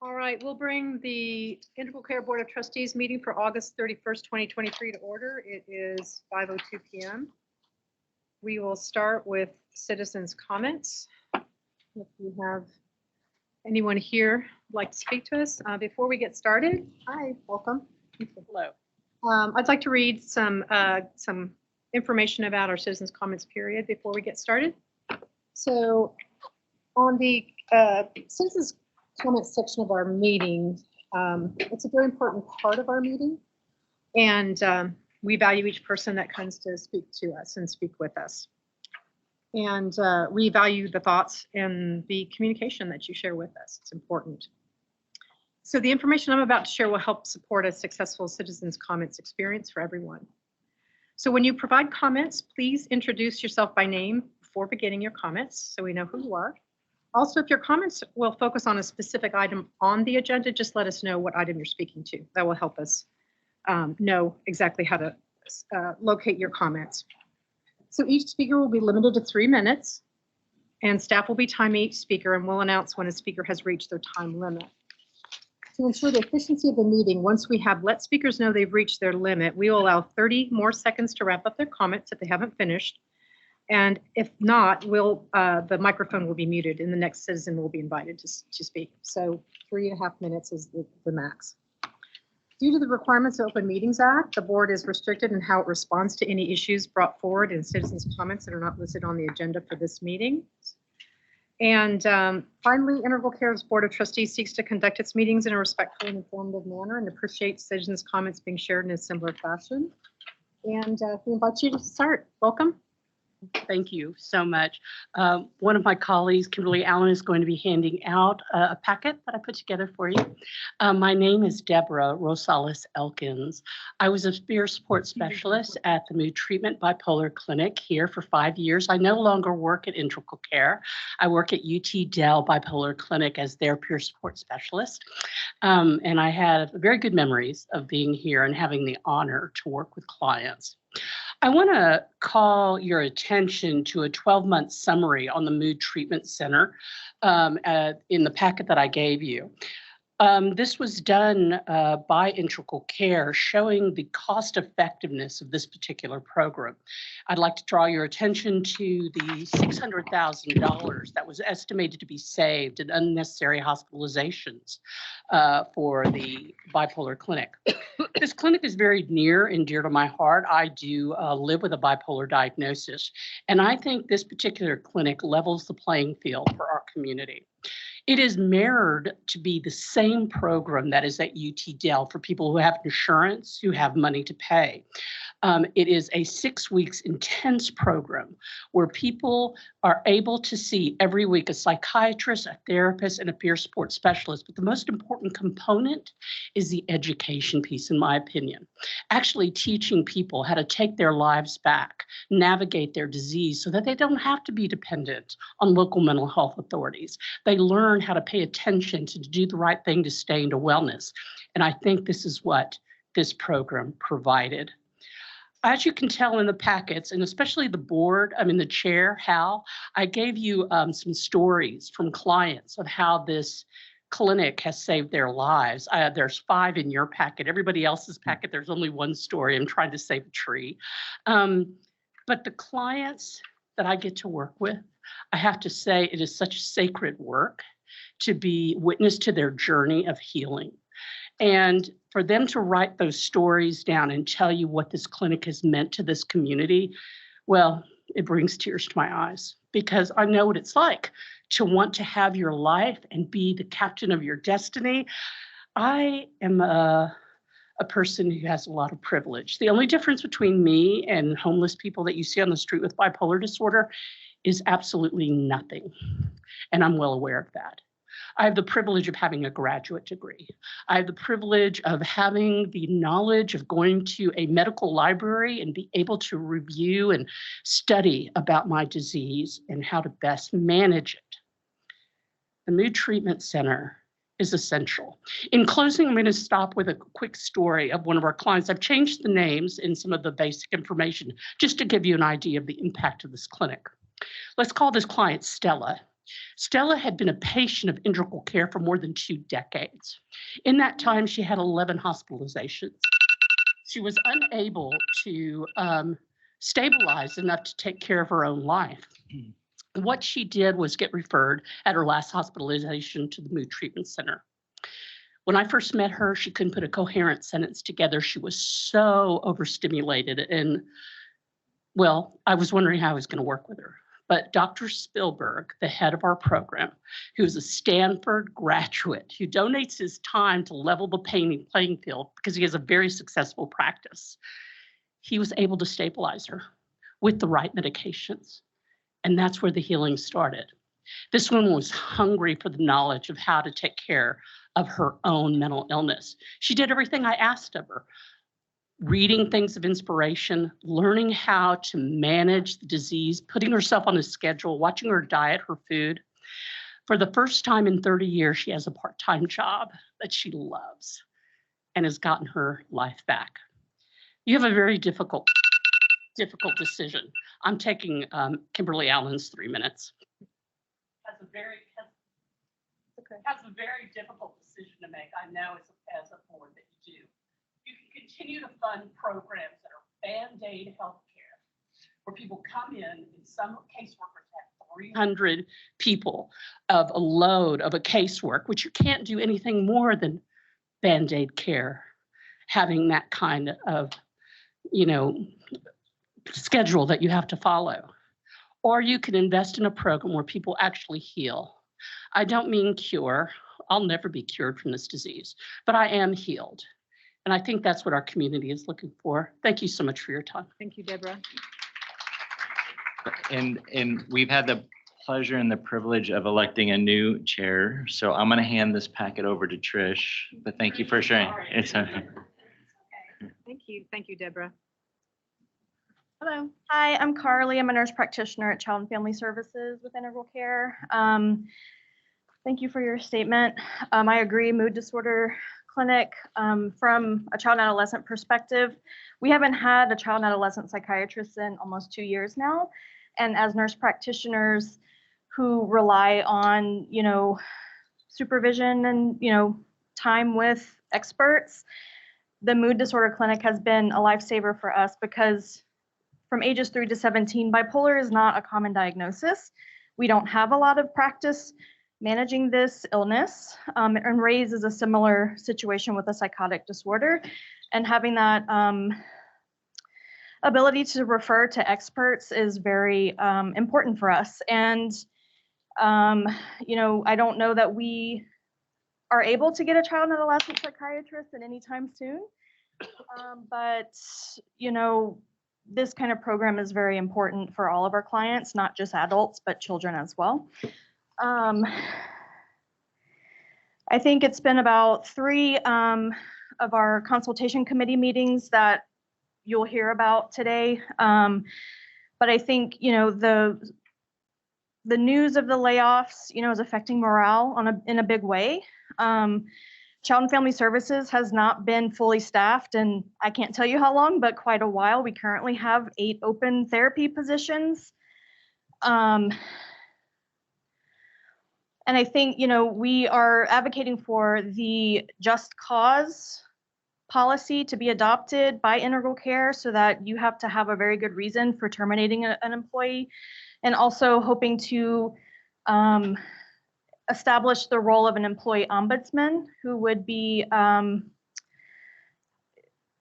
All right, we'll bring the Integral Care Board of Trustees meeting for August 31st, 2023 to order. It is 5:02 p.m. We will start with citizens' comments. If you have anyone here who'd like to speak to us. Before we get started, hi, welcome. Hello. I'd like to read some information about our citizens' comments period before we get started. So on the citizens' comments section of our meeting, it's a very important part of our meeting, and we value each person that comes to speak to us and speak with us. And we value the thoughts and the communication that you share with us. It's important. So the information I'm about to share will help support a successful citizens' comments experience for everyone. So when you provide comments, please introduce yourself by name before beginning your comments so we know who you are. Also, if your comments will focus on a specific item on the agenda, just let us know what item you're speaking to. That will help us know exactly how to locate your comments. So each speaker will be limited to 3 minutes, and staff will be timing each speaker and will announce when a speaker has reached their time limit. To ensure the efficiency of the meeting, once we have let speakers know they've reached their limit, we will allow 30 more seconds to wrap up their comments if they haven't finished. And if not, the microphone will be muted and the next citizen will be invited to speak. So 3.5 minutes is the max. Due to the requirements of Open Meetings Act, the board is restricted in how it responds to any issues brought forward in citizens' comments that are not listed on the agenda for this meeting. And finally, Integral Care's Board of Trustees seeks to conduct its meetings in a respectful and informative manner and appreciates citizens' comments being shared in a similar fashion. And we invite you to start. Welcome. Thank you so much. One of my colleagues, Kimberly Allen, is going to be handing out a packet that I put together for you. My name is Deborah Rosales Elkins. I was a peer support specialist at the Mood Treatment Bipolar Clinic here for 5 years. I no longer work at Integral Care. I work at UT Dell Bipolar Clinic as their peer support specialist. And I have very good memories of being here and having the honor to work with clients. I want to call your attention to a 12-month summary on the Mood Treatment Center in the packet that I gave you. This was done by Integral Care, showing the cost effectiveness of this particular program. I'd like to draw your attention to the $600,000 that was estimated to be saved in unnecessary hospitalizations for the bipolar clinic. This clinic is very near and dear to my heart. I do live with a bipolar diagnosis, and I think this particular clinic levels the playing field for our community. It is mirrored to be the same program that is at UT Dell for people who have insurance, who have money to pay. It is a 6 weeks intense program where people are able to see every week a psychiatrist, a therapist, and a peer support specialist. But the most important component is the education piece, in my opinion. Actually teaching people how to take their lives back, navigate their disease so that they don't have to be dependent on local mental health authorities. They learn how to pay attention to do the right thing to stay into wellness. And I think this is what this program provided. As you can tell in the packets, and especially the board, the chair, Hal, I gave you some stories from clients of how this clinic has saved their lives. There's 5 in your packet. Everybody else's packet, there's only 1 story. I'm trying to save a tree. But the clients that I get to work with, I have to say it is such sacred work to be witness to their journey of healing. And for them to write those stories down and tell you what this clinic has meant to this community, well, it brings tears to my eyes because I know what it's like to want to have your life and be the captain of your destiny. I am a person who has a lot of privilege. The only difference between me and homeless people that you see on the street with bipolar disorder is absolutely nothing. And I'm well aware of that. I have the privilege of having a graduate degree. I have the privilege of having the knowledge of going to a medical library and be able to review and study about my disease and how to best manage it. The Mood Treatment Center is essential. In closing, I'm going to stop with a quick story of one of our clients. I've changed the names and some of the basic information just to give you an idea of the impact of this clinic. Let's call this client Stella. Stella had been a patient of integral care for more than 2 decades. In that time, she had 11 hospitalizations. She was unable to stabilize enough to take care of her own life. What she did was get referred at her last hospitalization to the Mood Treatment Center. When I first met her, she couldn't put a coherent sentence together. She was so overstimulated. And, well, I was wondering how I was going to work with her. But Dr. Spielberg, the head of our program, who is a Stanford graduate, who donates his time to level the playing field because he has a very successful practice, he was able to stabilize her with the right medications. And that's where the healing started. This woman was hungry for the knowledge of how to take care of her own mental illness. She did everything I asked of her. Reading things of inspiration, learning how to manage the disease, putting herself on a schedule, watching her diet, her food. For the first time in 30 years, she has a part-time job that she loves and has gotten her life back. You have a very difficult decision. I'm taking Kimberly Allen's 3 minutes. Has a very difficult decision to make. I know as a board that you do. You can continue to fund programs that are Band-Aid healthcare, where people come in and some caseworkers have 300 people of a load of a casework, which you can't do anything more than Band-Aid care, having that kind of, schedule that you have to follow. Or you can invest in a program where people actually heal. I don't mean cure. I'll never be cured from this disease, but I am healed. And I think that's what our community is looking for. Thank you so much for your time. Thank you, Deborah. And we've had the pleasure and the privilege of electing a new chair. So I'm going to hand this packet over to Trish, but thank you for sharing. It's okay. Thank you, Deborah. Hello. Hi, I'm Carly. I'm a nurse practitioner at Child and Family Services with Integral Care. Thank you for your statement. I agree, mood disorder clinic. From a child and adolescent perspective, we haven't had a child and adolescent psychiatrist in almost 2 years now. And as nurse practitioners who rely on, supervision and, time with experts, the mood disorder clinic has been a lifesaver for us because from ages 3 to 17, bipolar is not a common diagnosis. We don't have a lot of practice managing this illness, and RAISE is a similar situation with a psychotic disorder, and having that ability to refer to experts is very important for us. And I don't know that we are able to get a child and adolescent psychiatrist at any time soon, but this kind of program is very important for all of our clients, not just adults, but children as well. I think it's been about 3 of our consultation committee meetings that you'll hear about today. But I think, the news of the layoffs, is affecting morale in a big way. Child and Family Services has not been fully staffed, and I can't tell you how long, but quite a while. We currently have 8 open therapy positions. And I think, we are advocating for the just cause policy to be adopted by Integral Care so that you have to have a very good reason for terminating an employee, and also hoping to establish the role of an employee ombudsman who would be,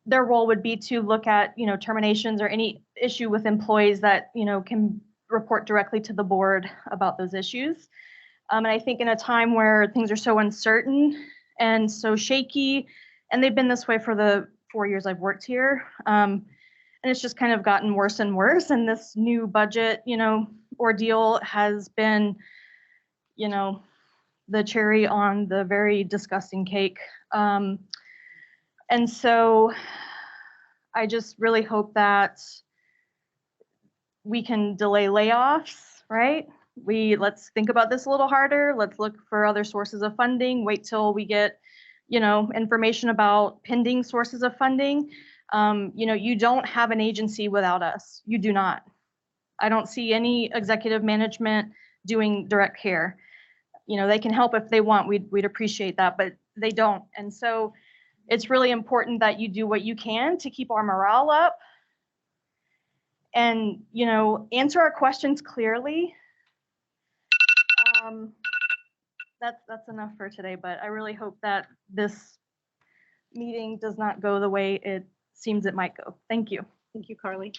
their role would be to look at, terminations or any issue with employees that, can report directly to the board about those issues. And I think in a time where things are so uncertain and so shaky, and they've been this way for the 4 years I've worked here, and it's just kind of gotten worse and worse. And this new budget, ordeal has been, the cherry on the very disgusting cake. And so I just really hope that we can delay layoffs, right? Let's think about this a little harder. Let's look for other sources of funding. Wait till we get, information about pending sources of funding. You don't have an agency without us. You do not. I don't see any executive management doing direct care. You know, they can help if they want, we'd appreciate that, but they don't. And so it's really important that you do what you can to keep our morale up and, you know, answer our questions clearly. That's enough for today, but I really hope that this meeting does not go the way it seems it might go. Thank you. Thank you, Carly.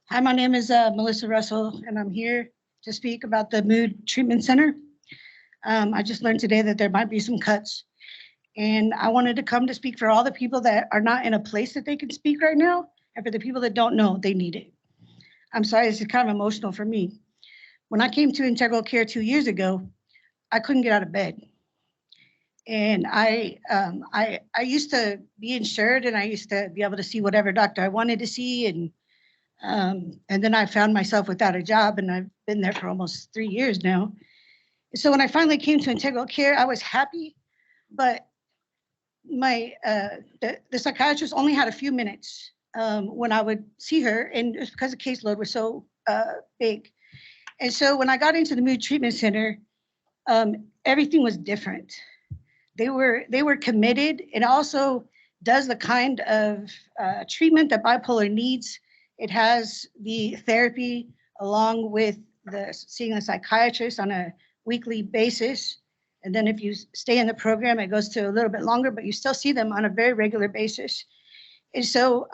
Hi, my name is Melissa Russell, and I'm here to speak about the Mood Treatment Center. I just learned today that there might be some cuts, and I wanted to come to speak for all the people that are not in a place that they can speak right now, and for the people that don't know they need it. I'm sorry, this is kind of emotional for me. When I came to Integral Care 2 years ago, I couldn't get out of bed. And I used to be insured, and I used to be able to see whatever doctor I wanted to see, and then I found myself without a job, and I've been there for almost 3 years now. So when I finally came to Integral Care, I was happy, but the psychiatrist only had a few minutes when I would see her, and it was because the caseload was so big. And so when I got into the Mood Treatment Center, everything was different. They were committed. It also does the kind of treatment that bipolar needs. It has the therapy along with seeing a psychiatrist on a weekly basis. And then if you stay in the program, it goes to a little bit longer, but you still see them on a very regular basis. And so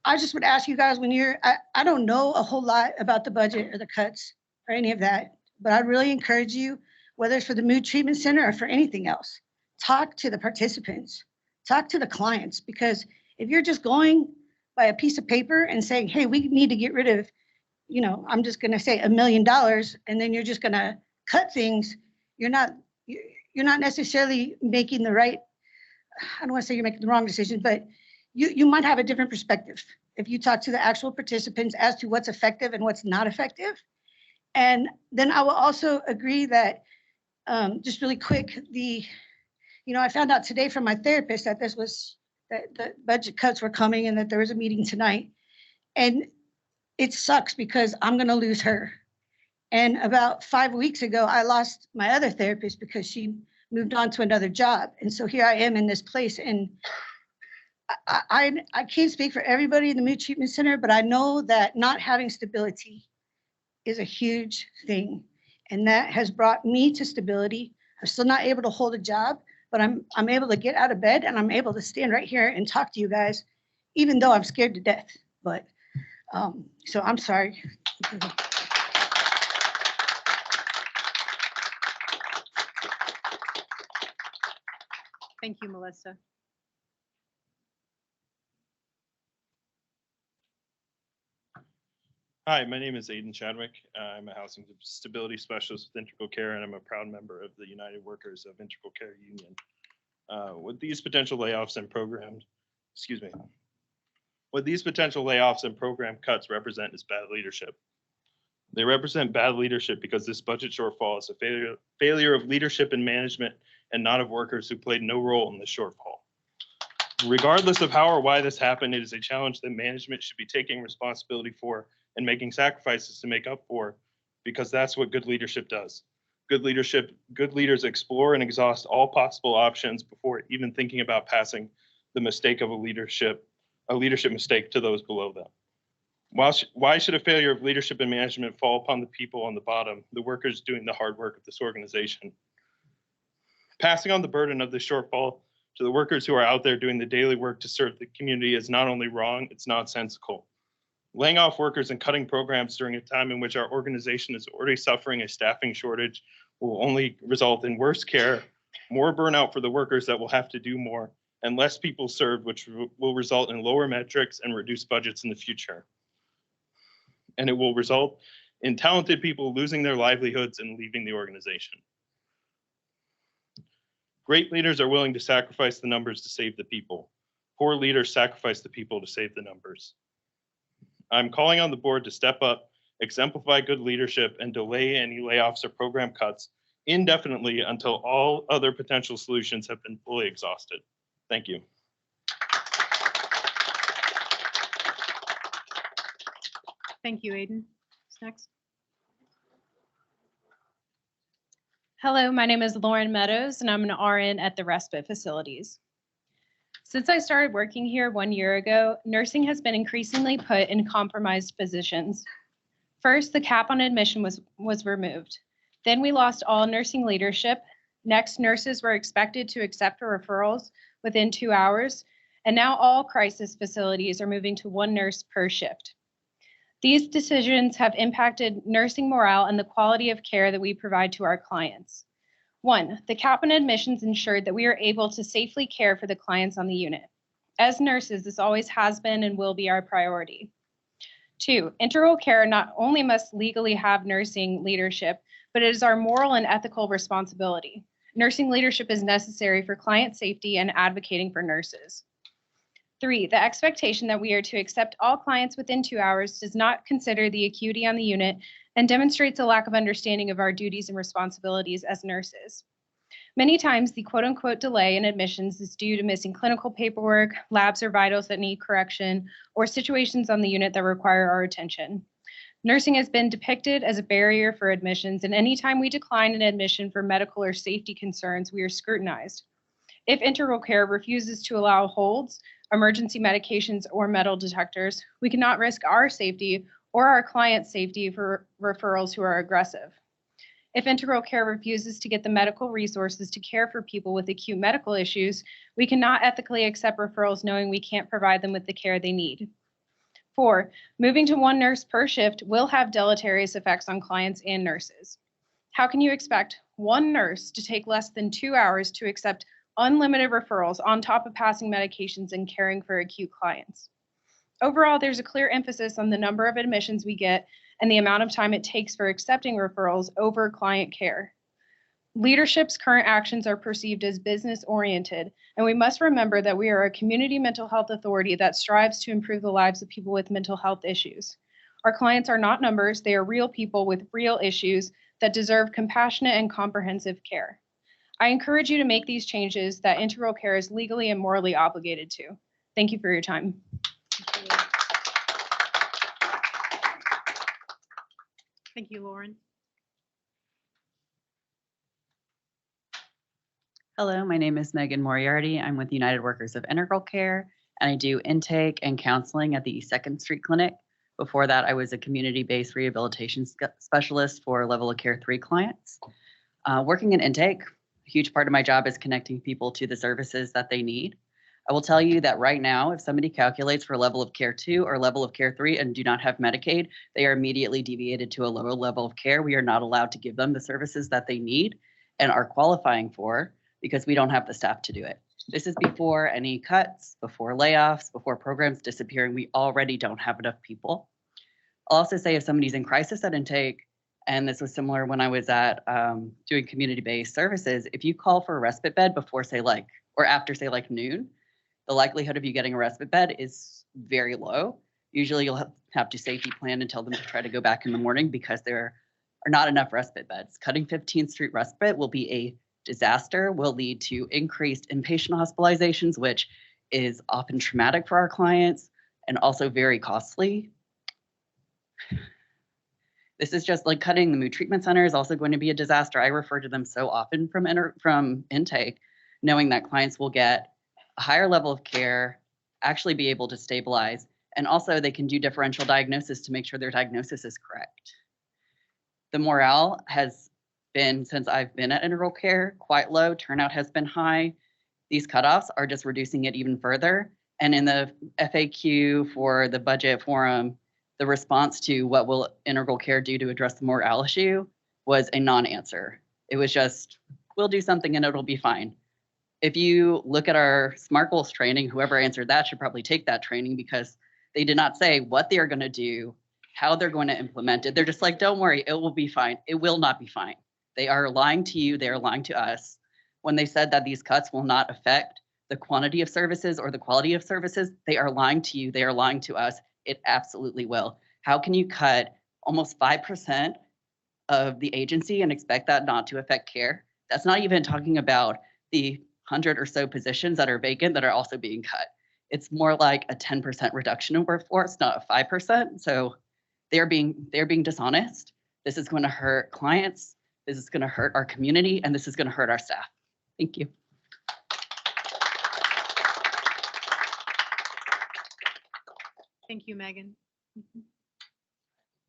I just would ask you guys, when I don't know a whole lot about the budget or the cuts or any of that, but I'd really encourage you, whether it's for the Mood Treatment Center or for anything else, talk to the participants, talk to the clients, because if you're just going by a piece of paper and saying, hey, we need to get rid of, you know, I'm just gonna say $1 million, and then you're just gonna cut things, you're not necessarily making the right, I don't wanna say you're making the wrong decision, but you might have a different perspective if you talk to the actual participants as to what's effective and what's not effective. And then I will also agree that, just really quick, I found out today from my therapist that that the budget cuts were coming and that there was a meeting tonight. And it sucks because I'm gonna lose her. And about 5 weeks ago, I lost my other therapist because she moved on to another job. And so here I am in this place, and I can't speak for everybody in the Mood Treatment Center, but I know that not having stability is a huge thing. And that has brought me to stability. I'm still not able to hold a job, but I'm able to get out of bed, and I'm able to stand right here and talk to you guys, even though I'm scared to death. But so I'm sorry. Thank you, Melissa. Hi, my name is Aiden Chadwick. I'm a housing stability specialist with Integral Care, and I'm a proud member of the United Workers of Integral Care Union. With these potential layoffs and program cuts represent is bad leadership. They represent bad leadership because this budget shortfall is a failure of leadership and management, and not of workers who played no role in the shortfall. Regardless of how or why this happened, it is a challenge that management should be taking responsibility for and making sacrifices to make up for, because that's what good leadership does. Good leaders explore and exhaust all possible options before even thinking about passing the mistake of a leadership mistake to those below them. Why should a failure of leadership and management fall upon the people on the bottom, the workers doing the hard work of this organization? Passing on the burden of the shortfall to the workers who are out there doing the daily work to serve the community is not only wrong, it's nonsensical. Laying off workers and cutting programs during a time in which our organization is already suffering a staffing shortage will only result in worse care, more burnout for the workers that will have to do more, and less people served, which will result in lower metrics and reduced budgets in the future. And it will result in talented people losing their livelihoods and leaving the organization. Great leaders are willing to sacrifice the numbers to save the people. Poor leaders sacrifice the people to save the numbers. I'm calling on the board to step up, exemplify good leadership, and delay any layoffs or program cuts indefinitely until all other potential solutions have been fully exhausted. Thank you. Thank you, Aiden. Who's next? Hello, my name is Lauren Meadows, and I'm an RN at the respite facilities. Since I started working here 1 year ago, nursing has been increasingly put in compromised positions. First, the cap on admission was removed. Then we lost all nursing leadership. Next, nurses were expected to accept referrals within 2 hours, and now all crisis facilities are moving to one nurse per shift. These decisions have impacted nursing morale and the quality of care that we provide to our clients. 1, the cap on admissions ensured that we are able to safely care for the clients on the unit. As nurses, this always has been and will be our priority. 2, integral care not only must legally have nursing leadership, but it is our moral and ethical responsibility. Nursing leadership is necessary for client safety and advocating for nurses. 3, the expectation that we are to accept all clients within 2 hours does not consider the acuity on the unit and demonstrates a lack of understanding of our duties and responsibilities as nurses. Many times, the quote-unquote delay in admissions is due to missing clinical paperwork, labs or vitals that need correction, or situations on the unit that require our attention. Nursing has been depicted as a barrier for admissions, and anytime we decline an admission for medical or safety concerns, we are scrutinized. If integral care refuses to allow holds, emergency medications, or metal detectors, we cannot risk our safety or our client's safety for referrals who are aggressive. If integral care refuses to get the medical resources to care for people with acute medical issues, we cannot ethically accept referrals knowing we can't provide them with the care they need. 4, moving to one nurse per shift will have deleterious effects on clients and nurses. How can you expect one nurse to take less than 2 hours to accept unlimited referrals on top of passing medications and caring for acute clients? Overall, there's a clear emphasis on the number of admissions we get and the amount of time it takes for accepting referrals over client care. Leadership's current actions are perceived as business-oriented, and we must remember that we are a community mental health authority that strives to improve the lives of people with mental health issues. Our clients are not numbers, they are real people with real issues that deserve compassionate and comprehensive care. I encourage you to make these changes that integral care is legally and morally obligated to. Thank you for your time. Thank you, Lauren. Hello, my name is Megan Moriarty. I'm with United Workers of Integral Care, and I do intake and counseling at the East 2nd Street Clinic. Before that, I was a community-based rehabilitation specialist for level of care 3 clients. Working in intake, a huge part of my job is connecting people to the services that they need. I will tell you that right now, if somebody calculates for level of care 2 or level of care 3 and do not have Medicaid, they are immediately deviated to a lower level of care. We are not allowed to give them the services that they need and are qualifying for because we don't have the staff to do it. This is before any cuts, before layoffs, before programs disappearing. We already don't have enough people. I'll also say if somebody's in crisis at intake, and this was similar when I was at doing community-based services, if you call for a respite bed before or after noon, the likelihood of you getting a respite bed is very low. Usually you'll have to safety plan and tell them to try to go back in the morning because there are not enough respite beds. Cutting 15th Street respite will be a disaster, will lead to increased inpatient hospitalizations, which is often traumatic for our clients and also very costly. This is just like cutting the mood treatment center is also going to be a disaster. I refer to them so often from intake, knowing that clients will get a higher level of care, actually be able to stabilize, and also they can do differential diagnosis to make sure their diagnosis is correct. The morale has been, since I've been at integral care, quite low. Turnout has been high. These cutoffs are just reducing it even further. And in the FAQ for the budget forum, the response to what will integral care do to address the morale issue was a non-answer. It was just, we'll do something and it'll be fine. If you look at our SMART goals training, whoever answered that should probably take that training because they did not say what they are going to do, how they're going to implement it. They're just like, don't worry, it will be fine. It will not be fine. They are lying to you. They are lying to us. When they said that these cuts will not affect the quantity of services or the quality of services, they are lying to you. They are lying to us. It absolutely will. How can you cut almost 5% of the agency and expect that not to affect care? That's not even talking about the 100 or so positions that are vacant that are also being cut. It's more like a 10% reduction in workforce, not a 5%. So they're being dishonest. This is going to hurt clients. This is going to hurt our community, and this is going to hurt our staff. Thank you. Thank you, Megan.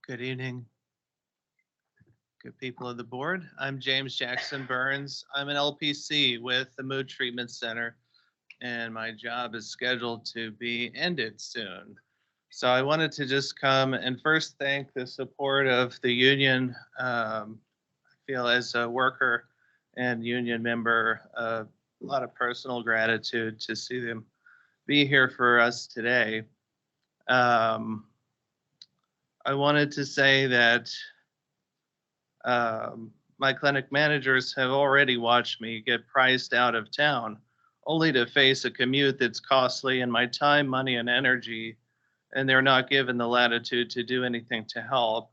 Good evening. Good people of the board. I'm James Jackson Burns. I'm an LPC with the Mood Treatment Center, and my job is scheduled to be ended soon. So I wanted to just come and first thank the support of the union. I feel as a worker and union member, a lot of personal gratitude to see them be here for us today. I wanted to say that my clinic managers have already watched me get priced out of town, only to face a commute that's costly in my time, money, and energy, and they're not given the latitude to do anything to help.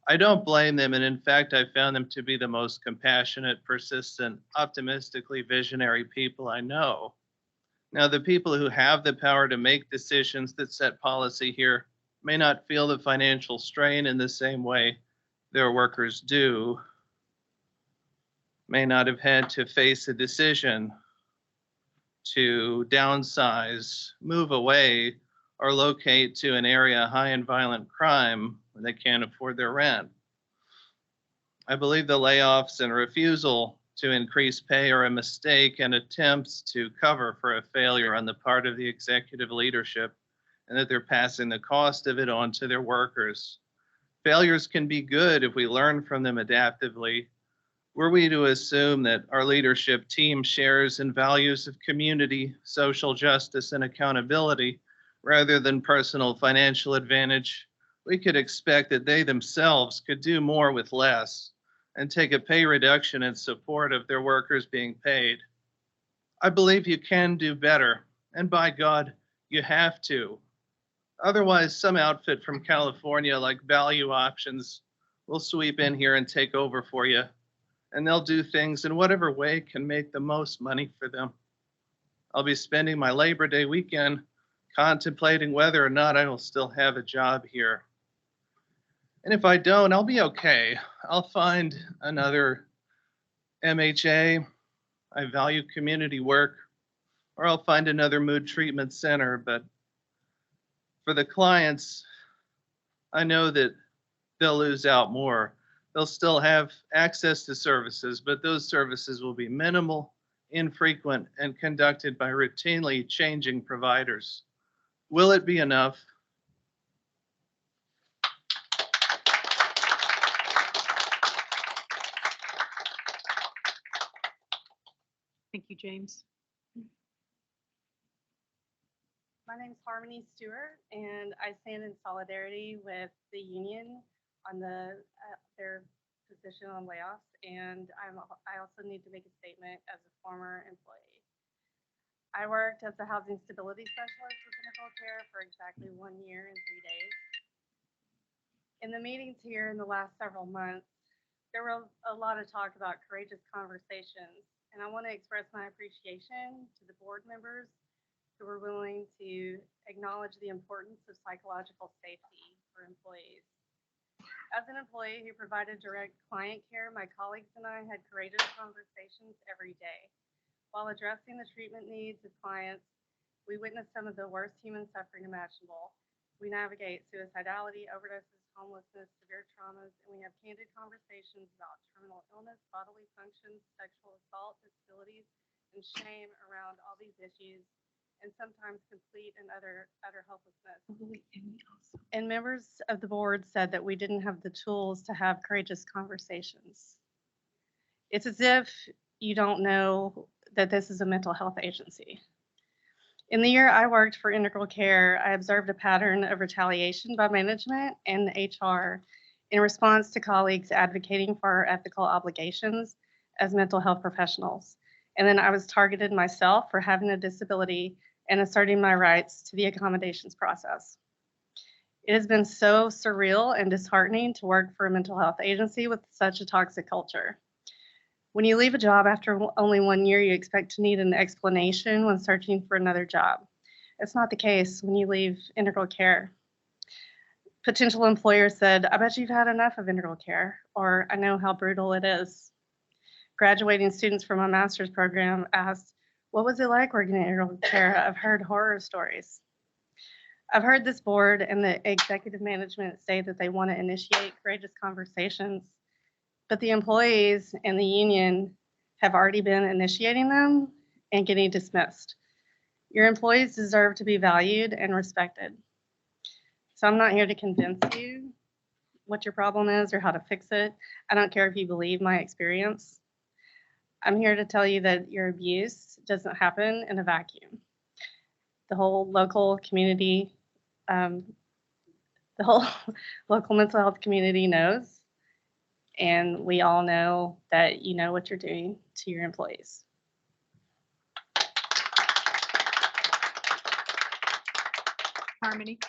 I don't blame them, and in fact, I found them to be the most compassionate, persistent, optimistically visionary people I know. Now, the people who have the power to make decisions that set policy here may not feel the financial strain in the same way their workers do, may not have had to face a decision to downsize, move away, or locate to an area high in violent crime when they can't afford their rent. I believe the layoffs and refusal to increase pay are a mistake and attempts to cover for a failure on the part of the executive leadership, and that they're passing the cost of it on to their workers. Failures can be good if we learn from them adaptively. Were we to assume that our leadership team shares in values of community, social justice, and accountability, rather than personal financial advantage, we could expect that they themselves could do more with less and take a pay reduction in support of their workers being paid. I believe you can do better, and by God, you have to. Otherwise, some outfit from California like Value Options will sweep in here and take over for you, and they'll do things in whatever way can make the most money for them. I'll be spending my Labor Day weekend contemplating whether or not I will still have a job here. And if I don't, I'll be okay. I'll find another MHA. I value community work, or I'll find another mood treatment center. But for the clients, I know that they'll lose out more. They'll still have access to services, but those services will be minimal, infrequent, and conducted by routinely changing providers. Will it be enough? Thank you, James. My name is Harmony Stewart, and I stand in solidarity with the union on their position on layoffs. And I also need to make a statement as a former employee. I worked as a housing stability specialist with Integral Care for exactly 1 year and 3 days. In the meetings here in the last several months, there was a lot of talk about courageous conversations, and I want to express my appreciation to the board members who were willing to acknowledge the importance of psychological safety for employees. As an employee who provided direct client care, my colleagues and I had courageous conversations every day. While addressing the treatment needs of clients, we witnessed some of the worst human suffering imaginable. We navigate suicidality, overdoses, homelessness, severe traumas, and we have candid conversations about terminal illness, bodily functions, sexual assault, disabilities, and shame around all these issues, and sometimes complete and utter helplessness. And members of the board said that we didn't have the tools to have courageous conversations. It's as if you don't know that this is a mental health agency. In the year I worked for Integral Care, I observed a pattern of retaliation by management and HR in response to colleagues advocating for our ethical obligations as mental health professionals. And then I was targeted myself for having a disability and asserting my rights to the accommodations process. It has been so surreal and disheartening to work for a mental health agency with such a toxic culture. When you leave a job after only 1 year, you expect to need an explanation when searching for another job. It's not the case when you leave Integral Care. potential employer said, I bet you've had enough of integral care, or I know how brutal it is. Graduating students from a master's program asked, what was it like working in integral care? I've heard horror stories. I've heard this board and the executive management say that they want to initiate courageous conversations, but the employees and the union have already been initiating them and getting dismissed. Your employees deserve to be valued and respected. So I'm not here to convince you what your problem is or how to fix it. I don't care if you believe my experience. I'm here to tell you that your abuse doesn't happen in a vacuum. The whole local community, the whole local mental health community knows, and we all know that you know what you're doing to your employees. Harmony.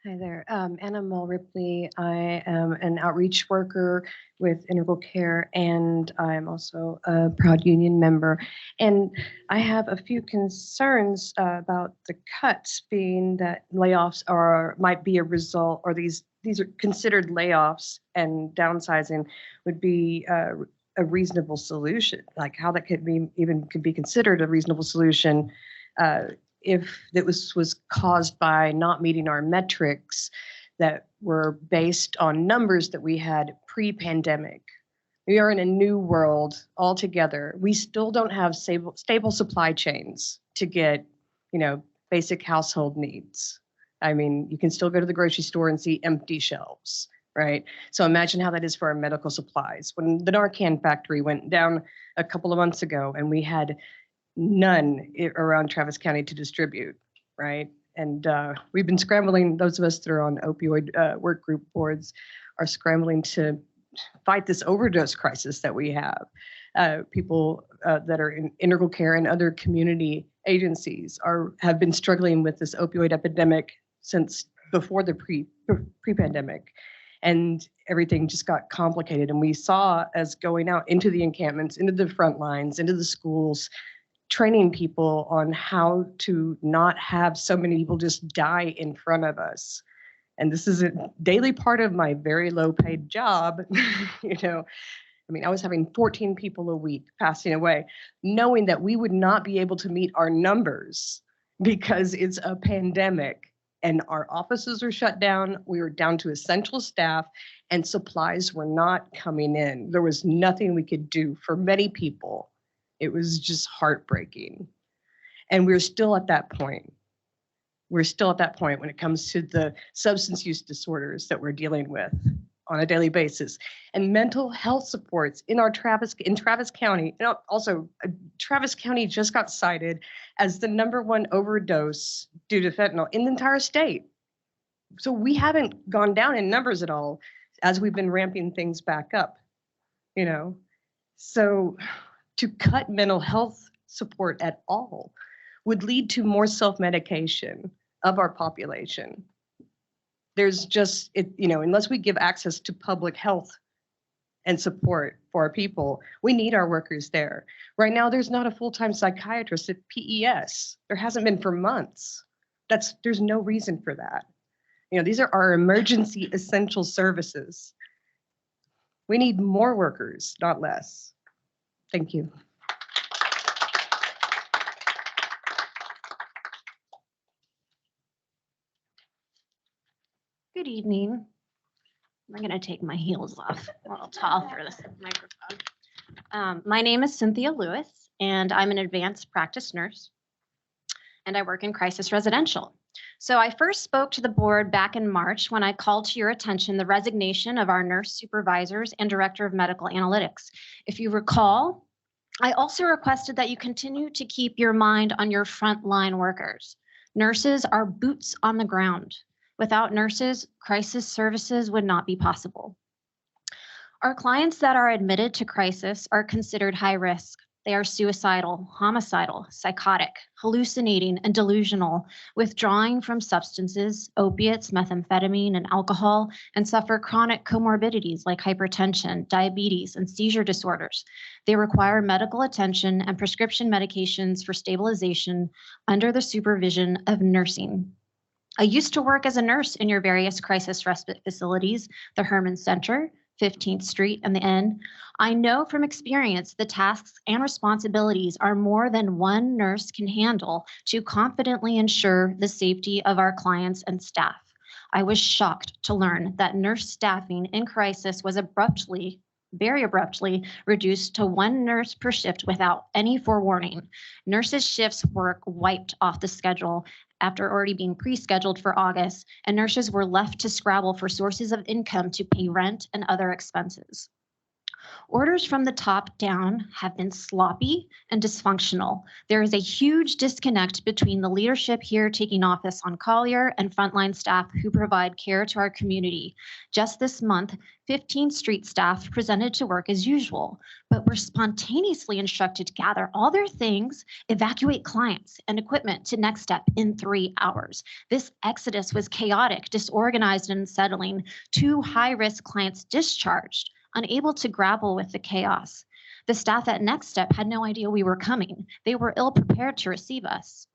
Hi there, Anna Ripley. I am an outreach worker with Integral Care, and I'm also a proud union member. And I have a few concerns about the cuts, being that layoffs might be a result, or these are considered layoffs, and downsizing would be a reasonable solution. Like how that could be considered a reasonable solution. If it was caused by not meeting our metrics that were based on numbers that we had pre-pandemic. We are in a new world altogether. We still don't have stable supply chains to get, basic household needs. I mean, you can still go to the grocery store and see empty shelves, right? So imagine how that is for our medical supplies. When the Narcan factory went down a couple of months ago and we had none around Travis County to distribute, right? And we've been scrambling, those of us that are on opioid work group boards are scrambling to fight this overdose crisis that we have. People that are in Integral Care and other community agencies have been struggling with this opioid epidemic since before the pre-pandemic. And everything just got complicated. And we saw us going out into the encampments, into the front lines, into the schools, training people on how to not have so many people just die in front of us. And this is a daily part of my very low paid job. I was having 14 people a week passing away, knowing that we would not be able to meet our numbers because it's a pandemic and our offices are shut down. We were down to essential staff and supplies were not coming in. There was nothing we could do for many people. It was just heartbreaking. And we're still at that point. We're still at that point when it comes to the substance use disorders that we're dealing with on a daily basis. And mental health supports in Travis County, and also Travis County just got cited as the #1 overdose due to fentanyl in the entire state. So we haven't gone down in numbers at all as we've been ramping things back up, So to cut mental health support at all would lead to more self-medication of our population. There's just, unless we give access to public health and support for our people, we need our workers there. Right now, there's not a full-time psychiatrist at PES. There hasn't been for months. There's no reason for that. These are our emergency essential services. We need more workers, not less. Thank you. Good evening. I'm going to take my heels off. I'm a little tall for this microphone. My name is Cynthia Lewis, and I'm an advanced practice nurse, and I work in crisis residential. So I first spoke to the board back in March when I called to your attention the resignation of our nurse supervisors and director of medical analytics. If you recall, I also requested that you continue to keep your mind on your frontline workers. Nurses are boots on the ground. Without nurses, crisis services would not be possible. Our clients that are admitted to crisis are considered high risk. They are suicidal, homicidal, psychotic, hallucinating, and delusional, withdrawing from substances, opiates, methamphetamine, and alcohol, and suffer chronic comorbidities like hypertension, diabetes, and seizure disorders. They require medical attention and prescription medications for stabilization under the supervision of nursing. I used to work as a nurse in your various crisis respite facilities, the Herman Center, 15th Street, and the Inn. I know from experience the tasks and responsibilities are more than one nurse can handle to confidently ensure the safety of our clients and staff. I was shocked to learn that nurse staffing in crisis was very abruptly reduced to one nurse per shift without any forewarning. Nurses' shifts were wiped off the schedule after already being pre-scheduled for August, and nurses were left to scrabble for sources of income to pay rent and other expenses. Orders from the top down have been sloppy and dysfunctional. There is a huge disconnect between the leadership here taking office on Collier and frontline staff who provide care to our community. Just this month, 15th Street staff presented to work as usual, but were spontaneously instructed to gather all their things, evacuate clients and equipment to next step in 3 hours. This exodus was chaotic, disorganized, and unsettling. 2 high-risk clients discharged, unable to grapple with the chaos. The staff at Next Step had no idea we were coming. They were ill prepared to receive us.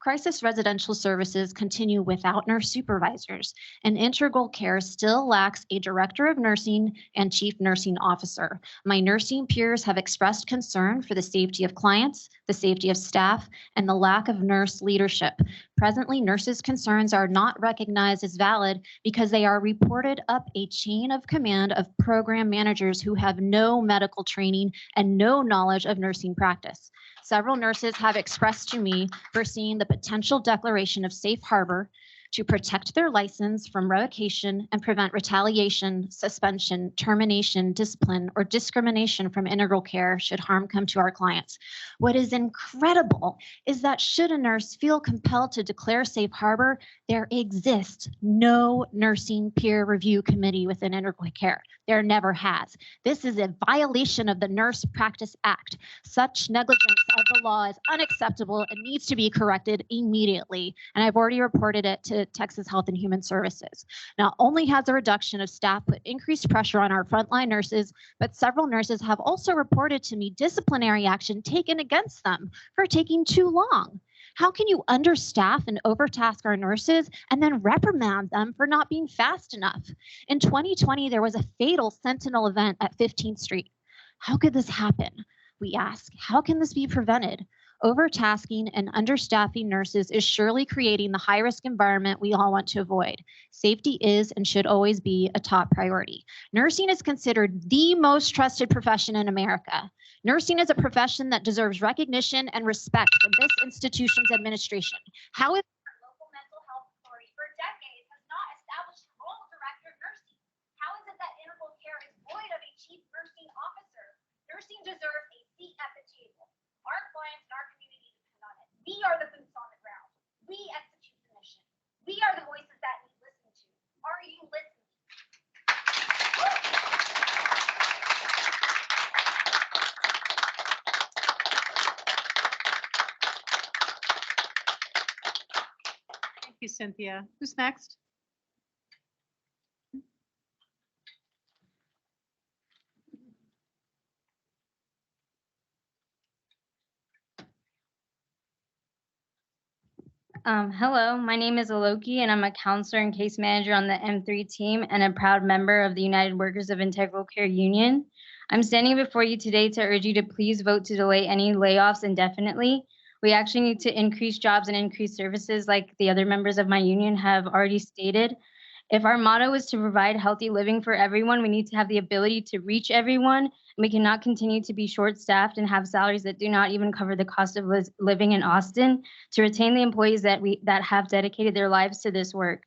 Crisis residential services continue without nurse supervisors, and integral care still lacks a director of nursing and chief nursing officer. My nursing peers have expressed concern for the safety of clients, the safety of staff, and the lack of nurse leadership. Presently, nurses' concerns are not recognized as valid because they are reported up a chain of command of program managers who have no medical training and no knowledge of nursing practice. Several nurses have expressed to me foreseeing the potential declaration of safe harbor to protect their license from revocation and prevent retaliation, suspension, termination, discipline, or discrimination from integral care should harm come to our clients. What is incredible is that should a nurse feel compelled to declare safe harbor, there exists no nursing peer review committee within integral care. There never has. This is a violation of the Nurse Practice Act. Such negligence of the law is unacceptable and needs to be corrected immediately. And I've already reported it to Texas Health and Human Services. Not only has the reduction of staff put increased pressure on our frontline nurses, but several nurses have also reported to me disciplinary action taken against them for taking too long. How can you understaff and overtask our nurses and then reprimand them for not being fast enough? In 2020, there was a fatal Sentinel event at 15th Street. How could this happen? We ask, how can this be prevented? Overtasking and understaffing nurses is surely creating the high-risk environment we all want to avoid. Safety is and should always be a top priority. Nursing is considered the most trusted profession in America. Nursing is a profession that deserves recognition and respect from this institution's administration. How is our local mental health authority for decades has not established a role director of nursing? How is it that integral care is void of a chief nursing officer? Nursing deserves a seat at the table. Our clients and our community depend on it. We are the boots on the ground. We execute the mission. We are the voices that need listened to. Are you listening? Thank you, Cynthia. Who's next? Hello, my name is Aloki, and I'm a counselor and case manager on the M3 team and a proud member of the United Workers of Integral Care Union. I'm standing before you today to urge you to please vote to delay any layoffs indefinitely. We actually need to increase jobs and increase services like the other members of my union have already stated. If our motto is to provide healthy living for everyone, we need to have the ability to reach everyone. And we cannot continue to be short-staffed and have salaries that do not even cover the cost of living in Austin to retain the employees that have dedicated their lives to this work.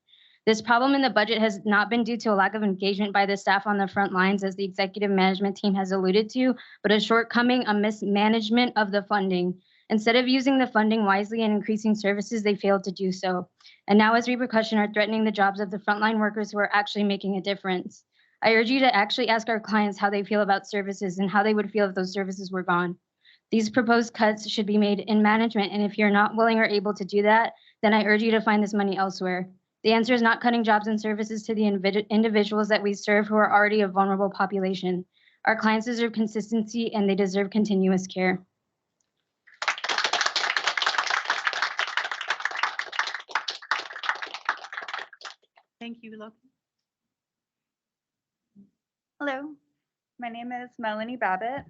This problem in the budget has not been due to a lack of engagement by the staff on the front lines, as the executive management team has alluded to, but a shortcoming, a mismanagement of the funding. Instead of using the funding wisely and increasing services, they failed to do so. And now as repercussion are threatening the jobs of the frontline workers who are actually making a difference. I urge you to actually ask our clients how they feel about services and how they would feel if those services were gone. These proposed cuts should be made in management, and if you're not willing or able to do that, then I urge you to find this money elsewhere. The answer is not cutting jobs and services to the individuals that we serve who are already a vulnerable population. Our clients deserve consistency and they deserve continuous care. Thank you, Aloki. Hello, my name is Melanie Babbitt.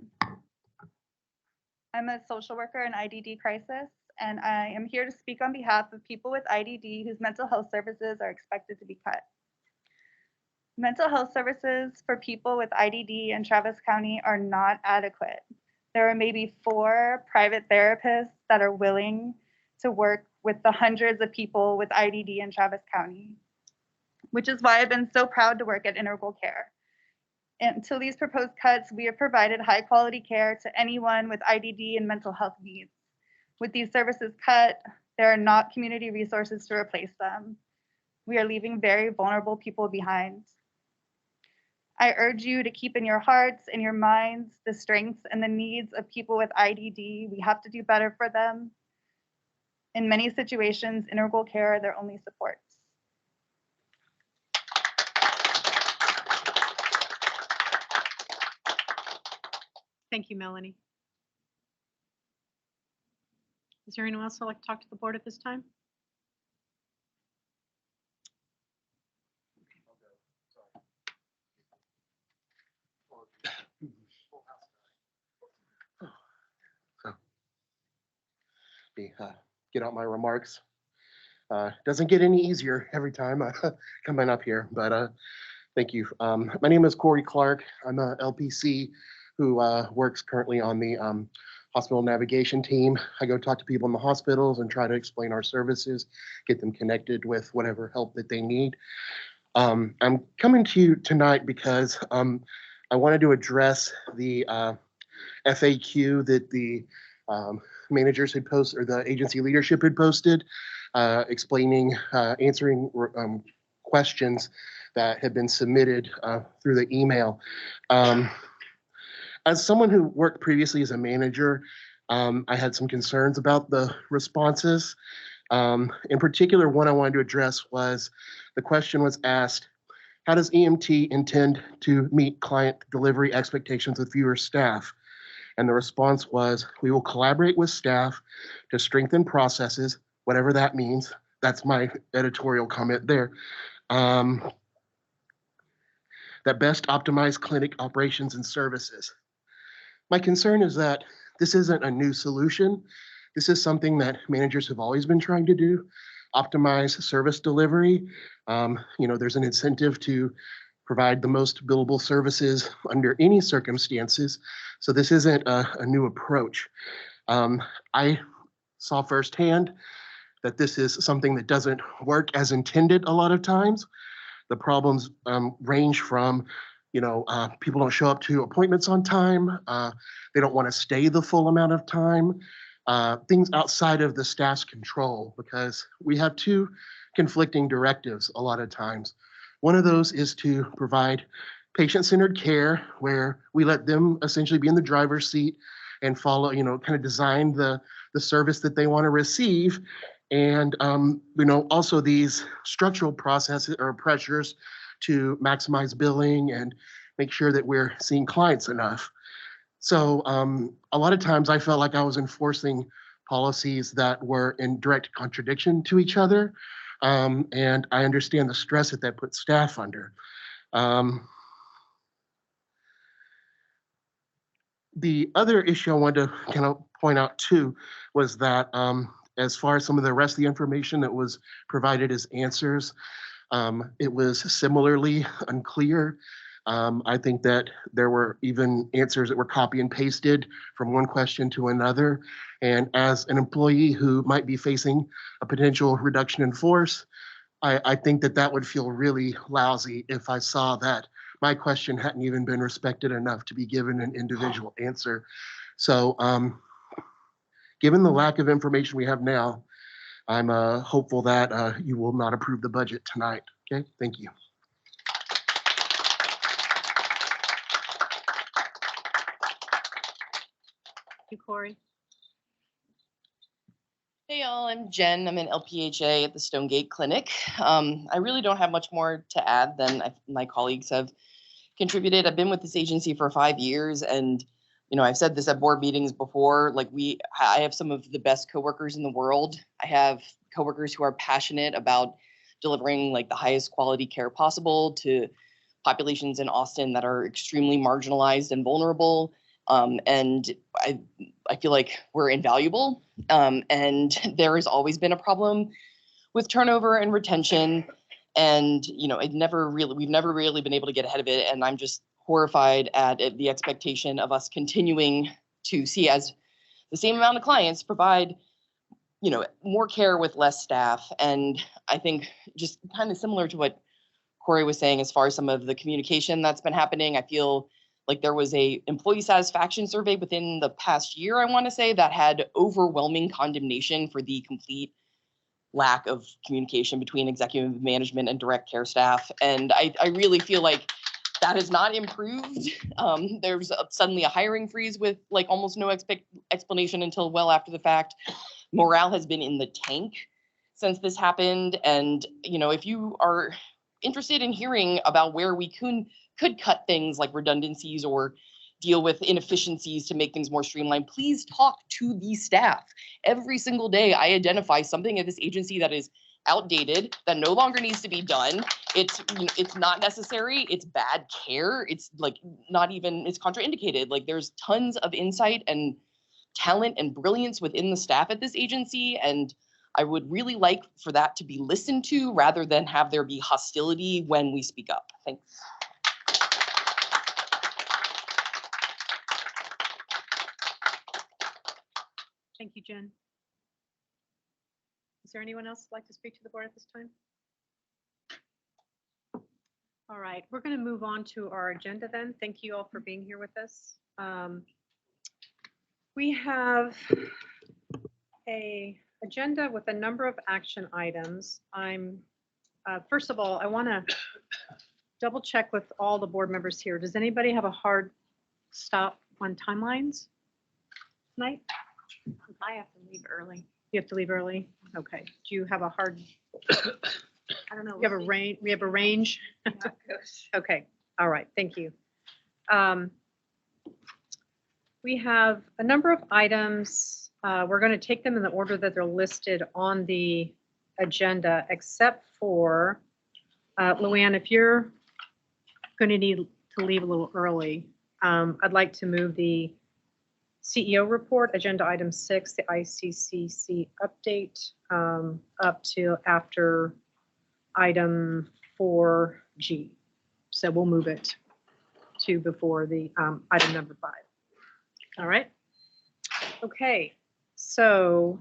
I'm a social worker in IDD crisis, and I am here to speak on behalf of people with IDD whose mental health services are expected to be cut. Mental health services for people with IDD in Travis County are not adequate. There are maybe 4 private therapists that are willing to work with the hundreds of people with IDD in Travis County, which is why I've been so proud to work at Integral Care. Until these proposed cuts, we have provided high quality care to anyone with IDD and mental health needs. With these services cut, there are not community resources to replace them. We are leaving very vulnerable people behind. I urge you to keep in your hearts and your minds the strengths and the needs of people with IDD. We have to do better for them. In many situations, Integral Care are their only supports. Thank you, Melanie. Is there anyone else who'd like to talk to the board at this time? Get out my remarks. Doesn't get any easier every time coming up here, but thank you. My name is Corey Clark. I'm a LPC who works currently on the hospital navigation team. I go talk to people in the hospitals and try to explain our services, get them connected with whatever help that they need. I'm coming to you tonight because I wanted to address the FAQ that the managers had posted, or the agency leadership had posted, explaining, answering questions that had been submitted through the email. As someone who worked previously as a manager, I had some concerns about the responses. In particular, one I wanted to address was, the question was asked, how does EMT intend to meet client delivery expectations with fewer staff? And the response was, we will collaborate with staff to strengthen processes, whatever that means. That's my editorial comment there. That best optimize clinic operations and services. My concern is that this isn't a new solution. This is something that managers have always been trying to do, optimize service delivery. There's an incentive to provide the most billable services under any circumstances. So this isn't a new approach. I saw firsthand that this is something that doesn't work as intended a lot of times. The problems range from, people don't show up to appointments on time. They don't want to stay the full amount of time. Things outside of the staff's control, because we have 2 conflicting directives a lot of times. One of those is to provide patient-centered care, where we let them essentially be in the driver's seat and follow, kind of design the service that they want to receive. And, also these structural processes or pressures to maximize billing and make sure that we're seeing clients enough. So a lot of times I felt like I was enforcing policies that were in direct contradiction to each other. And I understand the stress that puts staff under. The other issue I wanted to kind of point out too was that as far as some of the rest of the information that was provided as answers, it was similarly unclear. I think that there were even answers that were copy and pasted from one question to another. And as an employee who might be facing a potential reduction in force, I think that would feel really lousy if I saw that my question hadn't even been respected enough to be given an individual answer. So given the lack of information we have now, I'm hopeful that you will not approve the budget tonight. Okay, thank you. you, Corey. Hey y'all, I'm Jen. I'm in LPHA at the Stonegate Clinic. I really don't have much more to add than my colleagues have contributed. I've been with this agency for 5 years, and I've said this at board meetings before. Like I have some of the best coworkers in the world. I have coworkers who are passionate about delivering like the highest quality care possible to populations in Austin that are extremely marginalized and vulnerable. And I feel like we're invaluable. And there has always been a problem with turnover and retention. And, we've never really been able to get ahead of it. And I'm just horrified at the expectation of us continuing to see as the same amount of clients provide, more care with less staff. And I think just kind of similar to what Corey was saying, as far as some of the communication that's been happening, I feel like there was a employee satisfaction survey within the past year, I want to say, that had overwhelming condemnation for the complete lack of communication between executive management and direct care staff. And I really feel like that has not improved. There's suddenly a hiring freeze with like almost no explanation until well after the fact. Morale has been in the tank since this happened. And, if you are interested in hearing about where we could cut things like redundancies or deal with inefficiencies to make things more streamlined, please talk to the staff. Every single day, I identify something at this agency that is outdated, that no longer needs to be done. It's not necessary. It's bad care. It's like it's contraindicated. Like there's tons of insight and talent and brilliance within the staff at this agency. And I would really like for that to be listened to rather than have there be hostility when we speak up. Thanks. Thank you, Jen. Is there anyone else who'd like to speak to the board at this time? All right, we're going to move on to our agenda then. Thank you all for being here with us. We have a agenda with a number of action items. First of all, I want to double check with all the board members here. Does anybody have a hard stop on timelines tonight? I have to leave early. You have to leave early? Okay. Do you have a hard, I don't know. you have a range? We have a range? Okay. All right. Thank you. We have a number of items. We're going to take them in the order that they're listed on the agenda, except for, Luann, if you're going to need to leave a little early, I'd like to move the CEO report, agenda item 6, the ICCC update, up to after item 4G. So we'll move it to before the item number 5. All right. Okay. So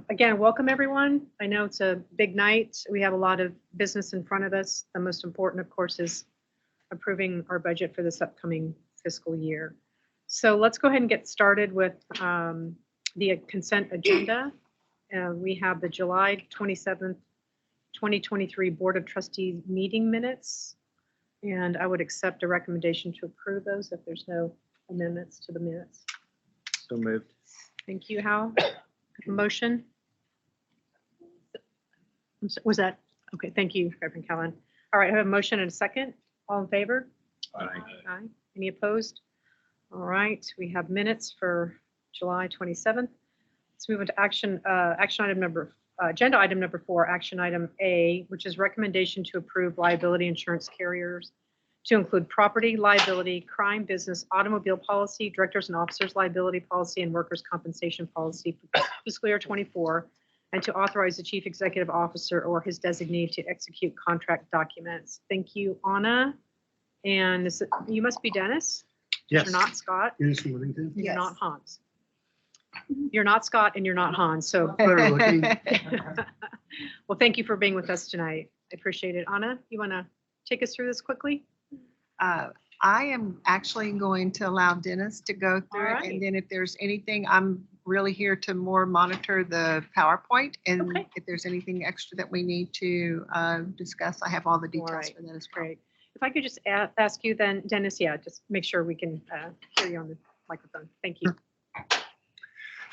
again, welcome everyone. I know it's a big night. We have a lot of business in front of us. The most important, of course, is approving our budget for this upcoming fiscal year. So let's go ahead and get started with the consent agenda. We have the July 27th, 2023 Board of Trustees meeting minutes. And I would accept a recommendation to approve those if there's no amendments to the minutes. So moved. Thank you, Hal. Motion? Was that? Okay, thank you, Reverend Callan. All right, I have a motion and a second. All in favor? Aye. Aye. Any opposed? All right, we have minutes for July 27th. Let's move into agenda item number 4, action item A, which is recommendation to approve liability insurance carriers to include property, liability, crime, business, automobile policy, directors and officers liability policy, and workers' compensation policy for fiscal year 24, and to authorize the chief executive officer or his designee to execute contract documents. Thank you, Anna. And you must be Dennis? Yes. You're not Scott? Dennis Worthington. You're not Hans. You're not Scott and you're not Hans, so. Better looking. Well, thank you for being with us tonight. I appreciate it. Anna, you want to take us through this quickly? I am actually going to allow Dennis to go through it. And then if there's anything, I'm really here to more monitor the PowerPoint. And if there's anything extra that we need to discuss, I have all the details for that as well. Great. If I could just ask you then, Dennis, just make sure we can hear you on the microphone. Thank you.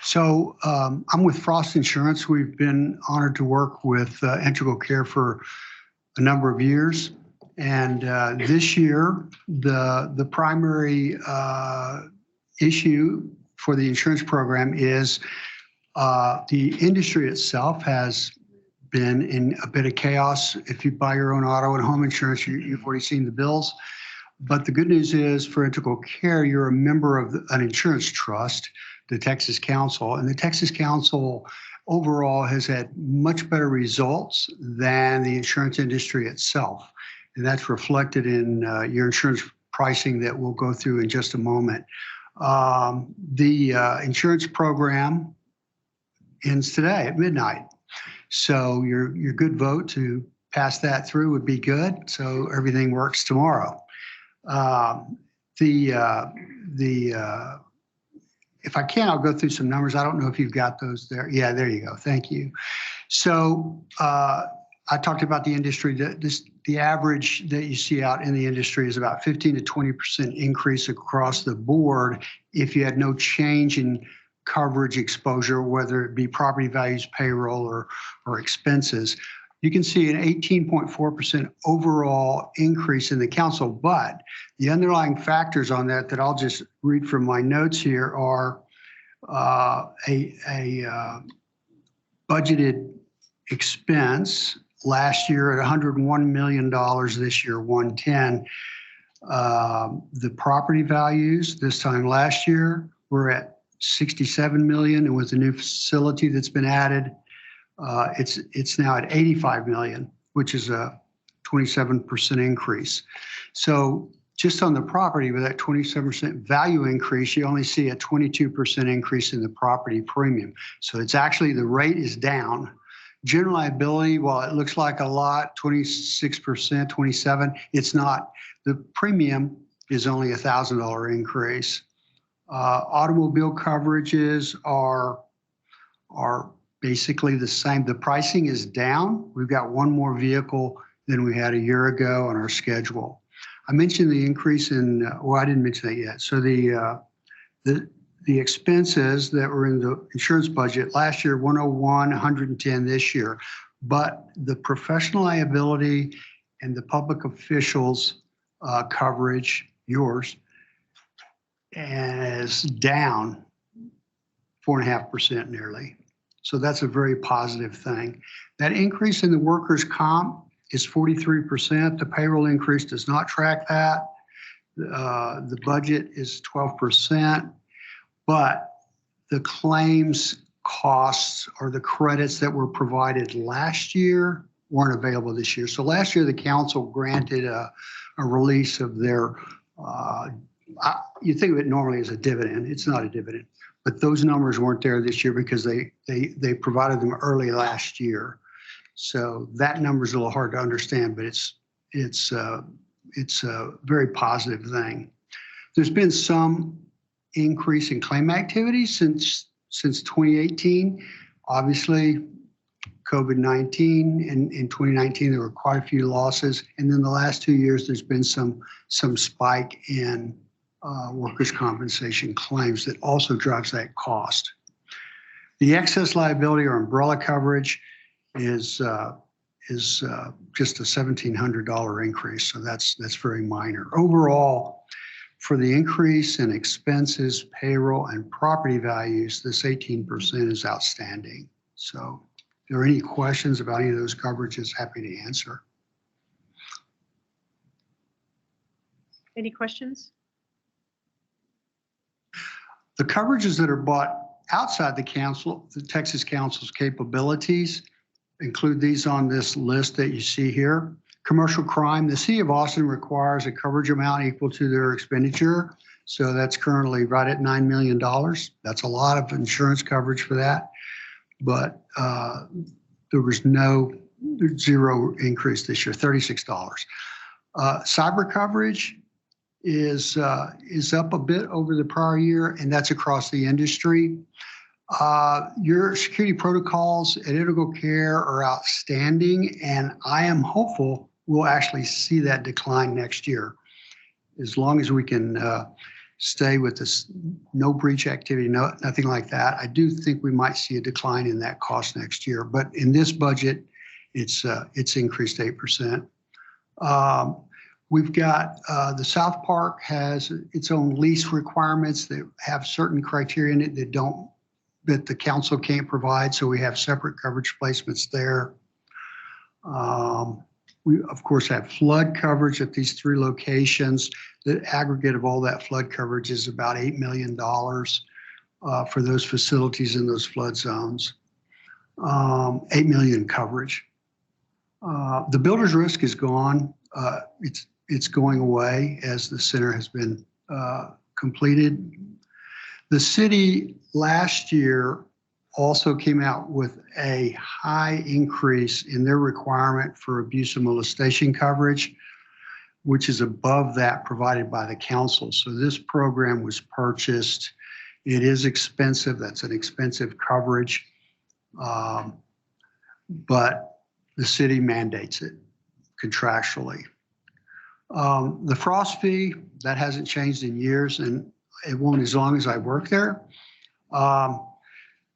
So I'm with Frost Insurance. We've been honored to work with Integral Care for a number of years. And this year, the primary issue for the insurance program is the industry itself has been in a bit of chaos. If you buy your own auto and home insurance, you've already seen the bills. But the good news is for Integral Care, you're a member of an insurance trust, the Texas Council, and the Texas Council overall has had much better results than the insurance industry itself. And that's reflected in your insurance pricing that we'll go through in just a moment. The insurance program ends today at midnight. So your good vote to pass that through would be good. So everything works tomorrow. If I can, I'll go through some numbers. I don't know if you've got those there. Yeah, there you go. Thank you. So I talked about the industry. The average that you see out in the industry is about 15 to 20% increase across the board if you had no change in coverage exposure, whether it be property values, payroll, or expenses. You can see an 18.4% overall increase in the council, but the underlying factors on that I'll just read from my notes here are a budgeted expense last year at $101 million, this year 110. The property values this time last year were at 67 million, and with the new facility that's been added, it's now at 85 million, which is a 27% increase. So just on the property with that 27% value increase, you only see a 22% increase in the property premium. So it's actually, the rate is down. General liability, while it looks like a lot, 26%, 27, it's not. The premium is only a $1,000 increase. Automobile coverages are basically the same. The pricing is down. We've got one more vehicle than we had a year ago on our schedule. I mentioned the increase in, well, I didn't mention that yet. So the expenses that were in the insurance budget last year, 101, 110 this year, but the professional liability and the public officials coverage, yours, is down 4.5% nearly. So that's a very positive thing. That increase in the workers' comp is 43%. The payroll increase does not track that. The budget is 12%, but the claims costs or the credits that were provided last year weren't available this year. So last year, the council granted a release of their, you think of it normally as a dividend. It's not a dividend, but those numbers weren't there this year because they provided them early last year. So that number is a little hard to understand, but it's a very positive thing. There's been some increase in claim activity since 2018. Obviously, COVID-19, and in 2019 there were quite a few losses, and then the last 2 years there's been some spike in workers' compensation claims that also drives that cost. The excess liability or umbrella coverage is just a $1,700 increase, so that's very minor. Overall, for the increase in expenses, payroll, and property values, this 18% is outstanding. So if there are any questions about any of those coverages, happy to answer. Any questions? The coverages that are bought outside the council, the Texas Council's capabilities, include these on this list that you see here. Commercial crime, the city of Austin requires a coverage amount equal to their expenditure. So that's currently right at $9 million. That's a lot of insurance coverage for that. But there was zero increase this year, $36. Cyber coverage is up a bit over the prior year, and that's across the industry. Your security protocols at Integral Care are outstanding, and I am hopeful we'll actually see that decline next year. As long as we can stay with this, no breach activity, nothing like that, I do think we might see a decline in that cost next year. But in this budget, it's increased 8%. We've got the South Park has its own lease requirements that have certain criteria in it that the council can't provide. So we have separate coverage placements there. We, of course, have flood coverage at these 3 locations. The aggregate of all that flood coverage is about $8 million for those facilities in those flood zones. 8 million coverage. The builder's risk is gone. It's going away as the center has been completed. The city last year also came out with a high increase in their requirement for abuse and molestation coverage, which is above that provided by the council. So this program was purchased. It is expensive. That's an expensive coverage, but the city mandates it contractually. The frost fee, that hasn't changed in years, and it won't as long as I work there.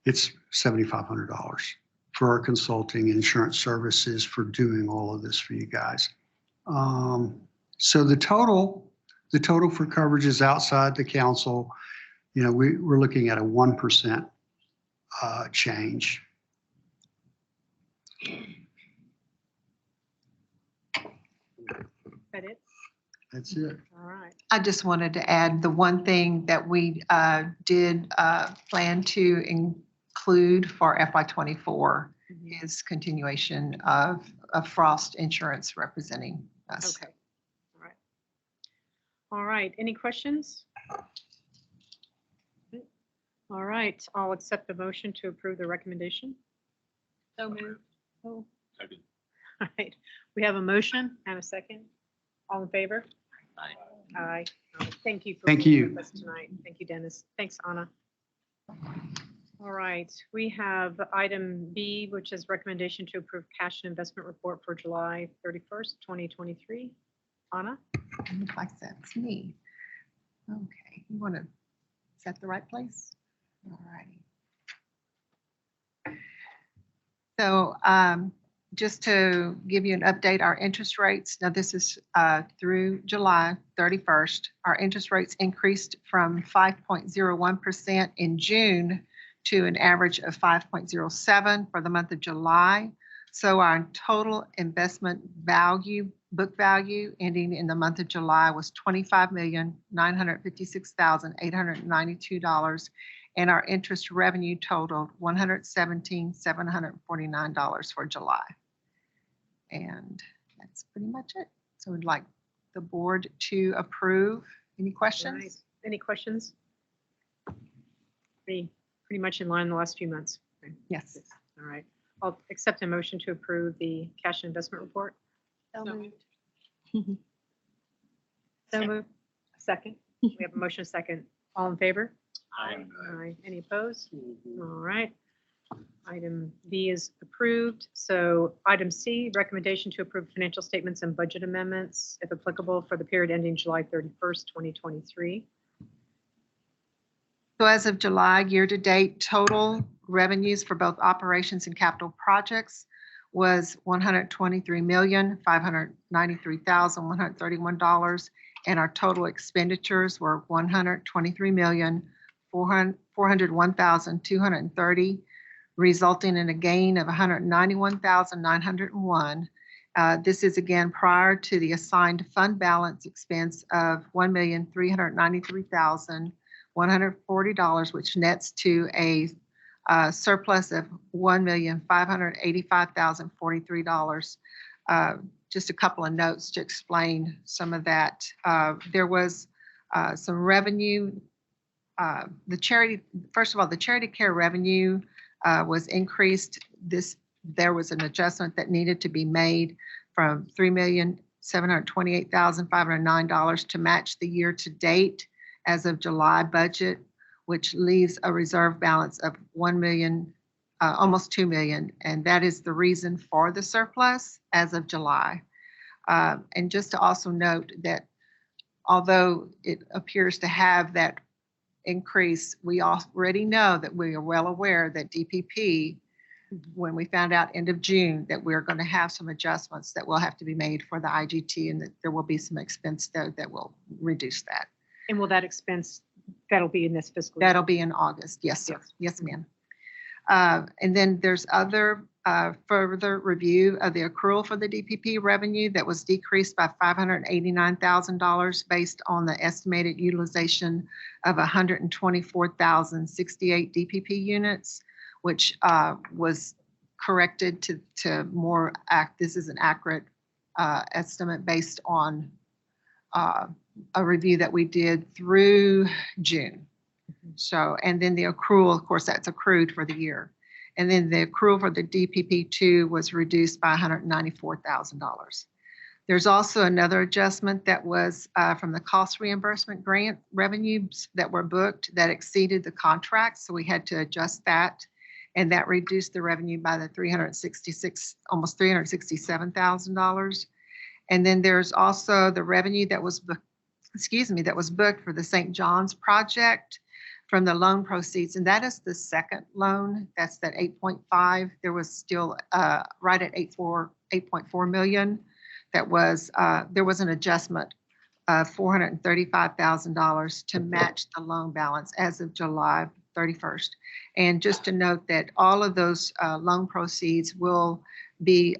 It's $7,500 for our consulting insurance services for doing all of this for you guys. So the total for coverages outside the council, you know, we're looking at a 1% change. That it? That's it. All right. I just wanted to add the one thing that we did plan to include for FY24 is continuation of Frost Insurance representing us. Okay. All right. All right. Any questions? All right. I'll accept the motion to approve the recommendation. So moved. Oh. All right. We have a motion and a second. All in favor? Aye. Aye. Thank you for being with us tonight. Thank you, Dennis. Thanks, Anna. All right. We have item B, which is recommendation to approve cash and investment report for July 31st, 2023. Anna? Looks like that's me. Okay, you want to set the right place? All righty. So just to give you an update, our interest rates, now this is through July 31st, our interest rates increased from 5.01% in June to an average of 5.07 for the month of July. So our total investment value, book value ending in the month of July was $25,956,892. And our interest revenue totaled $117,749 for July. And that's pretty much it. So we'd like the board to approve. Any questions? Right. Any questions? Pretty much in line the last few months. Okay. Yes. All right. I'll accept a motion to approve the cash and investment report. So moved. So moved. Second. We have a motion second. All in favor? Aye. Aye. Any opposed? All right. Item B is approved. So item C, recommendation to approve financial statements and budget amendments, if applicable, for the period ending July 31st, 2023. So as of July, year-to-date, total revenues for both operations and capital projects was $123,593,131, and our total expenditures were $123,401,230, resulting in a gain of $191,901. This is again prior to the assigned fund balance expense of $1,393,140, which nets to a surplus of $1,585,043. Just a couple of notes to explain some of that. There was some revenue. First of all, the charity care revenue was increased. There was an adjustment that needed to be made from $3,728,509 to match the year to date as of July budget, which leaves a reserve balance of $1 million, almost $2 million, and that is the reason for the surplus as of July. And just to also note that although it appears to have that increase, we already know that we are well aware that DPP, when we found out end of June, that we're going to have some adjustments that will have to be made for the IGT, and that there will be some expense there that will reduce that. And will that expense, that'll be in this fiscal year? That'll be in August. Yes, sir. Yes, ma'am. And then there's other further review of the accrual for the DPP revenue that was decreased by $589,000 based on the estimated utilization of 124,068 DPP units, which was corrected to more this is an accurate estimate based on a review that we did through June. So, and then the accrual, of course, that's accrued for the year. And then the accrual for the DPP2 was reduced by $194,000. There's also another adjustment that was from the cost reimbursement grant revenues that were booked that exceeded the contract. So we had to adjust that. And that reduced the revenue by the almost $367,000. And then there's also the revenue that was, that was booked for the St. John's project from the loan proceeds, and that is the second loan. That's that 8.5. There was still right at 8.4 million. That was there was an adjustment of $435,000 to match the loan balance as of July 31st. And just to note that all of those loan proceeds will be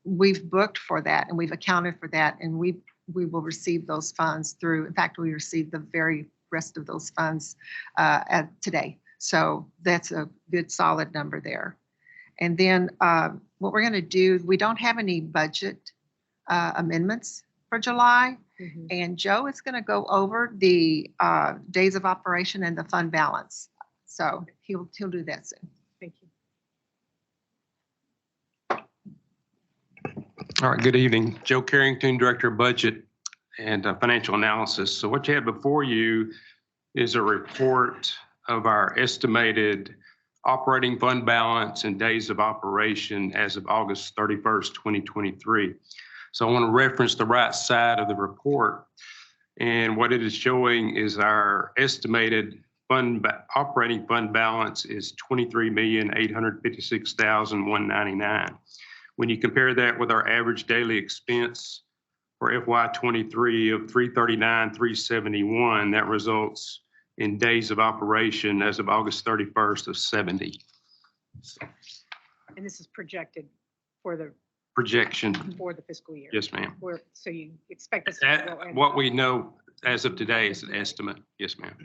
we've booked for that and we've accounted for that, and we will receive those funds through. In fact, we received the very rest of those funds today. So that's a good solid number there. And then what we're going to do, we don't have any budget amendments for July. And Joe is going to go over the days of operation and the fund balance. So he'll do that soon. Thank you. All right, good evening. Joe Carrington, Director of Budget and Financial Analysis. So what you have before you is a report of our estimated operating fund balance and days of operation as of August 31st, 2023. So I want to reference the right side of the report. And what it is showing is our estimated operating fund balance is $23,856,199. When you compare that with our average daily expense for FY23 of $339,371, that results in days of operation as of August 31st of 70. And this is projected for the Projection. for the fiscal year. Yes, ma'am. So you expect this. What we know as of today is an estimate. Yes, ma'am.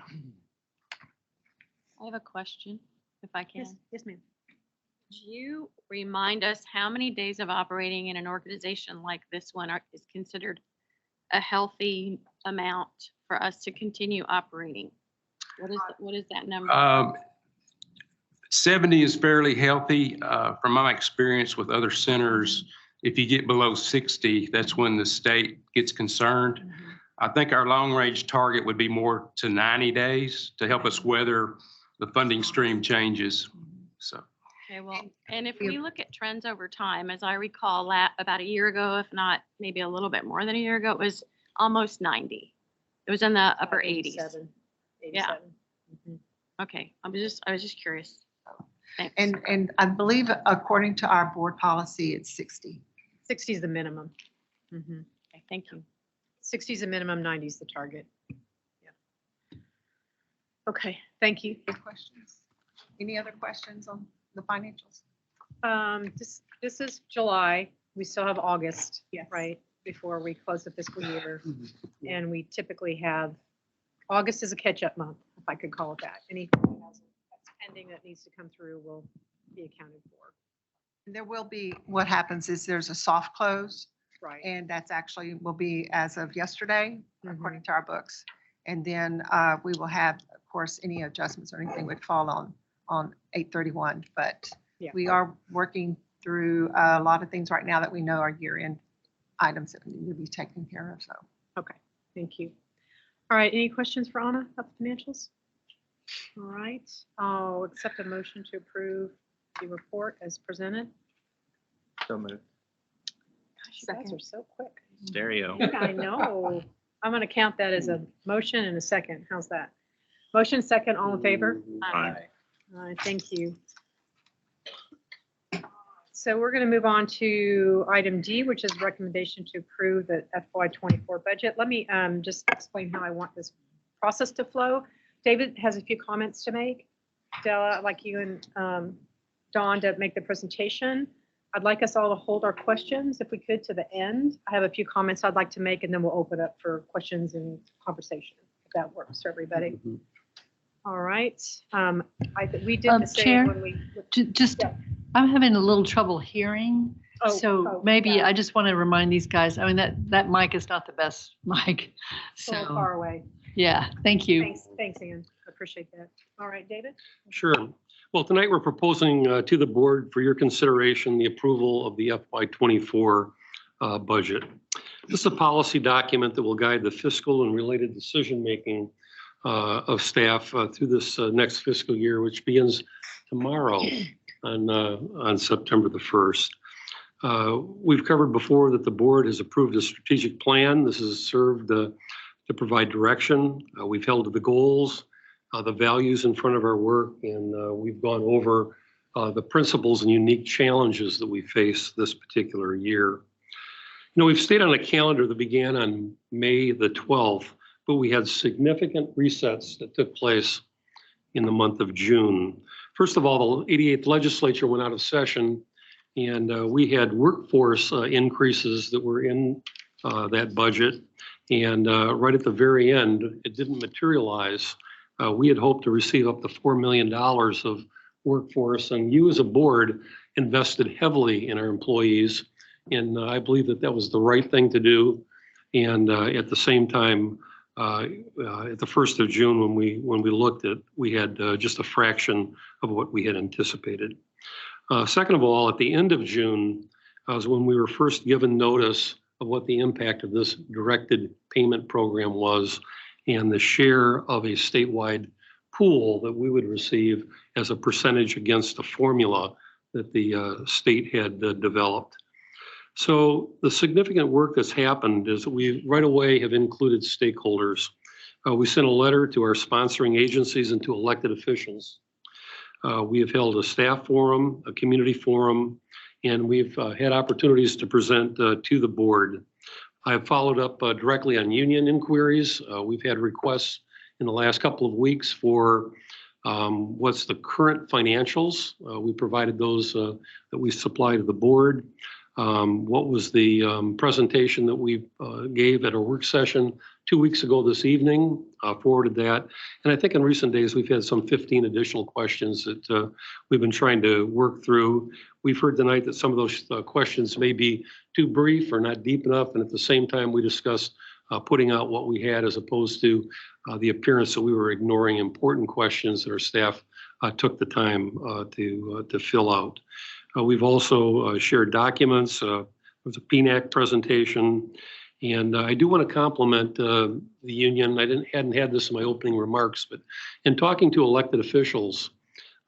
I have a question, if I can. Yes, ma'am. Could you remind us how many days of operating in an organization like this one is considered a healthy amount for us to continue operating? What is that number? 70 is fairly healthy. From my experience with other centers, if you get below 60, that's when the state gets concerned. I think our long range target would be more to 90 days to help us weather the funding stream changes. So. Okay, well, and if we look at trends over time, as I recall, about a year ago, if not maybe a little bit more than a year ago, it was almost 90. It was in the upper 80s. 87. Yeah. Okay, I was just curious. Thanks. And I believe according to our board policy, it's 60. 60 is the minimum. Okay, thank you. 60 is the minimum, 90 is the target. Yeah. Okay, thank you. Good questions. Any other questions on the financials? This is July. We still have August, right, before we close the fiscal year. And we typically have, August is a catch-up month, if I could call it that. Anything else that's pending that needs to come through will be accounted for. And there will be, what happens is there's a soft close. Right. And that's actually will be as of yesterday, according to our books. And then we will have, of course, any adjustments or anything would fall on 8/31. But we are working through a lot of things right now that we know are year-end items that need to be taken care of. So. Okay, thank you. All right, any questions for Anna about the financials? All right, I'll accept a motion to approve the report as presented. So moved. Gosh, you guys are so quick. Stereo. I know. I'm going to count that as a motion and a second. How's that? Motion second, all in favor? Aye. All right, thank you. So we're going to move on to item D, which is recommendation to approve the FY24 budget. Let me just explain how I want this process to flow. David has a few comments to make. Della, I'd like you and Dawn to make the presentation. I'd like us all to hold our questions, if we could, to the end. I have a few comments I'd like to make, and then we'll open up for questions and conversation, if that works for everybody. All right. We did the same Chair, when we. Just, Yeah. I'm having a little trouble hearing. So Oh, maybe yeah. I just want to remind these guys, I mean, that mic is not the best mic. It's a little So, far away. yeah, thank you. Thanks, Ian. I appreciate that. All right, David? Sure. Well, tonight we're proposing to the board for your consideration the approval of the FY24 budget. This is a policy document that will guide the fiscal and related decision-making of staff through this next fiscal year, which begins tomorrow on September the 1st. We've covered before that the board has approved a strategic plan. This has served to provide direction. We've held to the goals, the values in front of our work, and we've gone over the principles and unique challenges that we face this particular year. You know, we've stayed on a calendar that began on May the 12th, but we had significant resets that took place in the month of June. First of all, the 88th legislature went out of session, and we had workforce increases that were in that budget. And right at the very end, it didn't materialize. We had hoped to receive up to $4 million of workforce, and you as a board invested heavily in our employees. And I believe that that was the right thing to do. And at the same time, at the 1st of June, when we looked at, we had just a fraction of what we had anticipated. Second of all, at the end of June was when we were first given notice of what the impact of this directed payment program was and the share of a statewide pool that we would receive as a percentage against a formula that the state had developed. So the significant work that's happened is that we right away have included stakeholders. We sent a letter to our sponsoring agencies and to elected officials. We have held a staff forum, a community forum, and we've had opportunities to present to the board. I've followed up directly on union inquiries. We've had requests in the last couple of weeks for what's the current financials. We provided those that we supplied to the board. What was the presentation that we gave at a work session 2 weeks ago this evening, forwarded that. And I think in recent days, we've had some 15 additional questions that we've been trying to work through. We've heard tonight that some of those questions may be too brief or not deep enough. And at the same time, we discussed putting out what we had as opposed to the appearance that we were ignoring important questions that our staff took the time to fill out. We've also shared documents. There was a PNAC presentation. And I do want to compliment the union. I hadn't had this in my opening remarks, but in talking to elected officials,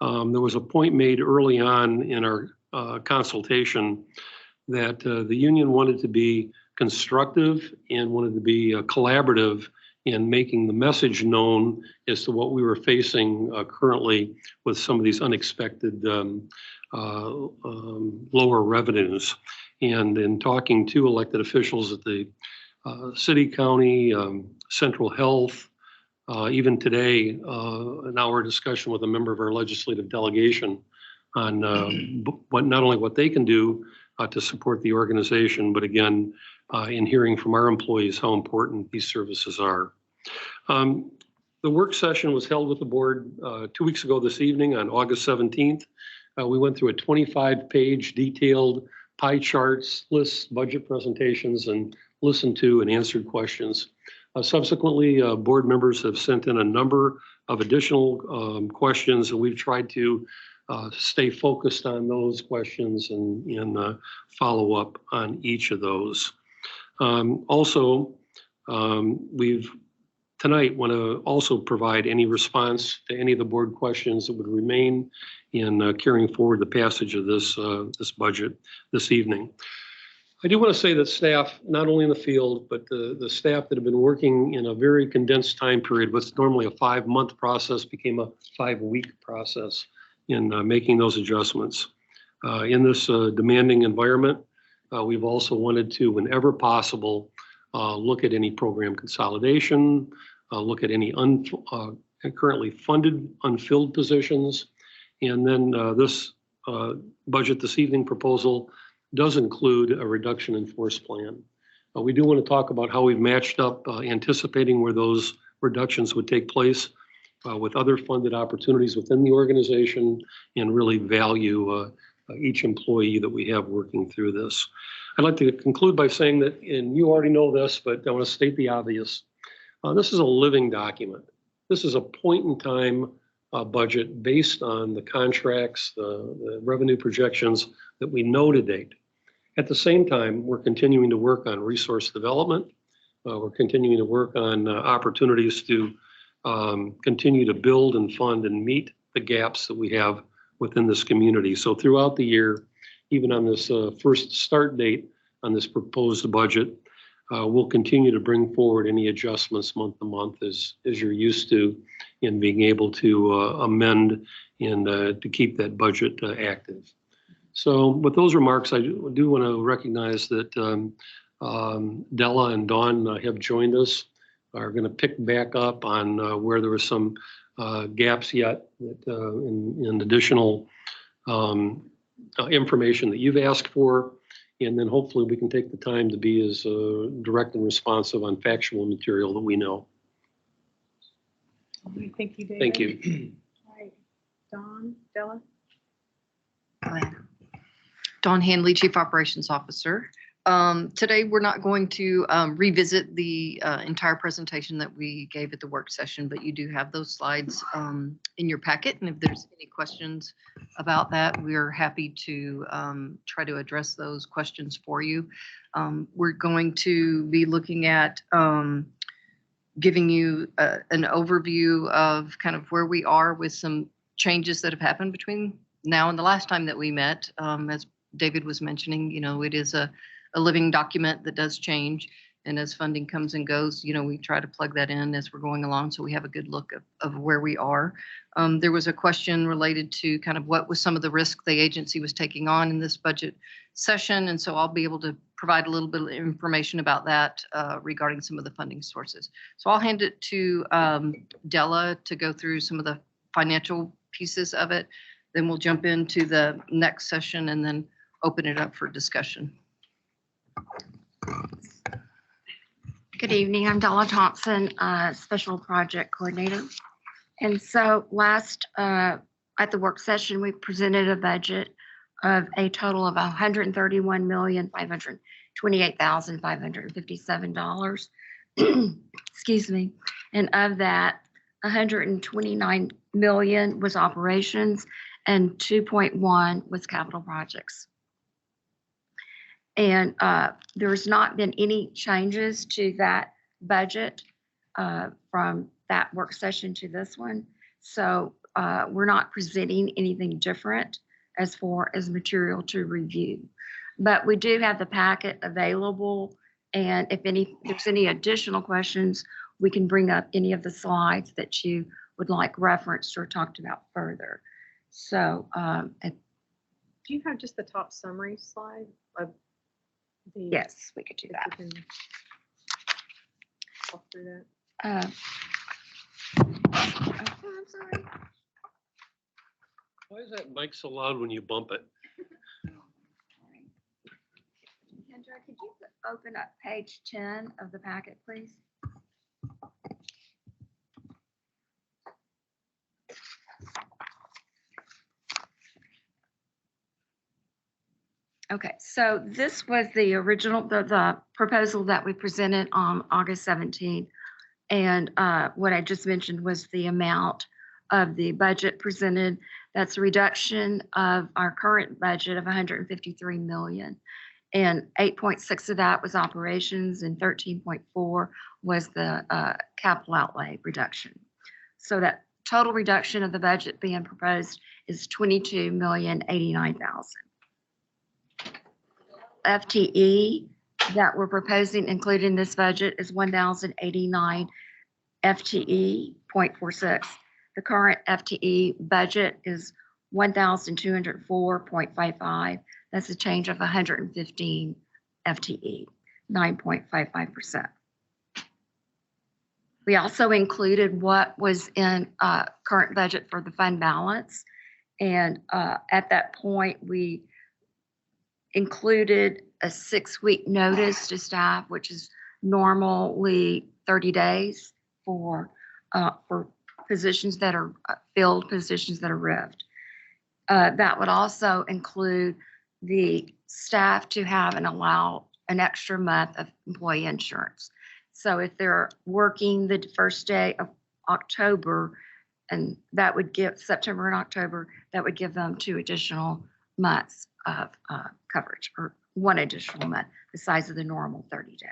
there was a point made early on in our consultation that the union wanted to be constructive and wanted to be collaborative in making the message known as to what we were facing currently with some of these unexpected lower revenues. And in talking to elected officials at the city, county, central health, even today, an hour discussion with a member of our legislative delegation on not only what they can do to support the organization, but again, in hearing from our employees how important these services are. The work session was held with the board 2 weeks ago this evening on August 17th. We went through a 25-page detailed pie charts, lists, budget presentations, and listened to and answered questions. Subsequently, board members have sent in a number of additional questions, and we've tried to stay focused on those questions and follow up on each of those. Also, we've tonight want to also provide any response to any of the board questions that would remain in carrying forward the passage of this budget this evening. I do want to say that staff, not only in the field, but the staff that have been working in a very condensed time period, what's normally a 5-month process became a 5-week process in making those adjustments. In this demanding environment, we've also wanted to, whenever possible, look at any program consolidation, look at any currently funded unfilled positions. And then this budget this evening proposal does include a reduction in force plan. We do want to talk about how we've matched up, anticipating where those reductions would take place with other funded opportunities within the organization, and really value each employee that we have working through this. I'd like to conclude by saying that, and you already know this, but I want to state the obvious. This is a living document. This is a point in time budget based on the contracts, the revenue projections that we know to date. At the same time, we're continuing to work on resource development. We're continuing to work on opportunities to continue to build and fund and meet the gaps that we have within this community. So throughout the year, even on this first start date on this proposed budget, we'll continue to bring forward any adjustments month to month as you're used to, in being able to amend and to keep that budget active. So with those remarks, I do want to recognize that Della and Dawn have joined us, are going to pick back up on where there were some gaps yet in additional information that you've asked for. And then hopefully we can take the time to be as direct and responsive on factual material that we know. Thank you, David. Thank you. All right, Dawn, Della. Dawn Handley, Chief Operations Officer. Today, we're not going to revisit the entire presentation that we gave at the work session, but you do have those slides in your packet. And if there's any questions about that, we're happy to try to address those questions for you. We're going to be looking at giving you an overview of kind of where we are with some changes that have happened between now and the last time that we met. As David was mentioning, you know, it is a living document that does change. And as funding comes and goes, you know, we try to plug that in as we're going along, so we have a good look of where we are. There was a question related to kind of what was some of the risk the agency was taking on in this budget session. And so I'll be able to provide a little bit of information about that regarding some of the funding sources. So I'll hand it to Della to go through some of the financial pieces of it. Then we'll jump into the next session and then open it up for discussion. Good evening. I'm Della Thompson, Special Project Coordinator. And so last at the work session, we presented a budget of a total of $131,528,557. Excuse me. And of that, 129 million was operations and 2.1 was capital projects. And there's not been any changes to that budget from that work session to this one. So we're not presenting anything different as far as material to review. But we do have the packet available. And if there's any additional questions, we can bring up any of the slides that you would like referenced or talked about further. So do you have just the top summary slide of the? Yes, we could do that. Walk through that. I'm sorry. Why is that mic so loud when you bump it? Kendra, could you open up page 10 of the packet, please? Okay, so this was the original, the proposal that we presented on August 17th. And what I just mentioned was the amount of the budget presented. That's a reduction of our current budget of 153 million. And 8.6 of that was operations and 13.4 was the capital outlay reduction. So that total reduction of the budget being proposed is 22,089,000. FTE that we're proposing included in this budget is 1,089 FTE, 0.46. The current FTE budget is 1,204.55. That's a change of 115 FTE, 9.55%. We also included what was in current budget for the fund balance. And at that point, we included a 6-week notice to staff, which is normally 30 days for positions that are filled, positions that are ripped. That would also include the staff to have and allow an extra month of employee insurance. So if they're working the first day of October, and that would give September and October, that would give them 2 additional months of coverage, or 1 additional month, the size of the normal 30-day.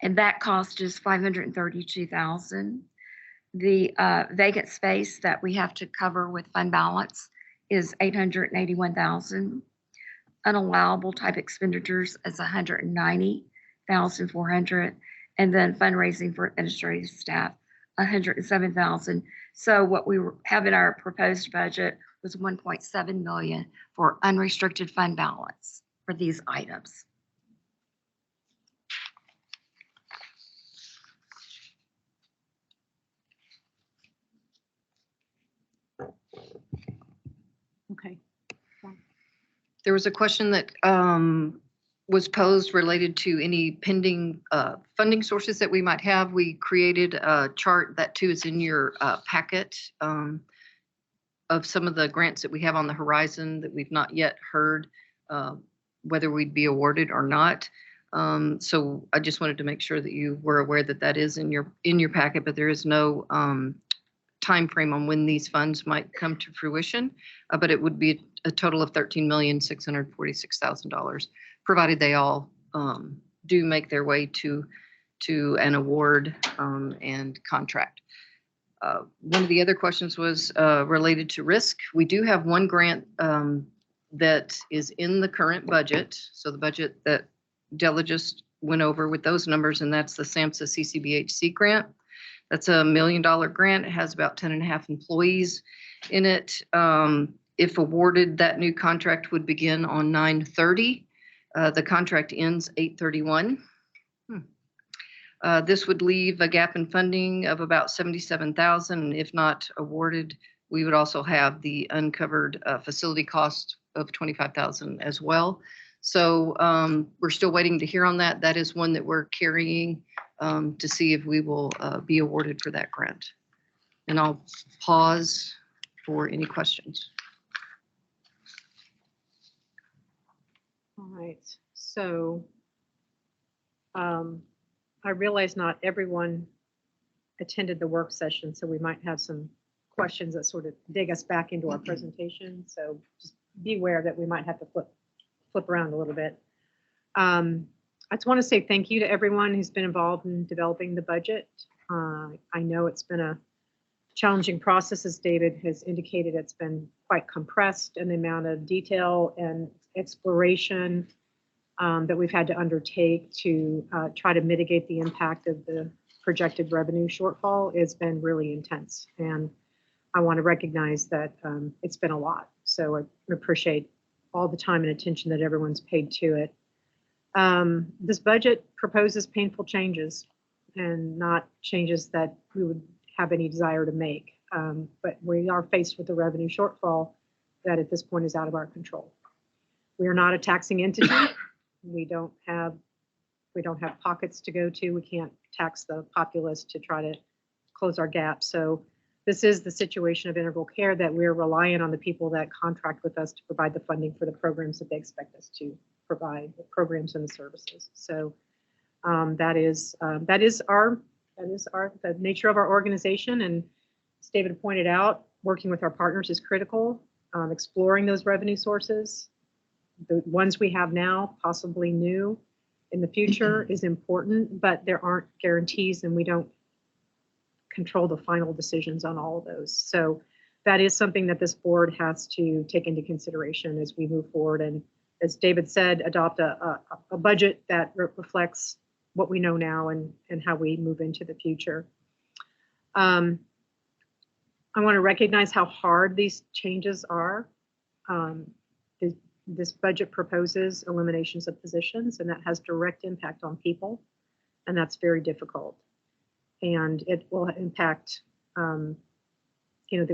And that cost is $532,000. The vacant space that we have to cover with fund balance is $881,000. Unallowable type expenditures is $190,400, and then fundraising for administrative staff, $107,000. So what we have in our proposed budget was $1.7 million for unrestricted fund balance for these items. Okay. There was a question that was posed related to any pending funding sources that we might have. We created a chart that too is in your packet of some of the grants that we have on the horizon that we've not yet heard whether we'd be awarded or not. So I just wanted to make sure that you were aware that that is in your packet, but there is no time frame on when these funds might come to fruition, but it would be a total of $13,646,000, provided they all do make their way to an award and contract. One of the other questions was related to risk. We do have one grant that is in the current budget, so the budget that Della just went over with those numbers, and that's the SAMHSA CCBHC grant. That's $1 million grant. It has about 10.5 employees in it. If awarded, that new contract would begin on 9/30. The contract ends 8/31. This would leave a gap in funding of about $77,000. If not awarded, we would also have the uncovered facility cost of $25,000 as well. So we're still waiting to hear on that. That is one that we're carrying to see if we will be awarded for that grant. And I'll pause for any questions. All right, so I realize not everyone attended the work session, so we might have some questions that sort of dig us back into our presentation. So just be aware that we might have to flip around a little bit. I just want to say thank you to everyone who's been involved in developing the budget. I know it's been a challenging process, as David has indicated. It's been quite compressed in the amount of detail and exploration that we've had to undertake to try to mitigate the impact of the projected revenue shortfall. It's been really intense, and I want to recognize that it's been a lot. So I appreciate all the time and attention that everyone's paid to it. This budget proposes painful changes and not changes that we would have any desire to make. But we are faced with a revenue shortfall that at this point is out of our control. We are not a taxing entity. We don't have pockets to go to. We can't tax the populace to try to close our gap. So this is the situation of integral care, that we're reliant on the people that contract with us to provide the funding for the programs that they expect us to provide, the programs and the services. So that is the nature of our organization. And as David pointed out, working with our partners is critical. Exploring those revenue sources, the ones we have now, possibly new in the future, is important, but there aren't guarantees, and we don't control the final decisions on all of those. So that is something that this board has to take into consideration as we move forward and as David said, adopt a budget that reflects what we know now and how we move into the future. I want to recognize how hard these changes are. This budget proposes eliminations of positions, and that has direct impact on people, and that's very difficult. And it will impact, the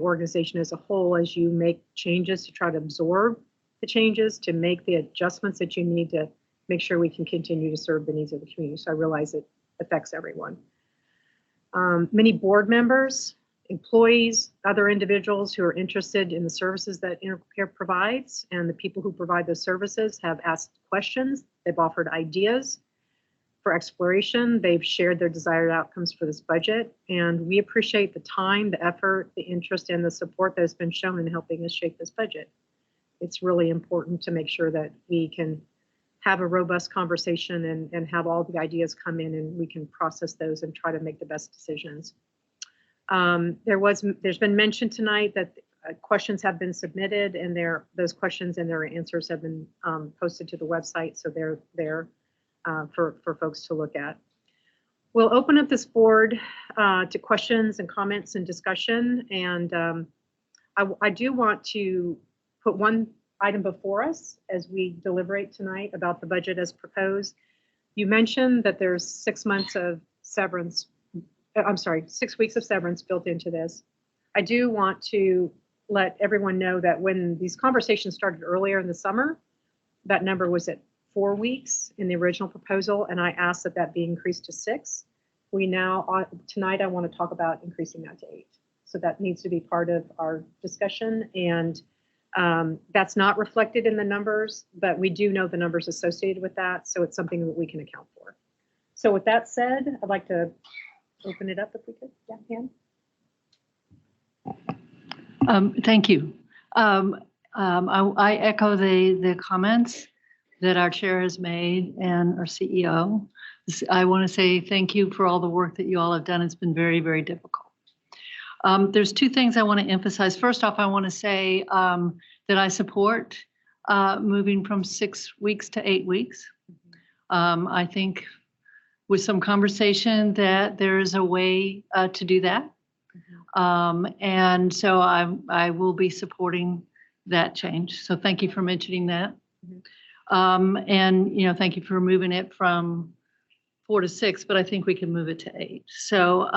organization as a whole as you make changes to try to absorb the changes, to make the adjustments that you need to make sure we can continue to serve the needs of the community. So I realize it affects everyone. Many board members, employees, other individuals who are interested in the services that Integral Care provides, and the people who provide those services have asked questions. They've offered ideas for exploration. They've shared their desired outcomes for this budget, and we appreciate the time, the effort, the interest, and the support that has been shown in helping us shape this budget. It's really important to make sure that we can have a robust conversation and have all the ideas come in, and we can process those and try to make the best decisions. There's been mention tonight that questions have been submitted, and those questions and their answers have been posted to the website, so they're there for folks to look at. We'll open up this board to questions and comments and discussion, and I do want to put one item before us as we deliberate tonight about the budget as proposed. You mentioned that there's 6 months of severance. 6 weeks of severance built into this. I do want to let everyone know that when these conversations started earlier in the summer, that number was at 4 weeks in the original proposal, and I asked that be increased to 6. Tonight I want to talk about increasing that to 8. So that needs to be part of our discussion, and that's not reflected in the numbers, but we do know the numbers associated with that, so it's something that we can account for. So with that said, I'd like to open it up if we could. Yeah, Pam? Thank you. I echo the comments that our chair has made and our CEO. I want to say thank you for all the work that you all have done. It's been very, very difficult. There's 2 things I want to emphasize. First off, I want to say that I support moving from 6 weeks to 8 weeks. I think with some conversation that there is a way to do that. And so I will be supporting that change. So thank you for mentioning that. And, thank you for moving it from 4 to 6, but I think we can move it to 8. So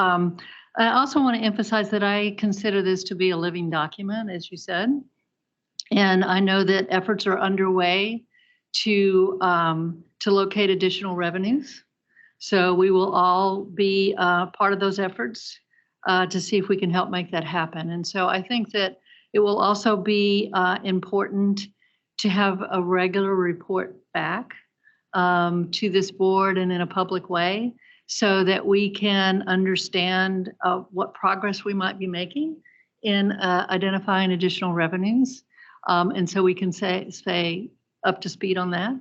I also want to emphasize that I consider this to be a living document, as you said. And I know that efforts are underway to locate additional revenues. So we will all be part of those efforts to see if we can help make that happen. And so I think that it will also be important to have a regular report back to this board and in a public way, so that we can understand what progress we might be making in identifying additional revenues. And so we can stay up to speed on that.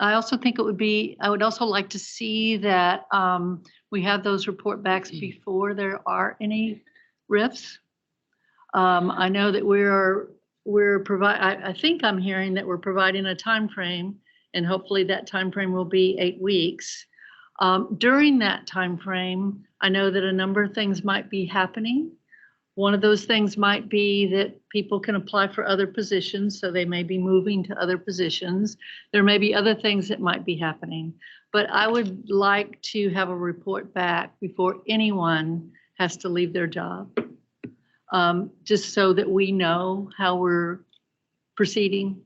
I also think I would also like to see that we have those report backs before there are any RIFs. I know that I think I'm hearing that we're providing a time frame, and hopefully that time frame will be 8 weeks. During that time frame, I know that a number of things might be happening. One of those things might be that people can apply for other positions, so they may be moving to other positions. There may be other things that might be happening, but I would like to have a report back before anyone has to leave their job, just so that we know how we're proceeding,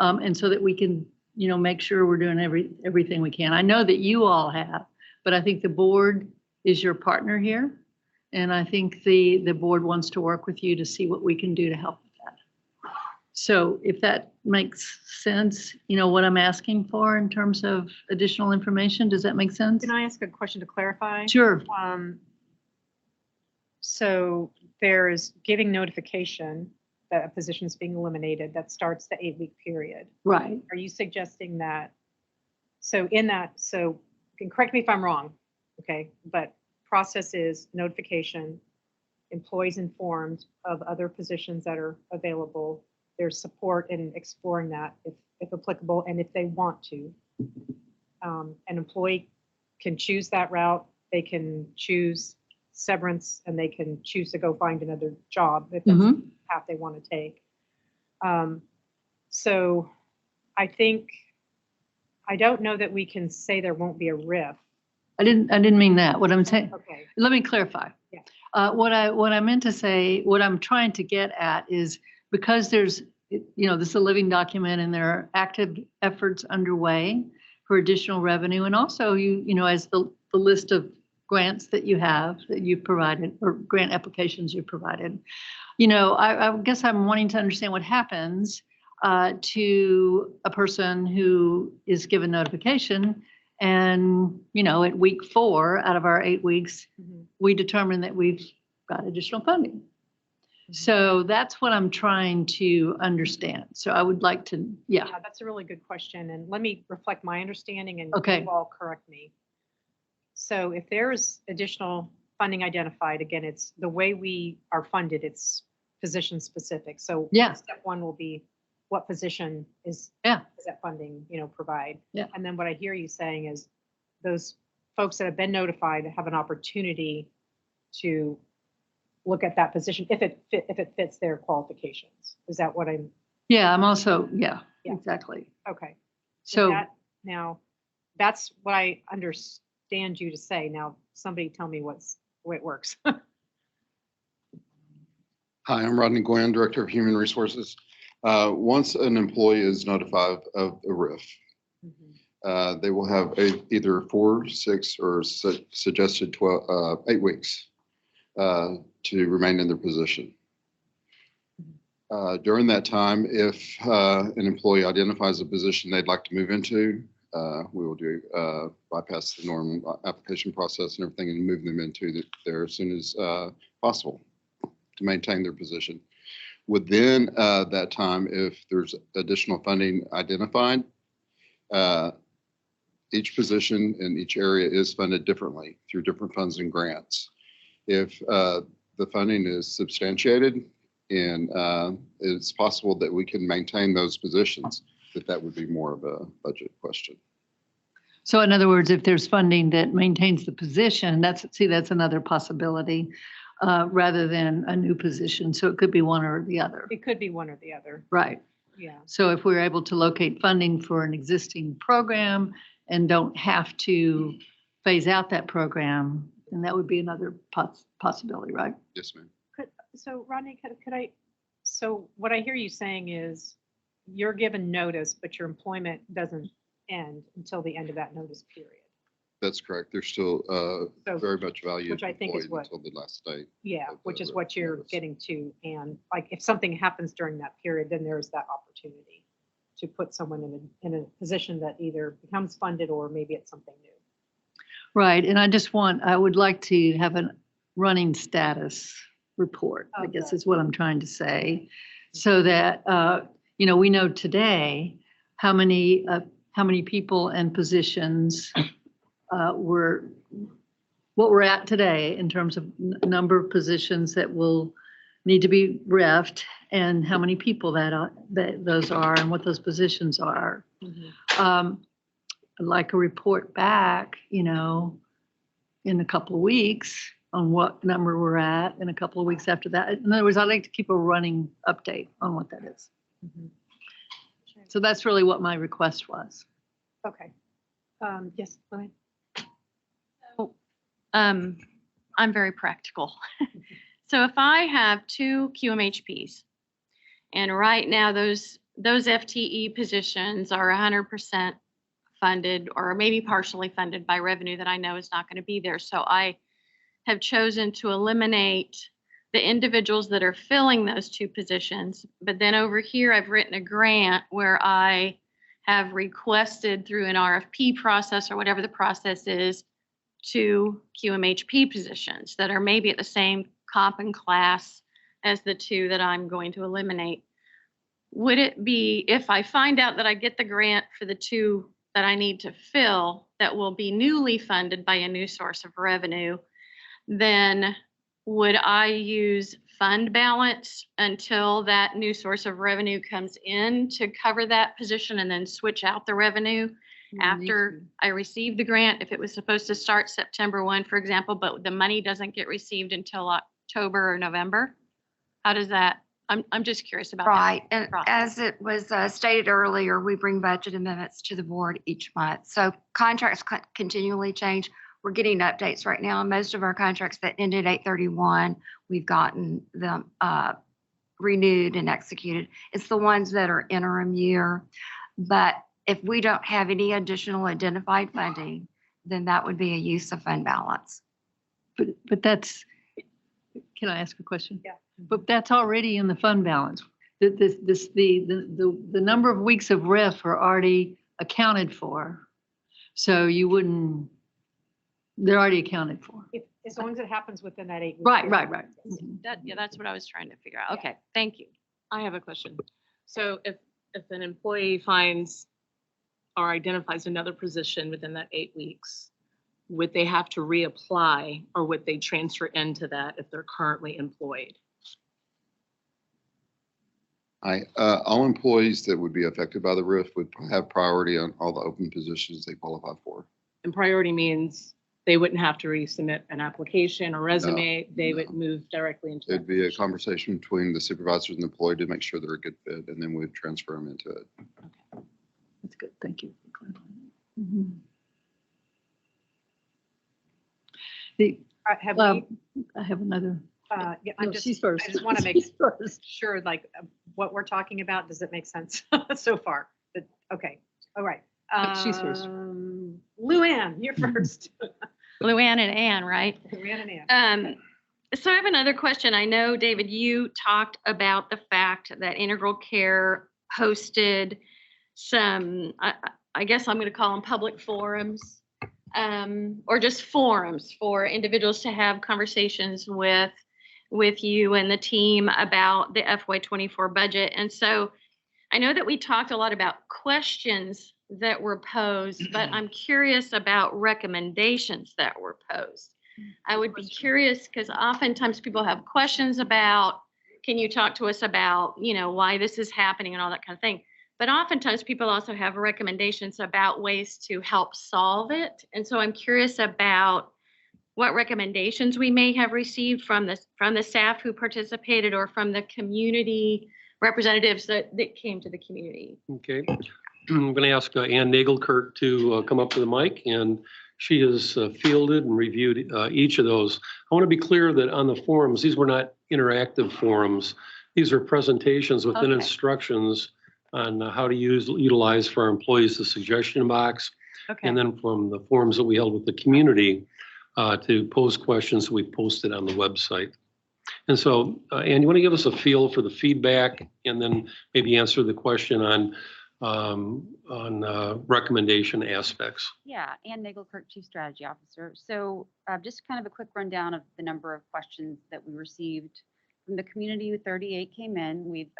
and so that we can make sure we're doing everything we can. I know that you all have, but I think the board is your partner here. And I think the board wants to work with you to see what we can do to help with that. So if that makes sense, what I'm asking for in terms of additional information, does that make sense? Can I ask a question to clarify? Sure. So there is giving notification that a position is being eliminated that starts the 8-week period. Right. Are you suggesting that? So you can correct me if I'm wrong, okay? But process is notification, employees informed of other positions that are available, there's support in exploring that if applicable and if they want to. An employee can choose that route. They can choose severance and they can choose to go find another job if that's the path they want to take. So I think, I don't know that we can say there won't be a RIF. I didn't mean that. What I'm saying, Okay. let me clarify. Yeah. What I meant to say, what I'm trying to get at is because there's, this is a living document and there are active efforts underway for additional revenue. And also as the list of grants that you've provided or grant applications you've provided, I guess I'm wanting to understand what happens to a person who is given notification and, at week 4 out of our 8 weeks, we determine that we've got additional funding. So that's what I'm trying to understand. So I would like to, yeah. That's a really good question. And let me reflect my understanding and Okay. you all correct me. So if there's additional funding identified, again, it's the way we are funded, it's position specific. So Yeah. step 1 will be what position is that funding, provide. Yeah. And then what I hear you saying is those folks that have been notified have an opportunity to look at that position if it fits their qualifications. Is that what I'm? Yeah, I'm also, yeah. Exactly. Okay. So Now, that's what I understand you to say. Now, somebody tell me the way it works. Hi, I'm Rodney Gwen, Director of Human Resources. Once an employee is notified of a RIF, they will have either 4, 6, or suggested 8 weeks to remain in their position. During that time, if an employee identifies a position they'd like to move into, we will bypass the normal application process and everything and move them into there as soon as possible to maintain their position. Within that time, if there's additional funding identified, each position in each area is funded differently through different funds and grants. If the funding is substantiated and it's possible that we can maintain those positions, that would be more of a budget question. So in other words, if there's funding that maintains the position, that's another possibility rather than a new position. So it could be one or the other. It could be one or the other. Right. Yeah. So if we're able to locate funding for an existing program and don't have to phase out that program, then that would be another possibility, right? Yes, ma'am. So Rodney, so what I hear you saying is you're given notice, but your employment doesn't end until the end of that notice period. That's correct. They're still very much valued Which I think is employed what- until the last day. Yeah, which is what you're getting to. And like, if something happens during that period, then there's that opportunity to put someone in a position that either becomes funded or maybe it's something new. Right. And I would like to have a running status report, I guess Okay. is what I'm trying to say. So that, we know today how many people and positions what we're at today in terms of number of positions that will need to be refed and how many people that those are and what those positions are. I'd like a report back, in a couple of weeks on what number we're at and a couple of weeks after that. In other words, I'd like to keep a running update on what that is. So that's really what my request was. Okay. Yes, go ahead. So, I'm very practical. So if I have 2 QMHPs, and right now those FTE positions are 100% funded or maybe partially funded by revenue that I know is not going to be there. So I have chosen to eliminate the individuals that are filling those 2 positions. But then over here, I've written a grant where I have requested through an RFP process or whatever the process is 2 QMHP positions that are maybe at the same comp and class as the 2 that I'm going to eliminate. Would it be, if I find out that I get the grant for the 2 that I need to fill that will be newly funded by a new source of revenue, then would I use fund balance until that new source of revenue comes in to cover that position and then switch out the revenue after I receive the grant? If it was supposed to start September 1, for example, but the money doesn't get received until October or November? How does that, I'm just curious about that. Right, and process. as it was stated earlier, we bring budget amendments to the board each month. So contracts continually change. We're getting updates right now. Most of our contracts that ended 8/31, we've gotten them renewed and executed. It's the ones that are interim year. But if we don't have any additional identified funding, then that would be a use of fund balance. But that's, can I ask a question? Yeah. But that's already in the fund balance. The number of weeks of RIF are already accounted for. So you wouldn't, they're already accounted for. As long as it happens within that 8 weeks. Right. Yeah, that's what I was trying to figure out. Okay, thank you. I have a question. So if an employee finds or identifies another position within that 8 weeks, would they have to reapply or would they transfer into that if they're currently employed? All employees that would be affected by the RIF would have priority on all the open positions they qualify for. And priority means they wouldn't have to resubmit an application or resume. They would move directly into that. It'd be a conversation between the supervisors and the employee to make sure they're a good fit, and then we'd transfer them into it. That's good. Thank you. I have another. Yeah, No, she's first. I just want to make sure, like, what we're talking about, does it make sense so far? But, okay, all right. She's first. Luann, you're first. Luann and Ann, right? Luann and Ann. So I have another question. I know, David, you talked about the fact that Integral Care hosted some, I guess I'm going to call them public forums, or just forums for individuals to have conversations with you and the team about the FY24 budget. And so I know that we talked a lot about questions that were posed, but I'm curious about recommendations that were posed. I would be curious because oftentimes people have questions about, can you talk to us about, why this is happening and all that kind of thing. But oftentimes people also have recommendations about ways to help solve it. And so I'm curious about what recommendations we may have received from the staff who participated or from the community representatives that came to the community. Okay. I'm going to ask Ann Nagelkirk to come up to the mic, and she has fielded and reviewed each of those. I want to be clear that on the forums, these were not interactive forums. These are presentations within instructions on how to utilize for our employees the suggestion box. Okay. And then from the forums that we held with the community to pose questions we posted on the website. And so, Ann, you want to give us a feel for the feedback and then maybe answer the question on recommendation aspects? Yeah, Ann Nagelkirk, Chief Strategy Officer. So just kind of a quick rundown of the number of questions that we received from the community. 38 came in. We've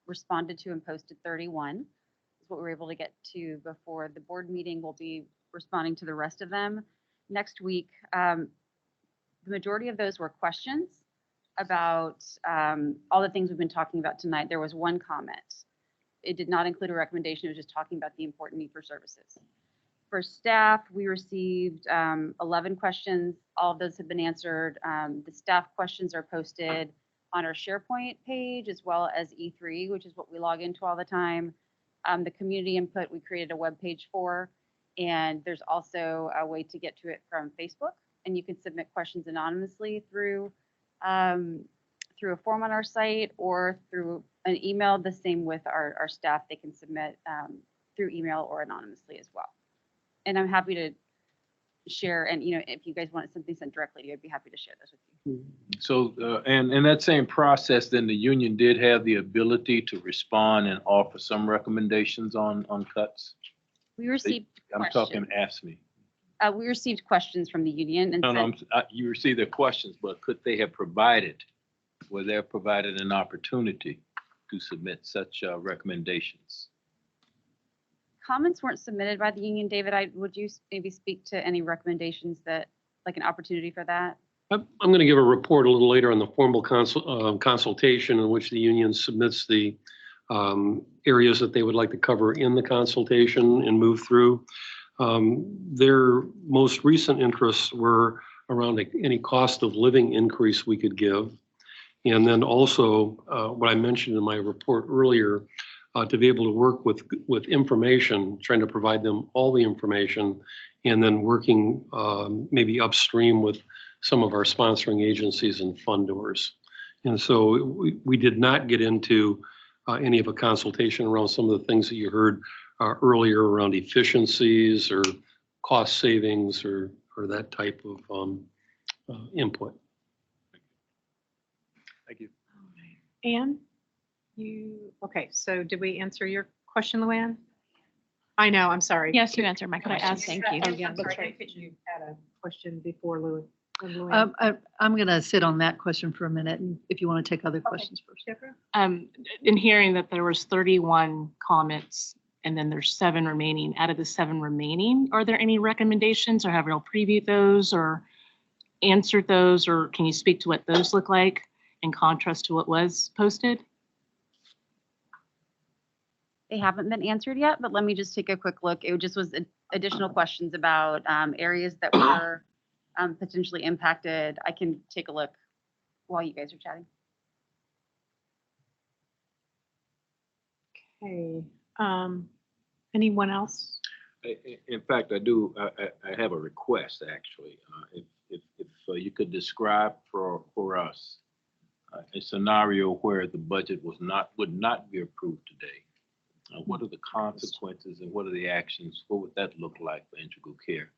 responded to and posted 31. Is what we were able to get to before the board meeting. We'll be responding to the rest of them next week. The majority of those were questions about all the things we've been talking about tonight. There was one comment. It did not include a recommendation. It was just talking about the important need for services. For staff, we received 11 questions. All of those have been answered. The staff questions are posted on our SharePoint page as well as E3, which is what we log into all the time. The community input, we created a web page for, and there's also a way to get to it from Facebook, and you can submit questions anonymously through a form on our site or through an email. The same with our staff, they can submit through email or anonymously as well. And I'm happy to share, and if you guys want something sent directly to you, I'd be happy to share those with you. So, and in that same process, then the union did have the ability to respond and offer some recommendations on cuts? We received I'm talking AFSCME. We received questions from the union. And No, you received their questions, but could they have provided an opportunity to submit such recommendations? Comments weren't submitted by the union. David, would you maybe speak to any recommendations that, like an opportunity for that? I'm going to give a report a little later on the formal consultation in which the union submits the areas that they would like to cover in the consultation and move through. Their most recent interests were around any cost of living increase we could give. And then also what I mentioned in my report earlier, to be able to work with information, trying to provide them all the information, and then working maybe upstream with some of our sponsoring agencies and funders. And so we did not get into any of a consultation around some of the things that you heard earlier around efficiencies or cost savings or that type of input. Thank you. Anne, okay, so did we answer your question, Luann? I know, I'm sorry. Yes, you answered my Could I question. ask- Thank you. Oh, yeah, that's right. You had a question before Luann. I'm going to sit on that question for a minute, and if you want to take other questions first. In hearing that there was 31 comments and then there's 7 remaining, out of the 7 remaining, are there any recommendations or have you all previewed those or answered those, or can you speak to what those look like in contrast to what was posted? They haven't been answered yet, but let me just take a quick look. It just was additional questions about areas that were potentially impacted. I can take a look while you guys are chatting. Okay, anyone else? In fact, I do. I have a request actually. If you could describe for us a scenario where the budget would not be approved today. What are the consequences and what are the actions? What would that look like for integral care?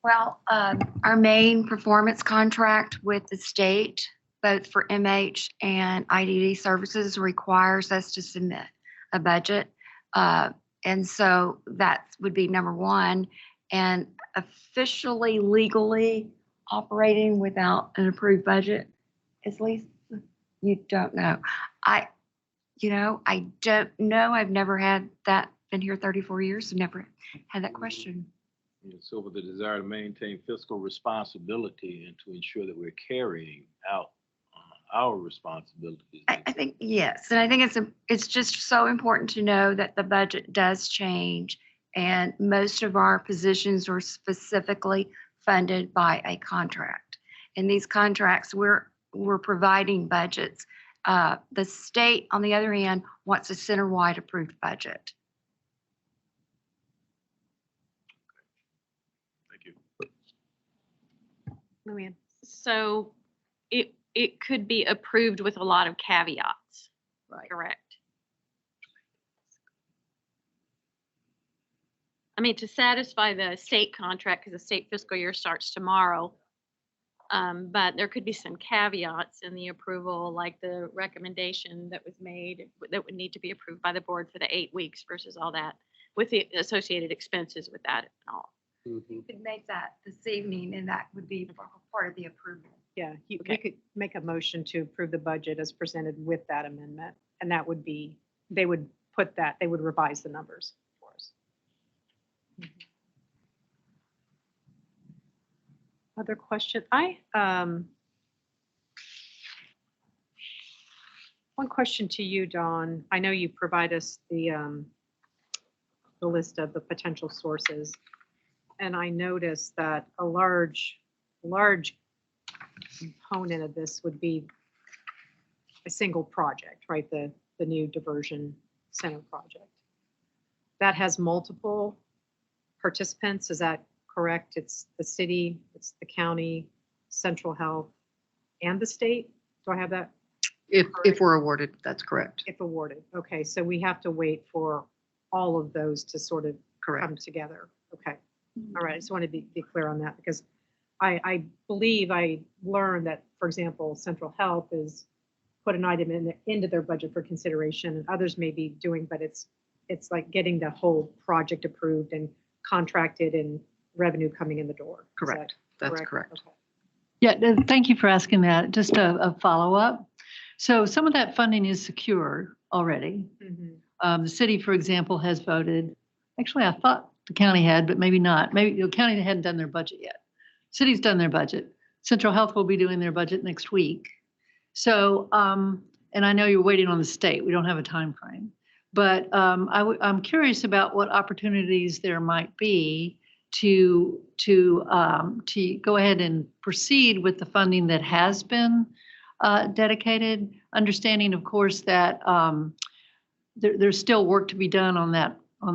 Well, our main performance contract with the state, both for MH and IDD services, requires us to submit a budget. And so that would be number one. And officially, legally operating without an approved budget, at least you don't know. I don't know. I've never had that. Been here 34 years. I've never had that question. So with the desire to maintain fiscal responsibility and to ensure that we're carrying out our responsibilities. I think yes, and I think it's just so important to know that the budget does change, and most of our positions are specifically funded by a contract. In these contracts, we're providing budgets. The state, on the other hand, wants a center-wide approved budget. Luann. So it could be approved with a lot of caveats. Right. Correct. I mean, to satisfy the state contract, because the state fiscal year starts tomorrow. But there could be some caveats in the approval, like the recommendation that was made that would need to be approved by the board for the 8 weeks versus all that, with the associated expenses with that and all. You could make that this evening, and that would be part of the approval. Yeah, we could make a motion to approve the budget as presented with that amendment. And that would be, they would revise the numbers for us. Other question? One question to you, Dawn. I know you provide us the list of the potential sources. And I noticed that a large component of this would be a single project, right? The new diversion center project. That has multiple participants, is that correct? It's the city, it's the county, central health, and the state? Do I have that? If we're awarded, that's correct. If awarded, okay. So we have to wait for all of those to sort of come together. Okay. All right, I just want to be clear on that because I believe I learned that, for example, Central Health is put an item into their budget for consideration, and others may be doing, but it's like getting the whole project approved and contracted and revenue coming in the door. Correct. That's correct. Okay. Yeah, thank you for asking that. Just a follow-up. So some of that funding is secure already. The city, for example, has voted. Actually, I thought the county had, but maybe not. Maybe the county hadn't done their budget yet. city's done their budget. Central Health will be doing their budget next week. So, and I know you're waiting on the state. We don't have a time frame. But I'm curious about what opportunities there might be to go ahead and proceed with the funding that has been dedicated, understanding, of course, that there's still work to be done on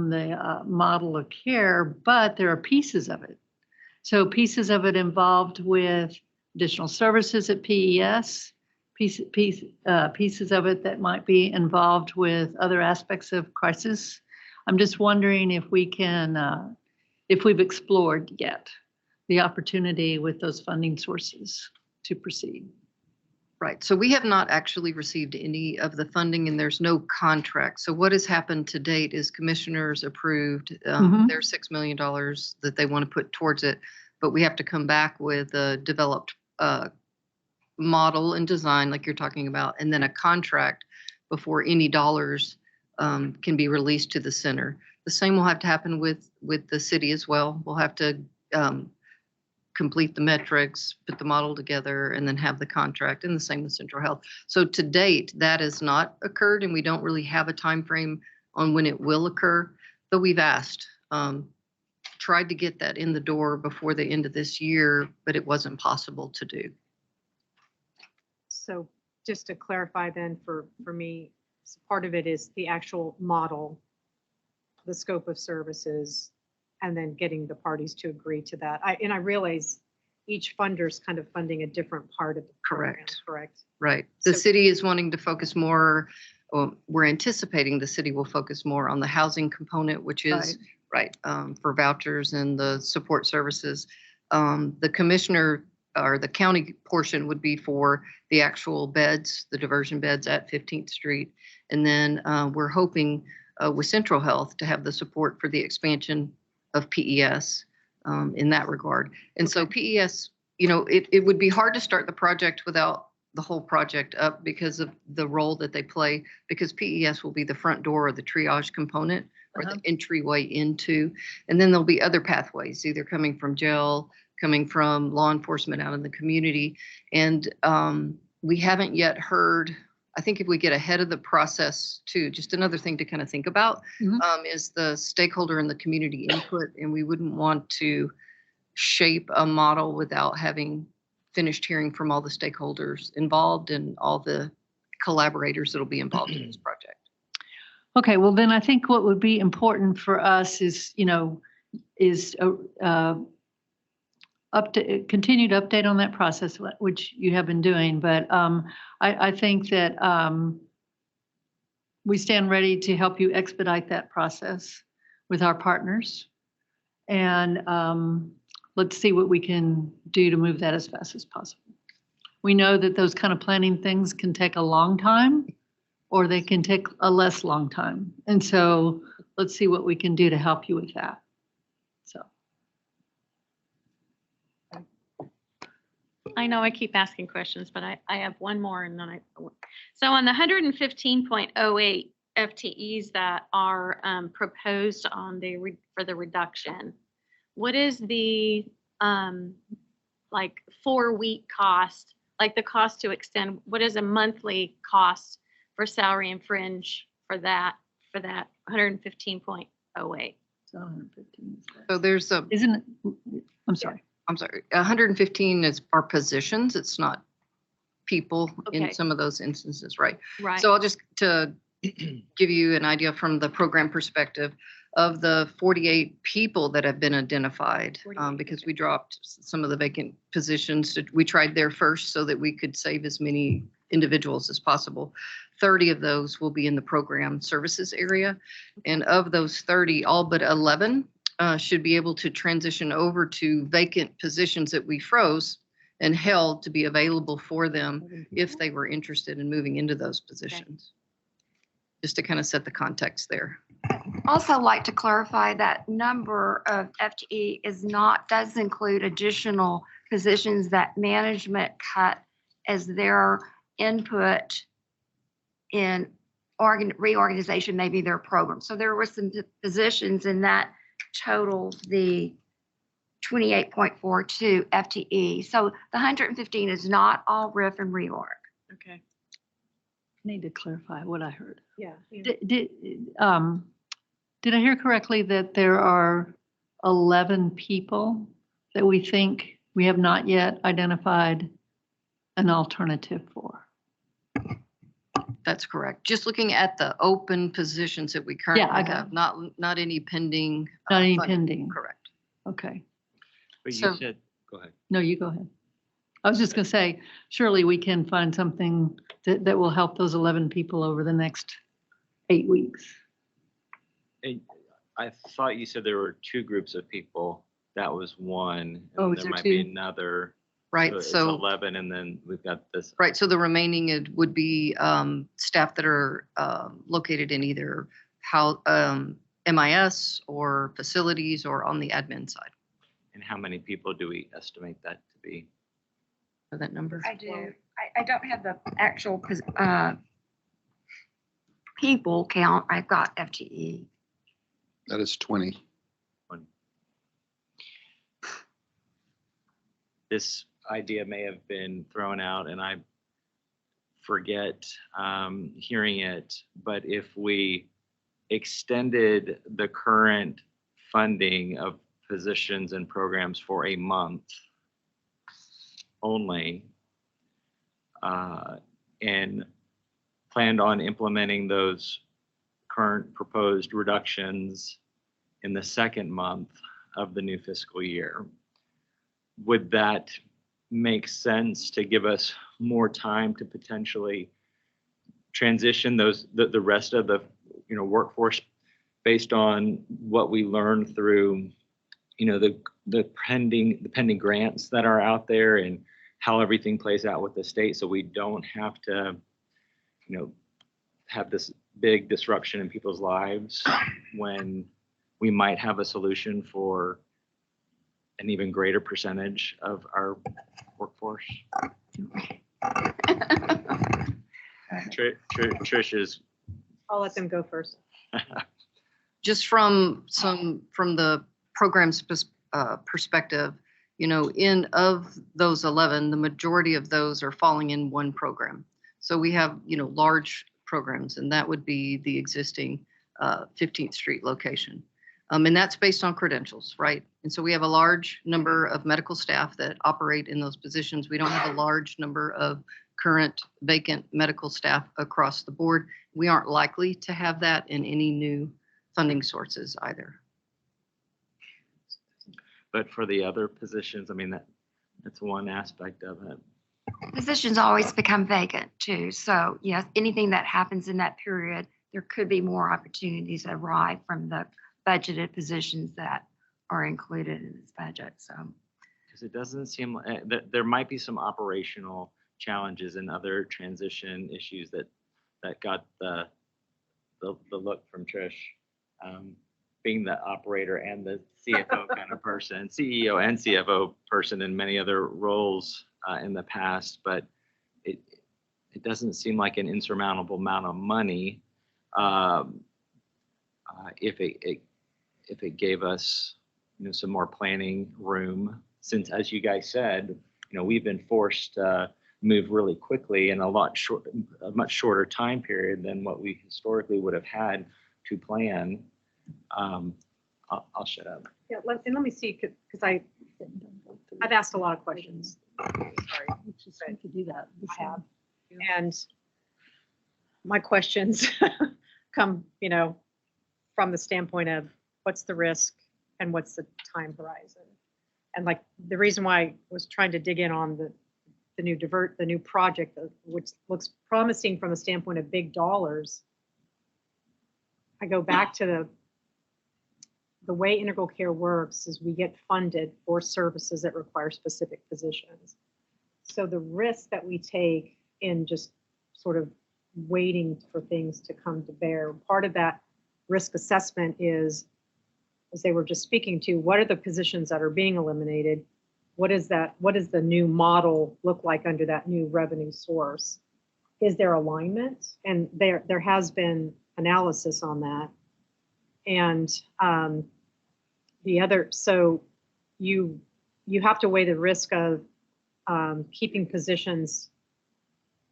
the model of care, but there are pieces of it. So pieces of it involved with additional services at PES, pieces of it that might be involved with other aspects of crisis. I'm just wondering if we can, if we've explored yet the opportunity with those funding sources to proceed. Right. So we have not actually received any of the funding and there's no contract. So what has happened to date is commissioners approved their $6 million that they want to put towards it, but we have to come back with a developed model and design like you're talking about, and then a contract before any dollars can be released to the center. The same will have to happen with the city as well. We'll have to complete the metrics, put the model together, and then have the contract, and the same with Central Health. So to date, that has not occurred, and we don't really have a time frame on when it will occur, but we've asked, tried to get that in the door before the end of this year, but it wasn't possible to do. So just to clarify then for me, part of it is the actual model, the scope of services, and then getting the parties to agree to that. I realize each funder's kind of funding a different part of the program, correct? Right. The city is wanting to focus more, we're anticipating the city will focus more on the housing component, which is for vouchers and the support services. The commissioner or the county portion would be for the actual beds, the diversion beds at 15th Street. And then we're hoping with Central Health to have the support for the expansion of PES in that regard. And so PES, you know, it would be hard to start the project without the whole project up because of the role that they play, because PES will be the front door or the triage component or the entryway into, and then there'll be other pathways, either coming from jail, coming from law enforcement out in the community. And we haven't yet heard, I think if we get ahead of the process too, just another thing to kind of think about is the stakeholder and the community input. And we wouldn't want to shape a model without having finished hearing from all the stakeholders involved and all the collaborators that'll be involved in this project. Okay, well then I think what would be important for us is, you know, is continued update on that process, which you have been doing. But I think that we stand ready to help you expedite that process with our partners. And let's see what we can do to move that as fast as possible. We know that those kind of planning things can take a long time, or they can take a less long time. And so let's see what we can do to help you with that. So. I know I keep asking questions, but I have one more and then so on the 115.08 FTEs that are proposed on for the reduction, what is the like 4-week cost, like the cost to extend, what is a monthly cost for salary and fringe for that 115.08? So there's a, isn't it, I'm sorry, 115 is our positions. It's not people in some of those instances, right? Right. So I'll just to give you an idea from the program perspective of the 48 people that have been identified, because we dropped some of the vacant positions. We tried there first so that we could save as many individuals as possible. 30 of those will be in the program services area. And of those 30, all but 11 should be able to transition over to vacant positions that we froze and held to be available for them if they were interested in moving into those positions. Just to kind of set the context there. Also like to clarify that number of FTE does include additional positions that management cut as their input in reorganization, maybe their program. So there were some positions in that total, the 28.42 FTE. So the 115 is not all RIF and reorg. Okay. Need to clarify what I heard. Yeah. Did I hear correctly that there are 11 people that we think we have not yet identified an alternative for? That's correct. Just looking at the open positions that we currently I got have, not any pending. Not any funding. pending. Correct. Okay. But you So- said, go ahead. No, you go ahead. I was just gonna say, surely we can find something that will help those 11 people over the next 8 weeks. And I thought you said there were two groups of people. That was one. Oh, And is there there might be two? another. Right, It's so- 11, and then we've got this. Right, so the remaining would be staff that are located in either how MIS or facilities or on the admin side. And how many people do we estimate that to be? For that number? I do. I don't have the actual people count. I've got FTE. That is 20. This idea may have been thrown out and I forget hearing it, but if we extended the current funding of positions and programs for a month only, and planned on implementing those current proposed reductions in the second month of the new fiscal year, would that make sense to give us more time to potentially transition the rest of the workforce based on what we learned through the pending grants that are out there and how everything plays out with the state, so we don't have to have this big disruption in people's lives when we might have a solution for an even greater percentage of our workforce. Trish is. I'll let them go first. Just from the program's perspective, of those 11, the majority of those are falling in one program. So we have, large programs, and that would be the existing 15th Street location. And that's based on credentials, right? And so we have a large number of medical staff that operate in those positions. We don't have a large number of current vacant medical staff across the board. We aren't likely to have that in any new funding sources either. But for the other positions, I mean, that's one aspect of it. Positions always become vacant too. So yes, anything that happens in that period, there could be more opportunities that arrive from the budgeted positions that are included in this budget. So Because it doesn't seem that there might be some operational challenges and other transition issues that got the look from Trish, being the operator and the CFO kind of person, CEO and CFO person in many other roles in the past, but it doesn't seem like an insurmountable amount of money if it gave us some more planning room, since, as you guys said, we've been forced to move really quickly in a much shorter time period than what we historically would have had to plan. I'll shut up. Yeah, let me see, because I've asked a lot of questions. Sorry. We could do that. I have. And my questions come, from the standpoint of what's the risk and what's the time horizon. And like the reason why I was trying to dig in on the new project, which looks promising from the standpoint of big dollars. I go back to the way integral care works is we get funded for services that require specific positions. So the risk that we take in just sort of waiting for things to come to bear, part of that risk assessment is, as they were just speaking to, what are the positions that are being eliminated? What is the new model look like under that new revenue source? Is there alignment? And there has been analysis on that. And so you have to weigh the risk of keeping positions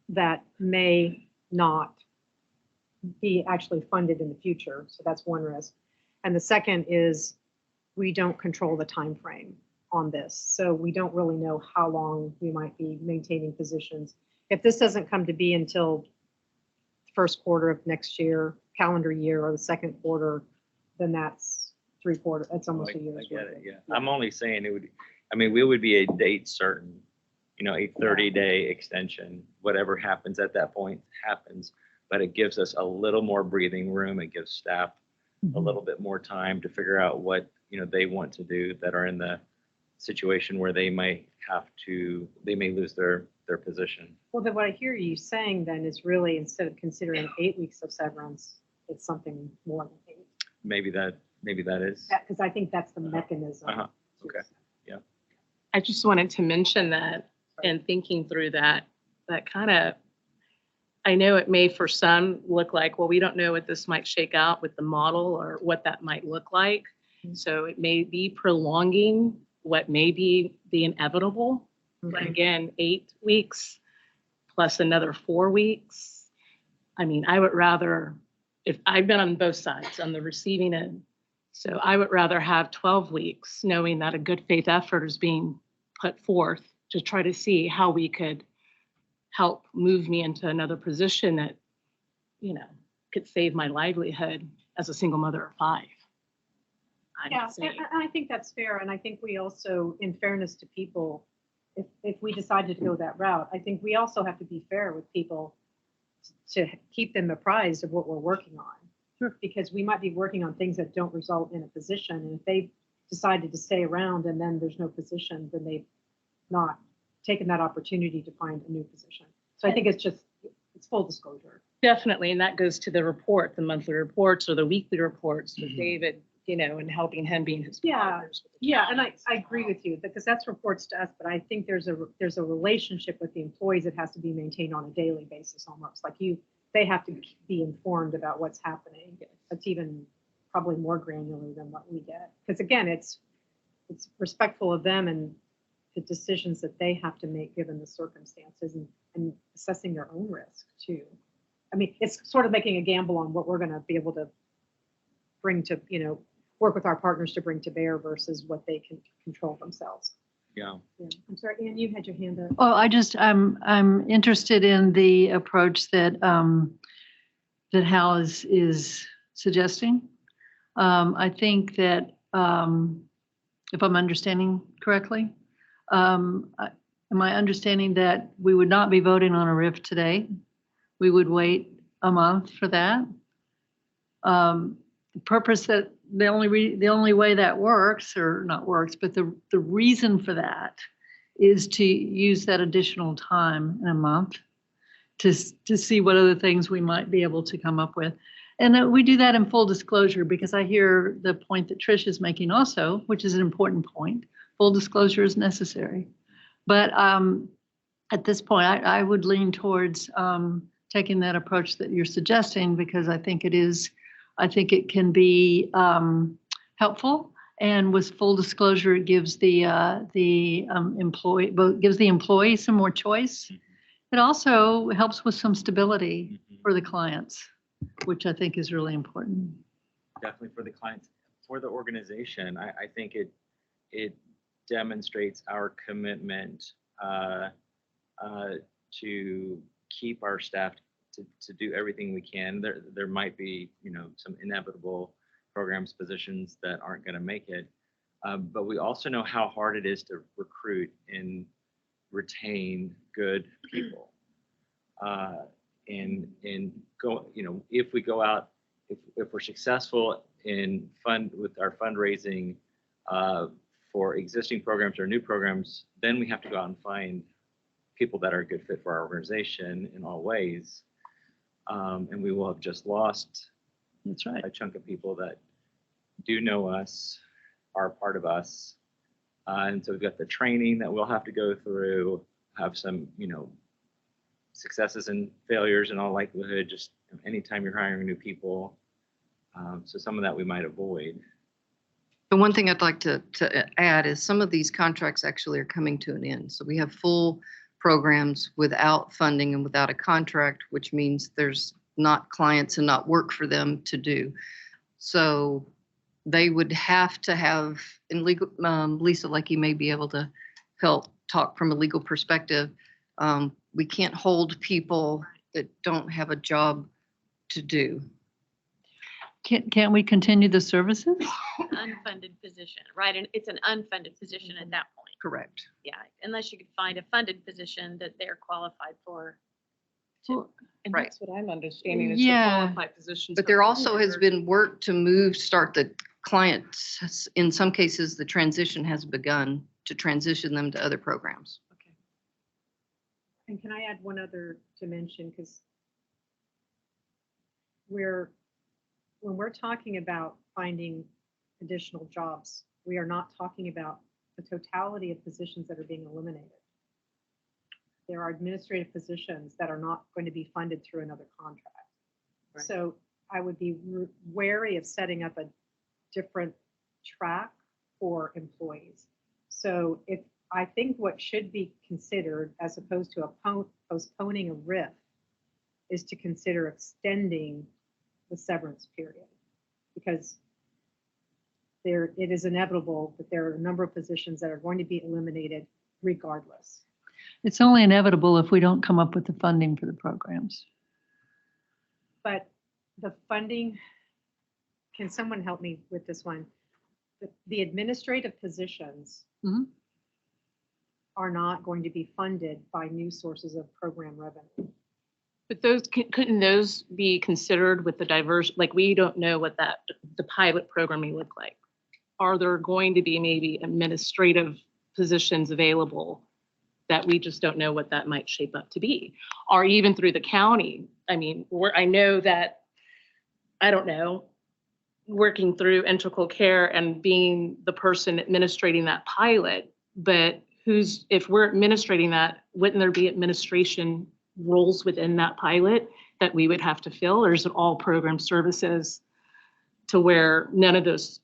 that may not be actually funded in the future. So that's one risk. And the second is we don't control the time frame on this. So we don't really know how long we might be maintaining positions. If this doesn't come to be until first quarter of next year, calendar year, or the second quarter, then that's 3 quarters. That's almost a year's I get worth. it, yeah. I'm only saying it would, I mean, we would be a date certain, you know, a 30-day extension, whatever happens at that point happens, but it gives us a little more breathing room. It gives staff a little bit more time to figure out what, you know, they want to do that are in the situation where they may lose their position. Well, then what I hear you saying then is really, instead of considering 8 weeks of severance, it's something more than 8. Maybe that is. Because I think that's the mechanism. Okay, yeah. I just wanted to mention that and thinking through that kind of, I know it may for some look like, well, we don't know what this might shake out with the model or what that might look like. So it may be prolonging what may be the inevitable. But again, 8 weeks plus another 4 weeks. I mean, I would rather, if I've been on both sides, on the receiving end, so I would rather have 12 weeks knowing that a good faith effort is being put forth to try to see how we could help move me into another position that, you know, could save my livelihood as a single mother of 5. Yeah, and I think that's fair. And I think we also, in fairness to people, if we decided to go that route, I think we also have to be fair with people to keep them apprised of what we're working on. Sure. Because we might be working on things that don't result in a position. And if they decided to stay around and then there's no position, then they've not taken that opportunity to find a new position. So I think it's full disclosure. Definitely, and that goes to the report, the monthly reports or the weekly reports with David, you know, and helping him being his partners. Yeah, and I agree with you because that's reports to us, but I think there's a relationship with the employees that has to be maintained on a daily basis almost. Like they have to be informed about what's happening. It's even probably more granular than what we get. Because again, it's respectful of them and the decisions that they have to make given the circumstances and assessing their own risk too. I mean, it's sort of making a gamble on what we're going to be able to bring to, you know, work with our partners to bring to bear versus what they can control themselves. Yeah. I'm sorry, Ann, you had your hand up. Oh, I'm interested in the approach that that Hal is suggesting. I think that if I'm understanding correctly, am I understanding that we would not be voting on a RIF today? We would wait a month for that. The purpose that the only way that works, or not works, but the reason for that is to use that additional time in a month to see what other things we might be able to come up with. And we do that in full disclosure because I hear the point that Trish is making also, which is an important point. Full disclosure is necessary. But at this point, I would lean towards taking that approach that you're suggesting because I think it can be helpful. And with full disclosure, it gives the employee some more choice. It also helps with some stability for the clients, which I think is really important. Definitely for the clients, for the organization. I think it demonstrates our commitment to keep our staff to do everything we can. There might be, you know, some inevitable programs, positions that aren't going to make it. But we also know how hard it is to recruit and retain good people. And go, you know, if we go out, if we're successful with our fundraising for existing programs or new programs, then we have to go out and find people that are a good fit for our organization in all ways. And we will have just lost That's right. a chunk of people that do know us, are part of us. And so we've got the training that we'll have to go through, have some, you know, successes and failures in all likelihood, just anytime you're hiring new people. So some of that we might avoid. The one thing I'd like to add is some of these contracts actually are coming to an end. So we have full programs without funding and without a contract, which means there's not clients and not work for them to do. So they would have to have, in legal, Lisa, like you may be able to help talk from a legal perspective. We can't hold people that don't have a job to do. Can't we continue the services? Unfunded position, right? And it's an unfunded position at that point. Correct. Yeah, unless you could find a funded position that they're qualified for. And Right. that's what I'm understanding is the Yeah. qualified positions. But there also has been work to start the clients. In some cases, the transition has begun to transition them to other programs. And can I add one other dimension? Because when we're talking about finding additional jobs, we are not talking about the totality of positions that are being eliminated. There are administrative positions that are not going to be funded through another contract. Right. So I would be wary of setting up a different track for employees. So I think what should be considered, as opposed to postponing a RIF, is to consider extending the severance period, because it is inevitable that there are a number of positions that are going to be eliminated regardless. It's only inevitable if we don't come up with the funding for the programs. But the funding, can someone help me with this one? The administrative positions Mhm. are not going to be funded by new sources of program revenue. But couldn't those be considered with the diverse, like, we don't know what the pilot program may look like. Are there going to be maybe administrative positions available that we just don't know what that might shape up to be? Or even through the county? I mean, I know that, I don't know, working through integral care and being the person administrating that pilot, but if we're administrating that, wouldn't there be administration roles within that pilot that we would have to fill? Or is it all program services to where none of those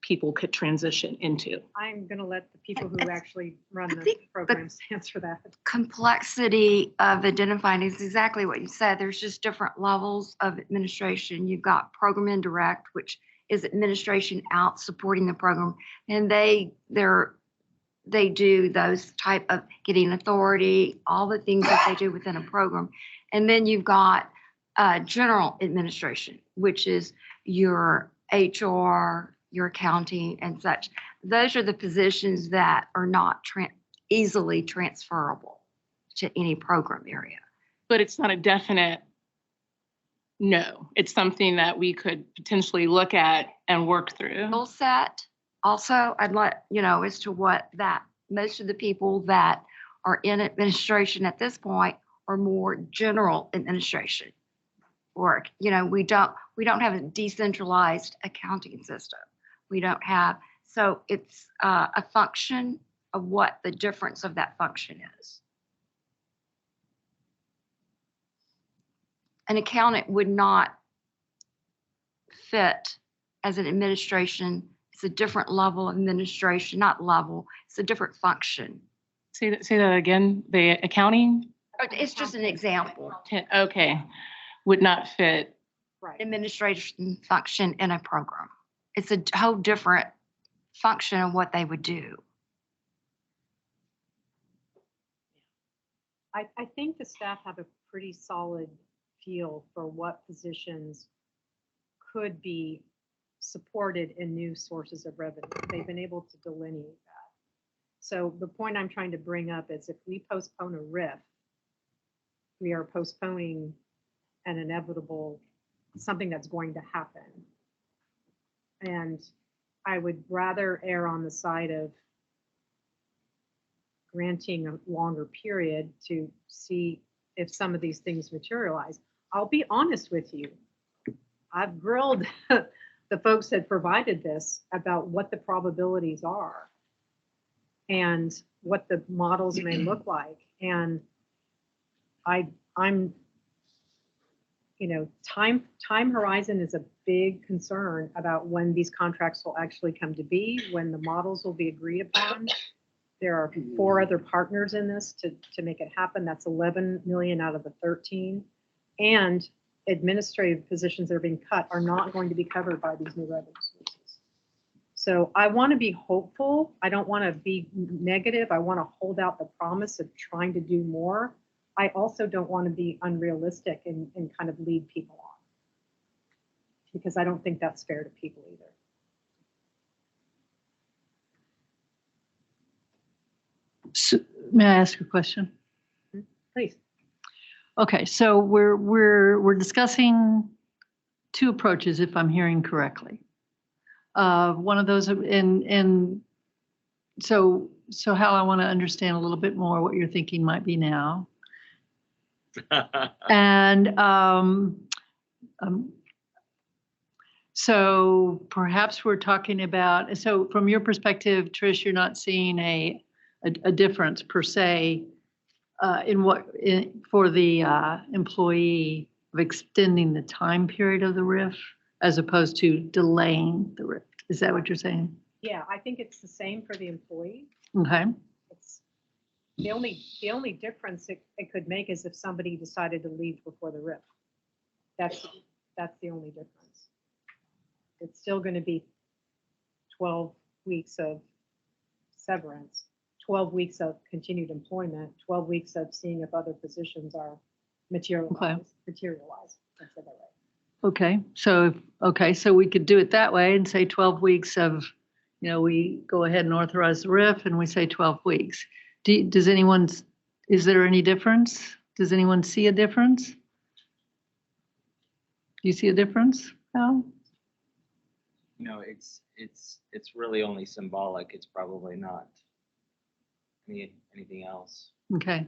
people could transition into? I'm going to let the people who actually run I the think the programs answer that. Complexity of identifying is exactly what you said. There's just different levels of administration. You've got program indirect, which is administration out supporting the program, and they do those type of getting authority, all the things that they do within a program. And then you've got general administration, which is your HR, your accounting and such. Those are the positions that are not easily transferable to any program area. But it's not a definite no. It's something that we could potentially look at and work through. Skill set, also, I'd let you know as to what that most of the people that are in administration at this point are more general administration work. You know, we don't have a decentralized accounting system. We don't have, so it's a function of what the difference of that function is. An accountant would not fit as an administration. It's a different level of administration, not level, it's a different function. Say that again, the accounting? It's just an example. Okay, would not fit. Right. Administration function in a program. It's a whole different function of what they would do. I think the staff have a pretty solid feel for what positions could be supported in new sources of revenue. They've been able to delineate that. So the point I'm trying to bring up is if we postpone a RIF, we are postponing an inevitable, something that's going to happen. And I would rather err on the side of granting a longer period to see if some of these things materialize. I'll be honest with you. I've grilled the folks that provided this about what the probabilities are and what the models may look like. And I'm time horizon is a big concern about when these contracts will actually come to be, when the models will be agreed upon. There are 4 other partners in this to make it happen. That's 11 million out of the 13. And administrative positions that are being cut are not going to be covered by these new revenue sources. So I want to be hopeful. I don't want to be negative. I want to hold out the promise of trying to do more. I also don't want to be unrealistic and kind of lead people on, because I don't think that's fair to people either. So, may I ask a question? Please. Okay, so we're discussing 2 approaches, if I'm hearing correctly. One of those, and so Hal, I want to understand a little bit more what your thinking might be now. And so perhaps we're talking about, so from your perspective, Trish, you're not seeing a difference per se for the employee of extending the time period of the RIF as opposed to delaying the RIF. Is that what you're saying? Yeah, I think it's the same for the employee. Okay. It's the only difference it could make is if somebody decided to leave before the RIF. That's the only difference. It's still going to be 12 weeks of severance, 12 weeks of continued employment, 12 weeks of seeing if other positions are materialized. Let's say that right. Okay, so we could do it that way and say 12 weeks of, we go ahead and authorize the RIF and we say 12 weeks. Is there any difference? Does anyone see a difference? Do you see a difference, Al? No, it's really only symbolic. It's probably not anything else. Okay.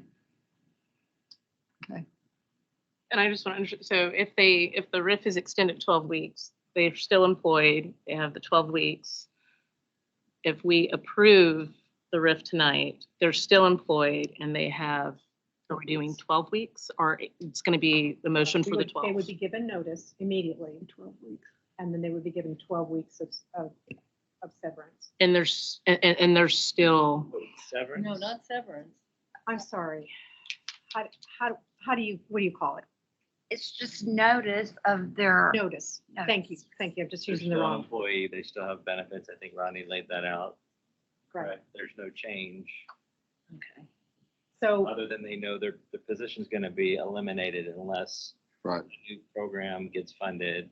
And I just want to understand, so if the RIF is extended 12 weeks, they're still employed, they have the 12 weeks. If we approve the RIF tonight, they're still employed and are we doing 12 weeks or it's going to be the motion for the 12? They would be given notice immediately. 12 weeks. And then they would be given 12 weeks of severance. And there's still. Severance? No, not severance. I'm sorry. What do you call it? It's just notice of their. Notice. Thank you. I'm just using the They're still wrong. employee. They still have benefits. I think Rodney laid that out. Right. There's no change. Okay. So Other than they know their position's going to be eliminated unless Right. a new program gets funded.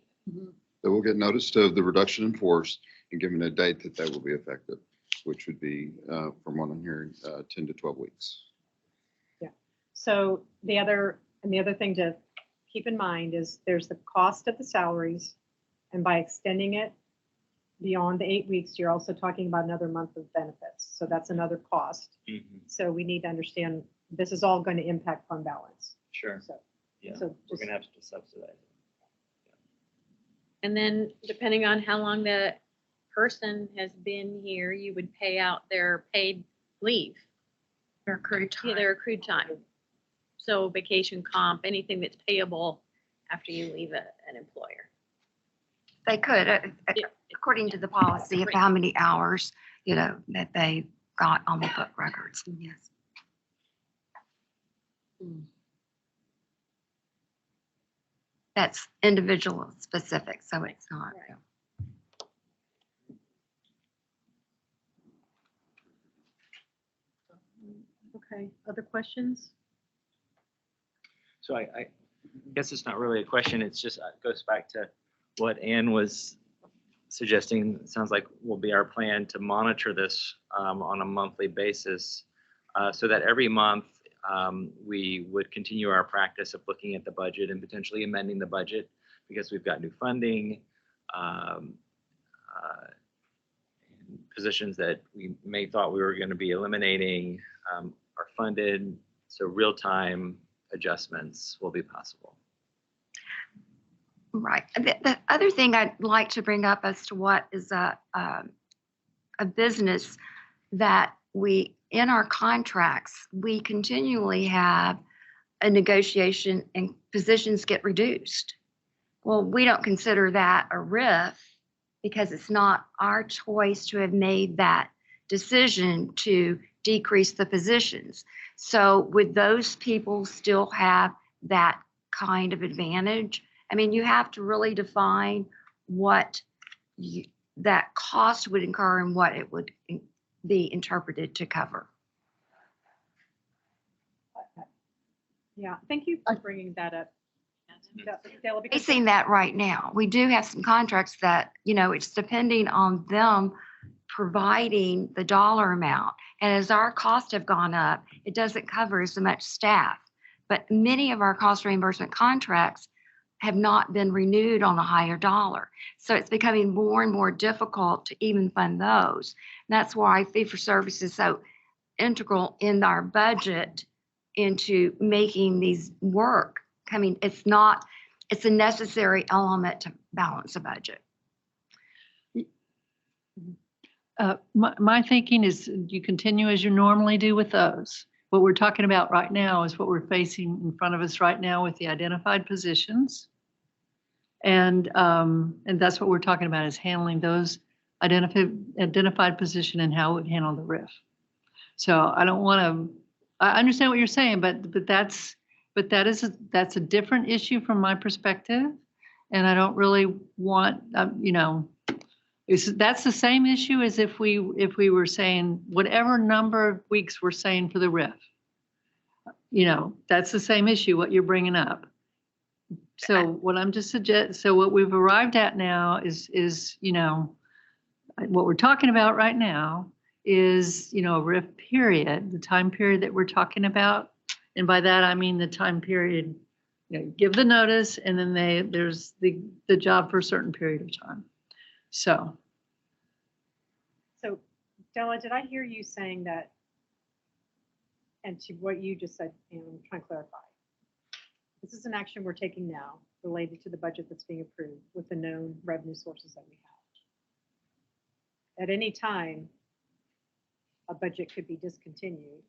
They will get notice of the reduction in force and given a date that will be effective, which would be, from what I'm hearing, 10 to 12 weeks. yeah. So the other thing to keep in mind is there's the cost of the salaries, and by extending it beyond the 8 weeks, you're also talking about another month of benefits. So that's another cost. So we need to understand this is all going to impact fund balance. Sure. So, Yeah, so we're going to have to subsidize it. And then depending on how long the person has been here, you would pay out their paid leave. Their accrued time. Yeah, their accrued time. So vacation comp, anything that's payable after you leave an employer. They could, according to the policy of how many hours, that they got on the book records. Yes. That's individual specific, so it's not. Okay, other questions? So I guess it's not really a question. It's just, it goes back to what Ann was suggesting. It sounds like will be our plan to monitor this on a monthly basis so that every month we would continue our practice of looking at the budget and potentially amending the budget because we've got new funding, positions that we may thought we were going to be eliminating are funded. So real-time adjustments will be possible. Right. The other thing I'd like to bring up as to what is a business that we, in our contracts, we continually have a negotiation and positions get reduced. Well, we don't consider that a RIF because it's not our choice to have made that decision to decrease the positions. So would those people still have that kind of advantage? I mean, you have to really define what that cost would incur and what it would be interpreted to cover. Yeah, thank you for bringing that up. Della, because- Facing that right now. We do have some contracts that, it's depending on them providing the dollar amount. And as our costs have gone up, it doesn't cover as much staff. But many of our cost reimbursement contracts have not been renewed on a higher dollar. So it's becoming more and more difficult to even fund those. And that's why fee for service is so integral in our budget into making these work. I mean, it's a necessary element to balance a budget. My thinking is you continue as you normally do with those. What we're talking about right now is what we're facing in front of us right now with the identified positions. And that's what we're talking about, is handling those identified position and how we handle the RIF. So I don't want to, I understand what you're saying, but that's a different issue from my perspective. And I don't really want, that's the same issue as if we were saying whatever number of weeks we're saying for the RIF. That's the same issue, what you're bringing up. So what I'm just so what we've arrived at now is what we're talking about right now is, a RIF period, the time period that we're talking about. And by that, I mean the time period, give the notice and then there's the job for a certain period of time. So Della, did I hear you saying that, and to what you just said, and I'm trying to clarify. This is an action we're taking now related to the budget that's being approved with the known revenue sources that we have. At any time, a budget could be discontinued.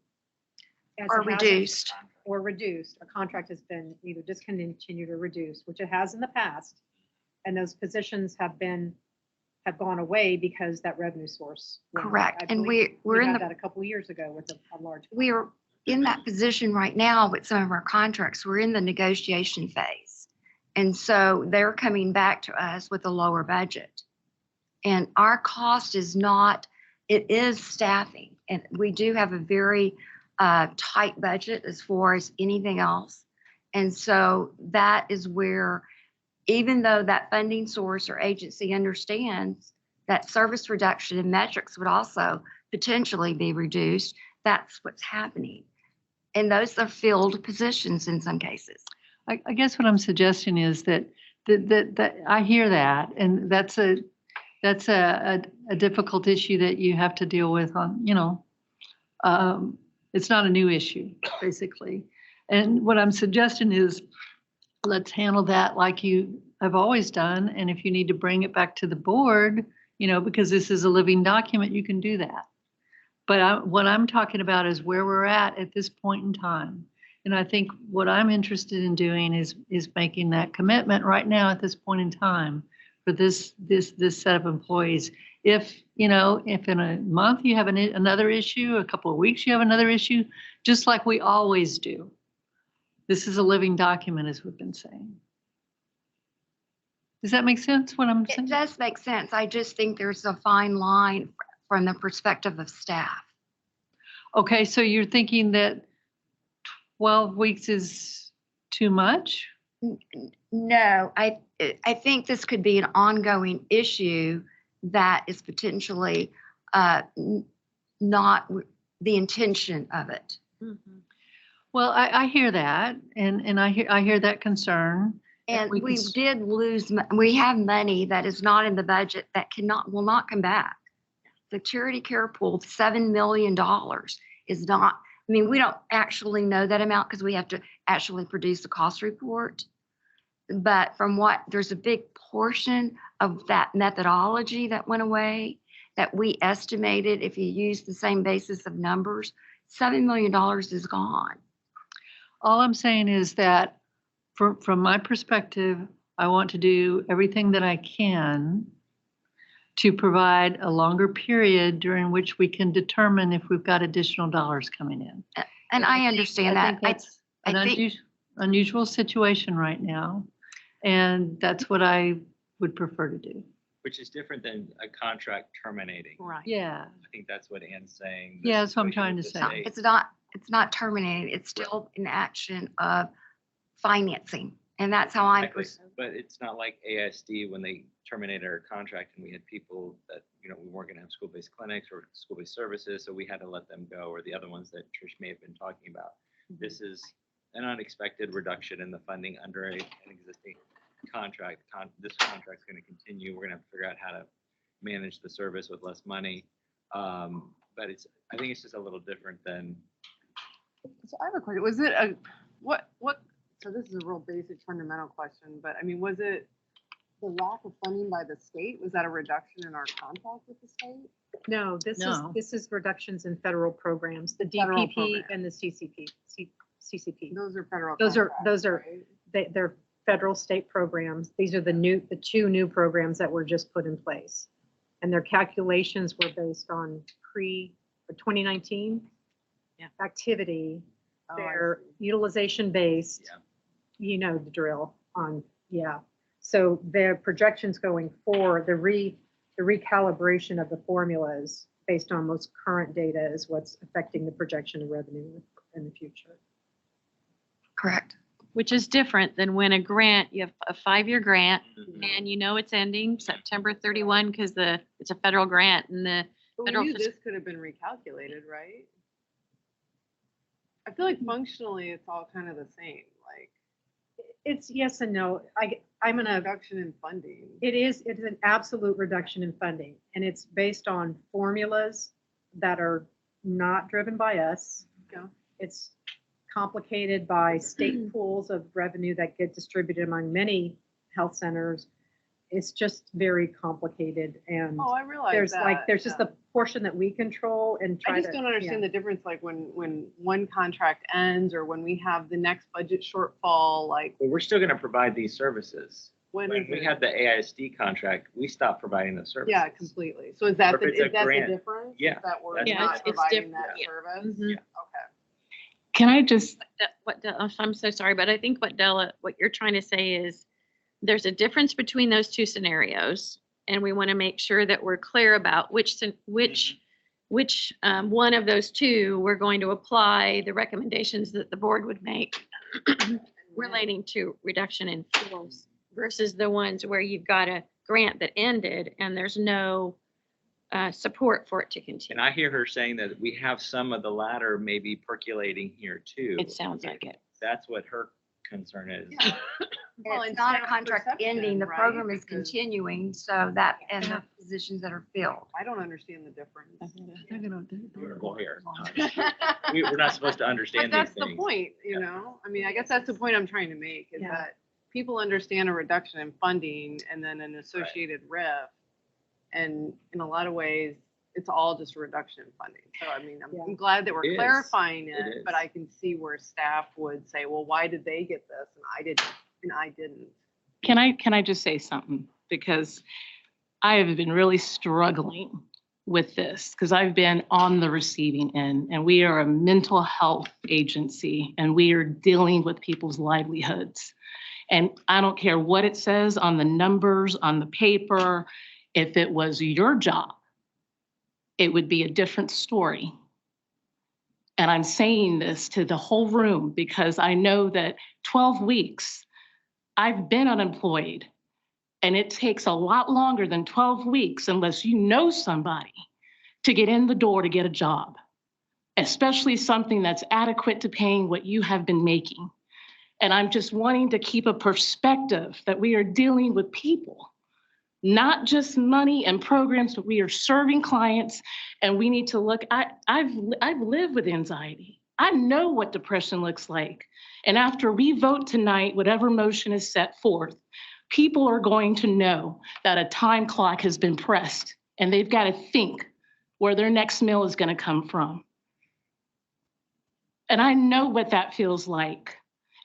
Or reduced. Or reduced. A contract has been either discontinued or reduced, which it has in the past. And those positions have gone away because that revenue source. Correct. And we we're in had that a couple of years ago with a large. We're in that position right now with some of our contracts. We're in the negotiation phase. And so they're coming back to us with a lower budget. And our cost is not, it is staffing. And we do have a very tight budget as far as anything else. And so that is where, even though that funding source or agency understands that service reduction in metrics would also potentially be reduced, that's what's happening. And those are filled positions in some cases. I guess what I'm suggesting is that I hear that, and that's a difficult issue that you have to deal with on, it's not a new issue, basically. And what I'm suggesting is let's handle that like you have always done. And if you need to bring it back to the board, because this is a living document, you can do that. But what I'm talking about is where we're at this point in time. And I think what I'm interested in doing is making that commitment right now at this point in time for this set of employees. If in a month you have another issue, a couple of weeks you have another issue, just like we always do. This is a living document, as we've been saying. Does that make sense, what I'm saying? It does make sense. I just think there's a fine line from the perspective of staff. Okay, so you're thinking that 12 weeks is too much? No, I think this could be an ongoing issue that is potentially not the intention of it. Mm-hmm. Well, I hear that, and I hear that concern. And we did lose, we have money that is not in the budget that will not come back. The charity care pool, $7 million is not, we don't actually know that amount because we have to actually produce a cost report. But there's a big portion of that methodology that went away that we estimated, if you use the same basis of numbers, $7 million is gone. all I'm saying is that from my perspective, I want to do everything that I can to provide a longer period during which we can determine if we've got additional dollars coming in. And I understand I think that. that's an I think- unusual situation right now. And that's what I would prefer to do. Which is different than a contract terminating. Right. Yeah. I think that's what Ann's saying. the Yeah, that's what I'm situation trying with to the say. state. It's not terminated. It's still an action of financing. And that's how I'm, Exactly. But it's not like ASD when they terminated our contract and we had people that, you know, we weren't gonna have school-based clinics or school-based services, so we had to let them go, or the other ones that Trish may have been talking about. This is an unexpected reduction in the funding under an existing contract. This contract's gonna continue. We're gonna have to figure out how to manage the service with less money. But I think it's just a little different than, So I have a question. Was it a, what, so this is a real basic fundamental question, but I mean, was it the lack of funding by the state? Was that a reduction in our contract with the state? No, No. this is reductions in federal programs, the Federal DPP program. and the CCP. Those are federal. Those are, contracts, right? they're federal state programs. These are the two new programs that were just put in place. And their calculations were based on 2019 activity. Oh, I They're see. utilization based, you know, the drill on, So their projections going forward, the recalibration of the formulas based on most current data is what's affecting the projection of revenue in the future. correct. Which is different than when a grant, you have a 5-year grant and you know it's ending September 31 because it's a federal grant and the But we federal. knew this could have been recalculated, right? I feel like functionally, it's all kind of the same, like It's yes and no. I'm gonna, reduction in funding. it's an absolute reduction in funding, and it's based on formulas that are not driven by us. Yeah. It's complicated by state pools of revenue that get distributed among many health centers. It's just very complicated, and Oh, I realize there's just the portion that we control and try I to. just don't understand the difference, like when one contract ends or when we have the next budget shortfall, like but we're still gonna provide these services. when When is we it? had the AISD contract, we stopped providing those services. Yeah, completely. So is that Or if it's a the grant, difference? Is yeah, that we're that's Yeah, not it's providing different. that Yeah. service? Mhm. Okay. Can I just, I'm so sorry, but I think what you're trying to say is there's a difference between those two scenarios. And we want to make sure that we're clear about which one of those two we're going to apply the recommendations that the board would make relating to reduction in force versus the ones where you've got a grant that ended and there's no support for it to continue. And I hear her saying that we have some of the latter maybe percolating here too. It sounds like it. That's what her concern is. Well, It's and not a staff contract perception, ending. The right? program is Because continuing, so that, and the positions that are filled. I don't understand the difference. Well, here, we're not supposed to But understand these that's the things. point, you know? I mean, I guess that's the point I'm trying to make, is Yeah. that people understand a reduction in funding and then an associated RIF. And in a lot of ways, it's all just a reduction in funding. So I mean, Yeah. I'm glad that we're It is. clarifying It it, is. but I can see where staff would say, well, why did they get this and I didn't? can I just say something? Because I have been really struggling with this because I've been on the receiving end and we are a mental health agency and we are dealing with people's livelihoods. And I don't care what it says on the numbers, on the paper. If it was your job, it would be a different story. And I'm saying this to the whole room because I know that 12 weeks, I've been unemployed, and it takes a lot longer than 12 weeks unless you know somebody to get in the door to get a job, especially something that's adequate to paying what you have been making. And I'm just wanting to keep a perspective that we are dealing with people, not just money and programs, but we are serving clients, and we need to look. I've lived with anxiety. I know what depression looks like. And after we vote tonight, whatever motion is set forth, people are going to know that a time clock has been pressed and they've got to think where their next meal is going to come from. And I know what that feels like.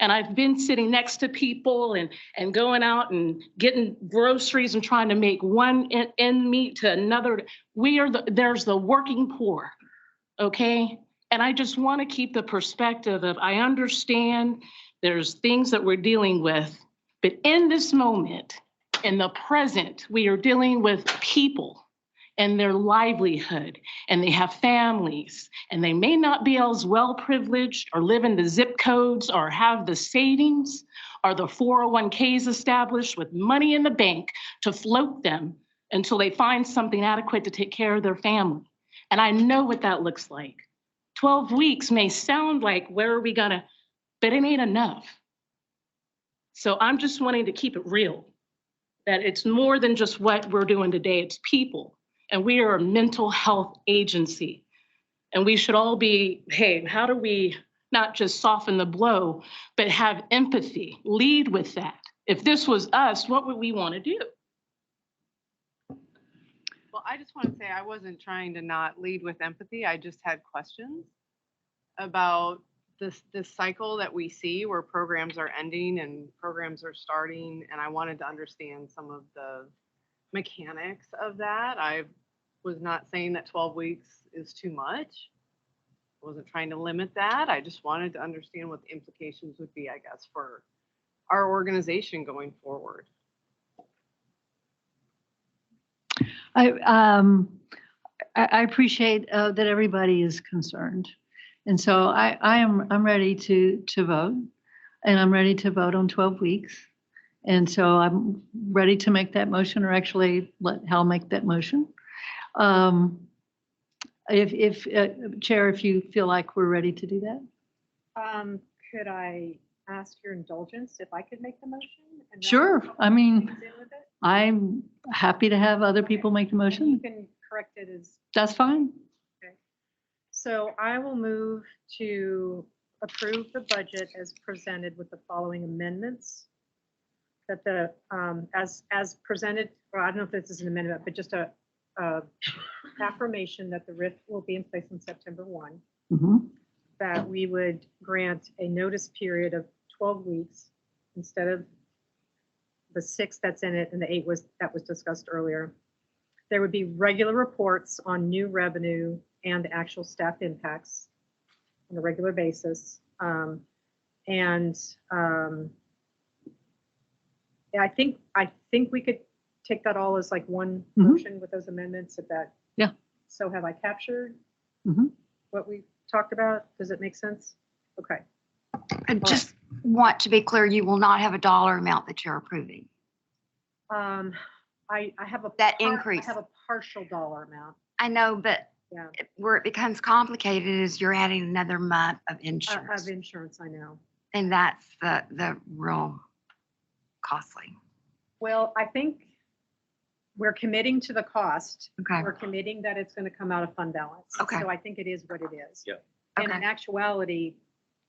And I've been sitting next to people and going out and getting groceries and trying to make one end meet to another. There's the working poor, okay? And I just want to keep the perspective of, I understand there's things that we're dealing with, but in this moment, in the present, we are dealing with people and their livelihood, and they have families, and they may not be as well privileged or live in the zip codes or have the savings or the 401ks established with money in the bank to float them until they find something adequate to take care of their family. And I know what that looks like. 12 weeks may sound like, where are we gonna, but it ain't enough. So I'm just wanting to keep it real, that it's more than just what we're doing today, it's people. And we are a mental health agency. And we should all be, hey, how do we not just soften the blow, but have empathy, lead with that? If this was us, what would we want to do? Well, I just want to say I wasn't trying to not lead with empathy. I just had questions about this cycle that we see where programs are ending and programs are starting. And I wanted to understand some of the mechanics of that. I was not saying that 12 weeks is too much. I wasn't trying to limit that. I just wanted to understand what the implications would be, I guess, for our organization going forward. I appreciate that everybody is concerned. And so I'm ready to vote, and I'm ready to vote on 12 weeks. And so I'm ready to make that motion, or actually let Hal make that motion. If Chair, if you feel like we're ready to do that. Could I ask your indulgence if I could make the motion? And Sure. I mean, things in with it? I'm happy to have other people make the You motion. can correct it as. That's fine. Okay. So I will move to approve the budget as presented with the following amendments. That the, as presented, or I don't know if this is an amendment, but just a affirmation that the RIF will be in place on September 1. Mhm. That we would grant a notice period of 12 weeks instead of the 6 that's in it and the 8 that was discussed earlier. There would be regular reports on new revenue and actual staff impacts on a regular basis. Yeah, I think we could take that all as like one motion with those amendments. If that. Yeah. So have I captured Mhm. what we talked about? Does it make sense? Okay. I just want to be clear, you will not have a dollar amount that you're approving. I have a That increase. I have a partial dollar amount. I know, but Yeah. where it becomes complicated is you're adding another month of Of insurance. insurance, I know. And that's the real costly. Well, I think we're committing to the cost. Okay. We're committing that it's going to come out of fund balance. Okay. So I think it is what it is. Yep. And in actuality,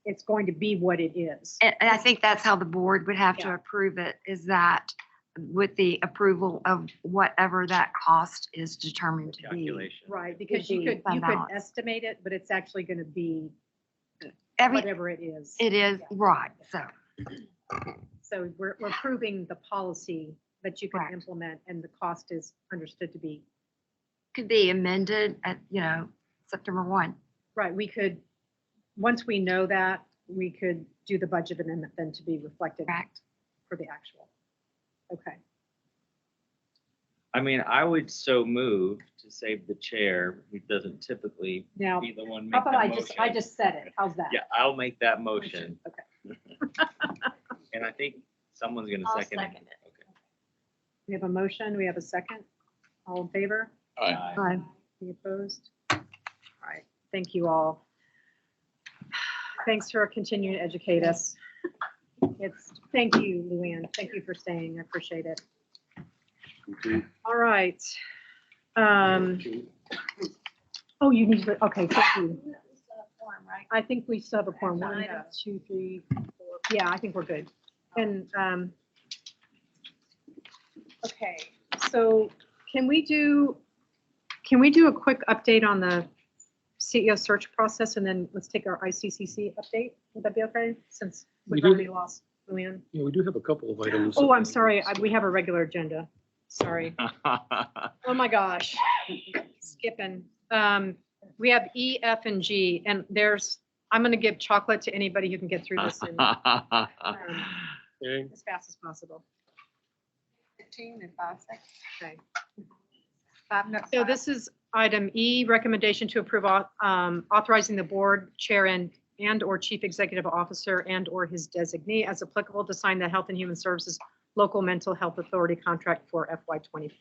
it's going to be what it is. And I think that's how the board would have to Yeah. approve it, is that with the approval of whatever that cost is determined to be. Calculation. Right, because you be could fund balance. estimate it, but it's actually going to be Every, whatever it is. it is, right, so. So we're proving the policy that you can Correct. implement, and the cost is understood to be. Could be amended at, September 1. Right, we could, once we know that, we could do the budget amendment then to be reflected Correct. for the actual. Okay. I mean, I would so move to save the chair, who doesn't typically Now, be the one how making about the motion. I just said it, how's that? Yeah, I'll make that motion. Okay. And I think someone's gonna I'll second it. second We have a motion, we have a second. All in favor? Aye. Any opposed? All right, thank you all. Thanks for continuing to educate us. Thank you, Luann. Thank you for staying. I appreciate it. All right. Oh, you need to, okay, thank you. I think we still have a quorum. 1, 2, 3, 4. Yeah, I think we're good. And, okay, so can we do a quick update on the CEO search process, and then let's take our ICCC update. Would that be okay? Since We we've do. already lost Luann. Yeah, we do have a couple of items. Oh, I'm sorry. We have a regular agenda. Sorry. Oh my gosh. Skipping. We have E, F, and G, and I'm going to give chocolate to anybody who can get through this in, Okay. as fast as possible. 15 and 5 seconds. Okay. 5 minutes. So this is item E, recommendation to approve authorizing the board chair and/or chief executive officer and/or his designee as applicable to sign the Health and Human Services Local Mental Health Authority contract for FY24.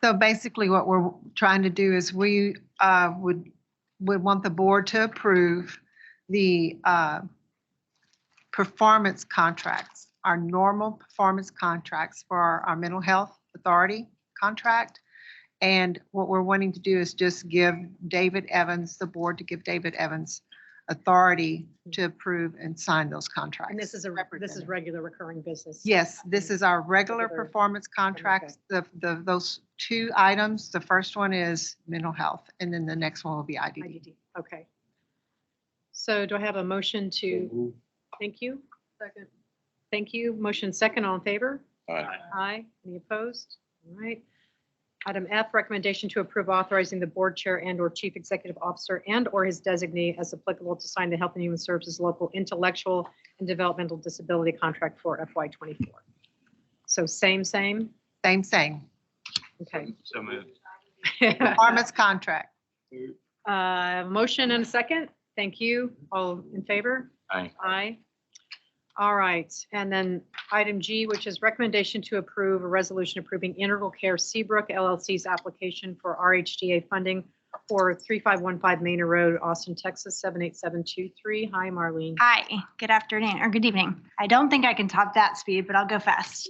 So basically what we're trying to do is we would want the board to approve the performance contracts, our normal performance contracts for our mental health authority contract. And what we're wanting to do is just give David Evans, the board to give David Evans authority to approve and sign those contracts. And this is regular recurring business. Yes, this is our regular Regular. performance contracts. Those 2 items, the first one is mental health, and then the next one will be IDD. IDD. Okay. So do I have a motion to, thank you. Second. Thank you. Motion second, all in favor? Aye. Aye. Any opposed? All right. Item F, recommendation to approve authorizing the board chair and/or chief executive officer and/or his designee as applicable to sign the Health and Human Services Local Intellectual and Developmental Disability Contract for FY24. So same. Same. Okay. So moved. Performance contract. Motion and a second. Thank you. All in favor? Aye. Aye. All right. And then item G, which is recommendation to approve a resolution approving Integral Care Seabrook LLC's application for RHDA funding for 3515 Manor Road, Austin, Texas, 78723. Hi, Marlene. Hi, good afternoon or good evening. I don't think I can top that speed, but I'll go fast.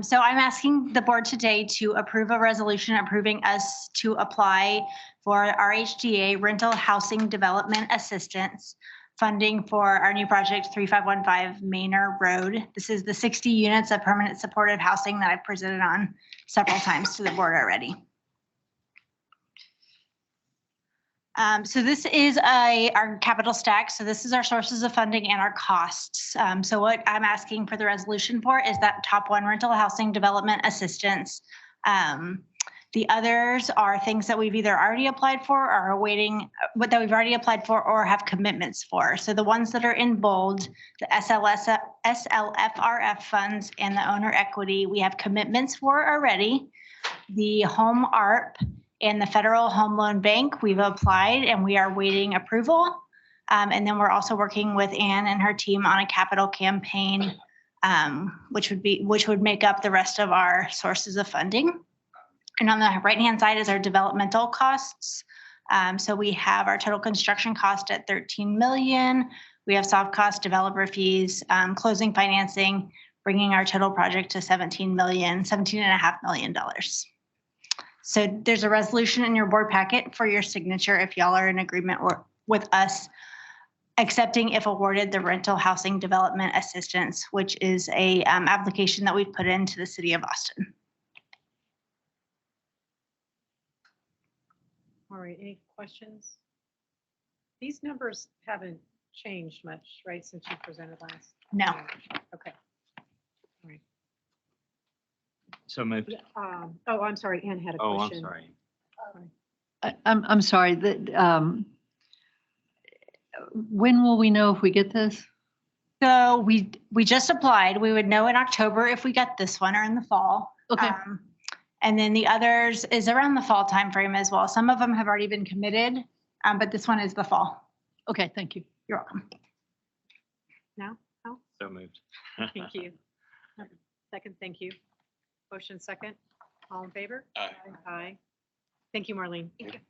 So I'm asking the board today to approve a resolution approving us to apply for RHDA Rental Housing Development Assistance funding for our new project 3515 Manor Road. This is the 60 units of permanent supportive housing that I've presented on several times to the board already. So this is our capital stack. So this is our sources of funding and our costs. So what I'm asking for the resolution for is that top one, rental housing development assistance. The others are things that we've either already applied for or are awaiting, that we've already applied for or have commitments for. So the ones that are in bold, the SLFRF funds and the owner equity, we have commitments for already. The home ARP and the Federal Home Loan Bank, we've applied and we are waiting approval. And then we're also working with Ann and her team on a capital campaign, which would make up the rest of our sources of funding. And on the right-hand side is our developmental costs. So we have our total construction cost at 13 million. We have soft cost developer fees, closing financing, bringing our total project to $17.5 million. So there's a resolution in your board packet for your signature if y'all are in agreement with us accepting, if awarded, the rental housing development assistance, which is a application that we've put into the city of Austin. All right, any questions? These numbers haven't changed much, right, since you presented last? No. Okay. All right. So moved. Oh, I'm sorry, Ann had a Oh, I'm question. sorry. I'm sorry, when will we know if we get this? So we just applied. We would know in October if we got this one or in the fall. Okay. And then the others is around the fall timeframe as well. Some of them have already been committed, but this one is the fall. Okay, thank you. You're welcome. Now? Oh, So moved. thank you. Second, thank you. Motion second. All in favor? Aye. Aye. Thank you, Marlene. Thank you.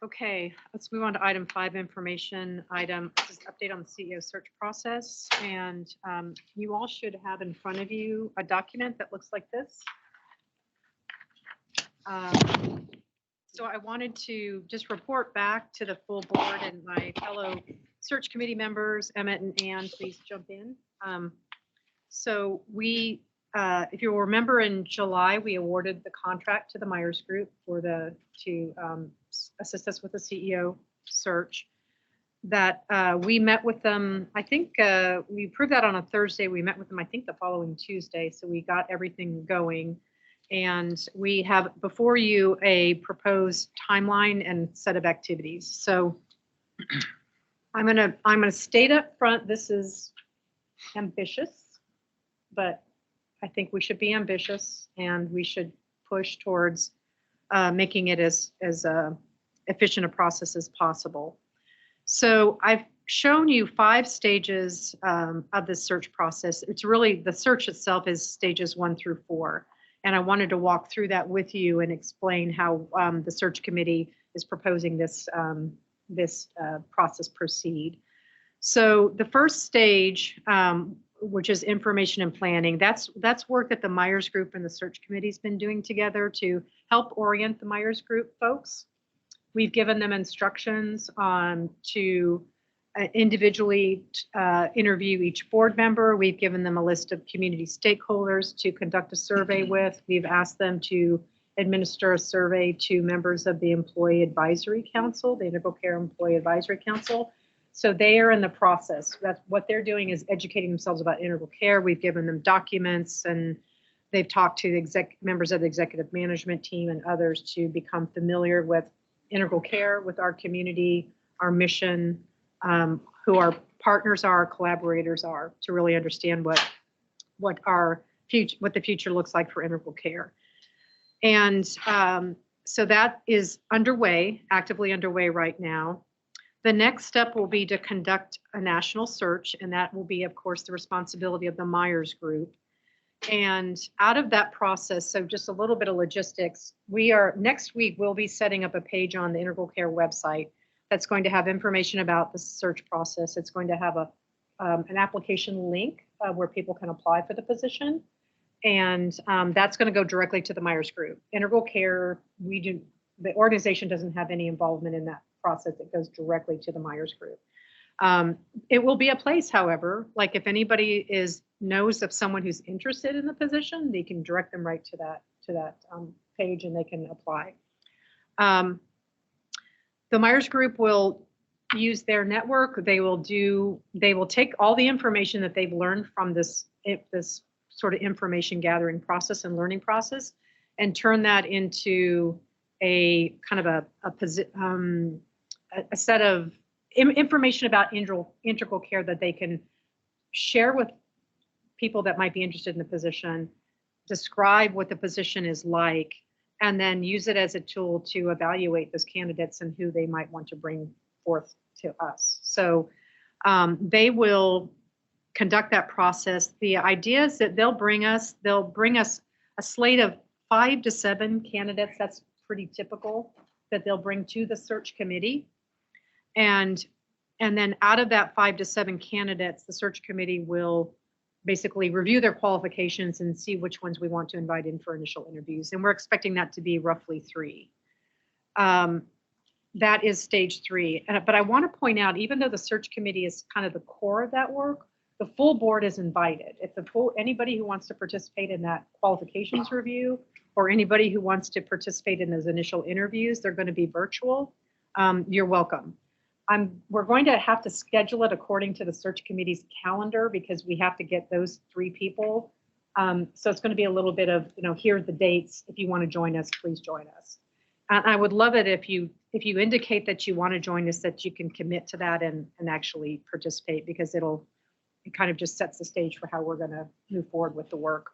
Okay, let's move on to item 5, information item. This is update on the CEO search process. And you all should have in front of you a document that looks like this. So I wanted to just report back to the full board and my fellow search committee members, Emmett and Ann, please jump in. So we, if you'll remember in July, we awarded the contract to the Myers Group for to assist us with the CEO search, that we met with them. I think we approved that on a Thursday. We met with them, I think, the following Tuesday. So we got everything going. And we have before you a proposed timeline and set of activities. So I'm gonna state up front, this is ambitious, but I think we should be ambitious and we should push towards making it as efficient a process as possible. So I've shown you 5 stages of this search process. It's really, the search itself is stages 1 through 4. And I wanted to walk through that with you and explain how the search committee is proposing this process proceed. So the first stage, which is information and planning, that's work that the Myers Group and the search committee's been doing together to help orient the Myers Group folks. We've given them instructions to individually interview each board member. We've given them a list of community stakeholders to conduct a survey with. We've asked them to administer a survey to members of the Employee Advisory Council, the Integral Care Employee Advisory Council. So they are in the process. That's what they're doing, is educating themselves about integral care. We've given them documents, and they've talked to the members of the executive management team and others to become familiar with integral care, with our community, our mission, who our partners are, collaborators are, to really understand what the future looks like for integral care. And so that is underway, actively underway right now. The next step will be to conduct a national search, and that will be, of course, the responsibility of the Myers Group. And out of that process, so just a little bit of logistics, next week, we'll be setting up a page on the Integral Care website that's going to have information about the search process. It's going to have an application link where people can apply for the position. And that's going to go directly to the Myers Group. Integral Care, the organization doesn't have any involvement in that process. It goes directly to the Myers Group. It will be a place, however, like if anybody knows of someone who's interested in the position, they can direct them right to that page and they can apply. The Myers Group will use their network. They will take all the information that they've learned from this sort of information gathering process and learning process, and turn that into a kind of a set of information about integral care that they can share with people that might be interested in the position, describe what the position is like, and then use it as a tool to evaluate those candidates and who they might want to bring forth to us. So they will conduct that process. The idea is that they'll bring us a slate of 5 to 7 candidates. That's pretty typical, that they'll bring to the search committee. And then out of that 5 to 7 candidates, the search committee will basically review their qualifications and see which ones we want to invite in for initial interviews. And we're expecting that to be roughly 3. That is stage 3. But I want to point out, even though the search committee is kind of the core of that work, the full board is invited. If anybody who wants to participate in that qualifications review, or anybody who wants to participate in those initial interviews, they're going to be virtual. You're welcome. We're going to have to schedule it according to the search committee's calendar, because we have to get those 3 people. So it's going to be a little bit of, here's the dates. If you want to join us, please join us. And I would love it if you indicate that you want to join us, that you can commit to that and actually participate, because it kind of just sets the stage for how we're going to move forward with the work.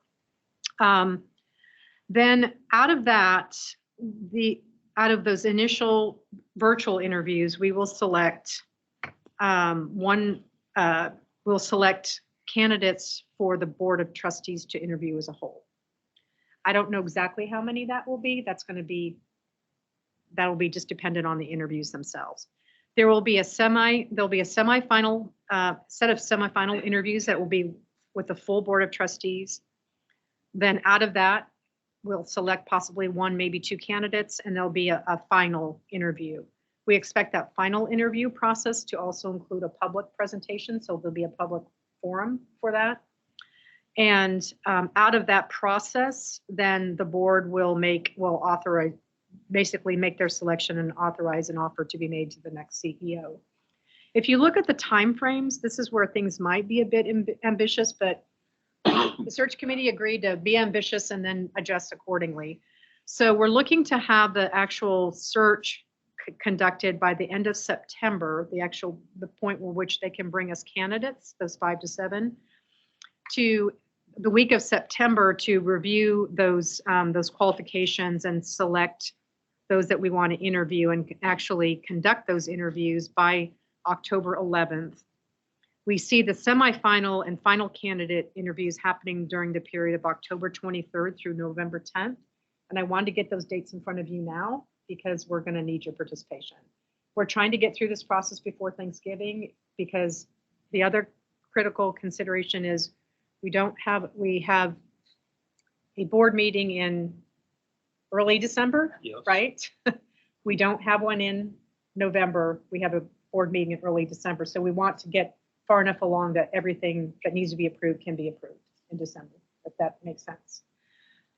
Then out of that, out of those initial virtual interviews, we will select we'll select candidates for the Board of Trustees to interview as a whole. I don't know exactly how many that will be. That'll be just dependent on the interviews themselves. There'll be a semifinal set of semifinal interviews that will be with the full Board of Trustees. Then out of that, we'll select possibly 1, maybe 2 candidates, and there'll be a final interview. We expect that final interview process to also include a public presentation, so there'll be a public forum for that. And out of that process, then the board will basically make their selection and authorize an offer to be made to the next CEO. If you look at the timeframes, this is where things might be a bit ambitious, but the search committee agreed to be ambitious and then adjust accordingly. So we're looking to have the actual search conducted by the end of September, the point at which they can bring us candidates, those 5 to 7, to the week of September to review those qualifications and select those that we want to interview and actually conduct those interviews by October 11th. We see the semifinal and final candidate interviews happening during the period of October 23rd through November 10th. And I wanted to get those dates in front of you now because we're going to need your participation. We're trying to get through this process before Thanksgiving because the other critical consideration is we have a board meeting in early December, Yes. right? We don't have one in November. We have a board meeting in early December. So we want to get far enough along that everything that needs to be approved can be approved in December, if that makes sense.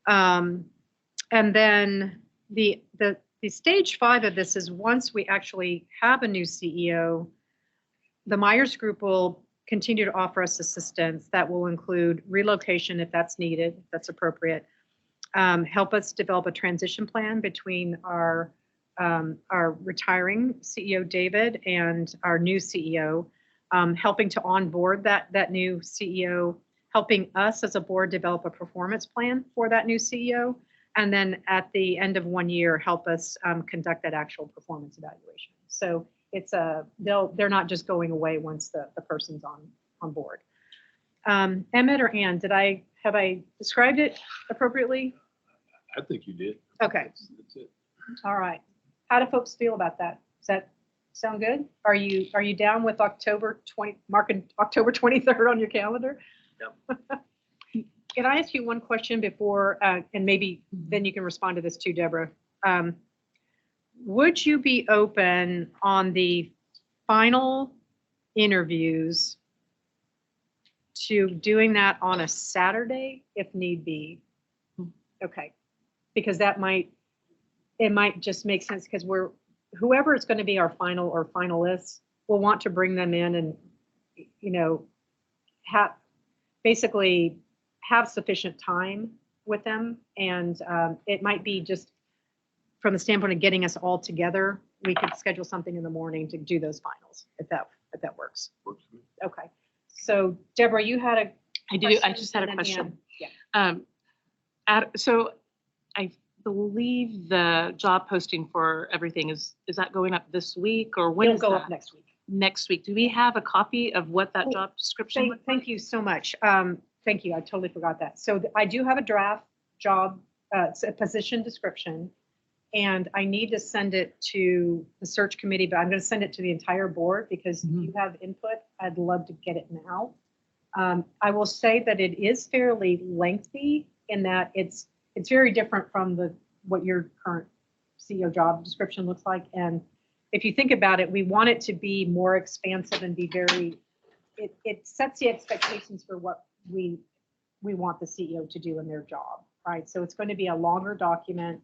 And then the stage 5 of this is once we actually have a new CEO, the Myers Group will continue to offer us assistance that will include relocation if that's needed, if that's appropriate, help us develop a transition plan between our retiring CEO, David, and our new CEO, helping to onboard that new CEO, helping us as a board develop a performance plan for that new CEO, and then at the end of 1 year, help us conduct that actual performance evaluation. So it's they're not just going away once the person's on board. Emmett or Ann, have I described it appropriately? I think you did. Okay. That's it. All right. How do folks feel about that? Does that sound good? Are you down with marking October 23rd on your calendar? Yep. Can I ask you one question before, and maybe then you can respond to this too, Deborah? Would you be open on the final interviews to doing that on a Saturday if need be? Okay, because it might just make sense because whoever is going to be our final or finalists, we'll want to bring them in and, basically have sufficient time with them. And it might be just from the standpoint of getting us all together, we could schedule something in the morning to do those finals, if that works. Works for me. Okay. So Deborah, you had a I just had a question. Yeah. So I believe the job posting for everything is that going up this week or when It'll is go that? up next week. Next week. Do we have a copy of what that job description? Thank you so much. Thank you. I totally forgot that. So I do have a draft job, it's a position description, and I need to send it to the search committee, but I'm going to send it to the entire board because if you have input, I'd love to get it now. I will say that it is fairly lengthy in that it's very different from what your current CEO job description looks like. And if you think about it, we want it to be more expansive and be it sets the expectations for what we want the CEO to do in their job, right? So it's going to be a longer document.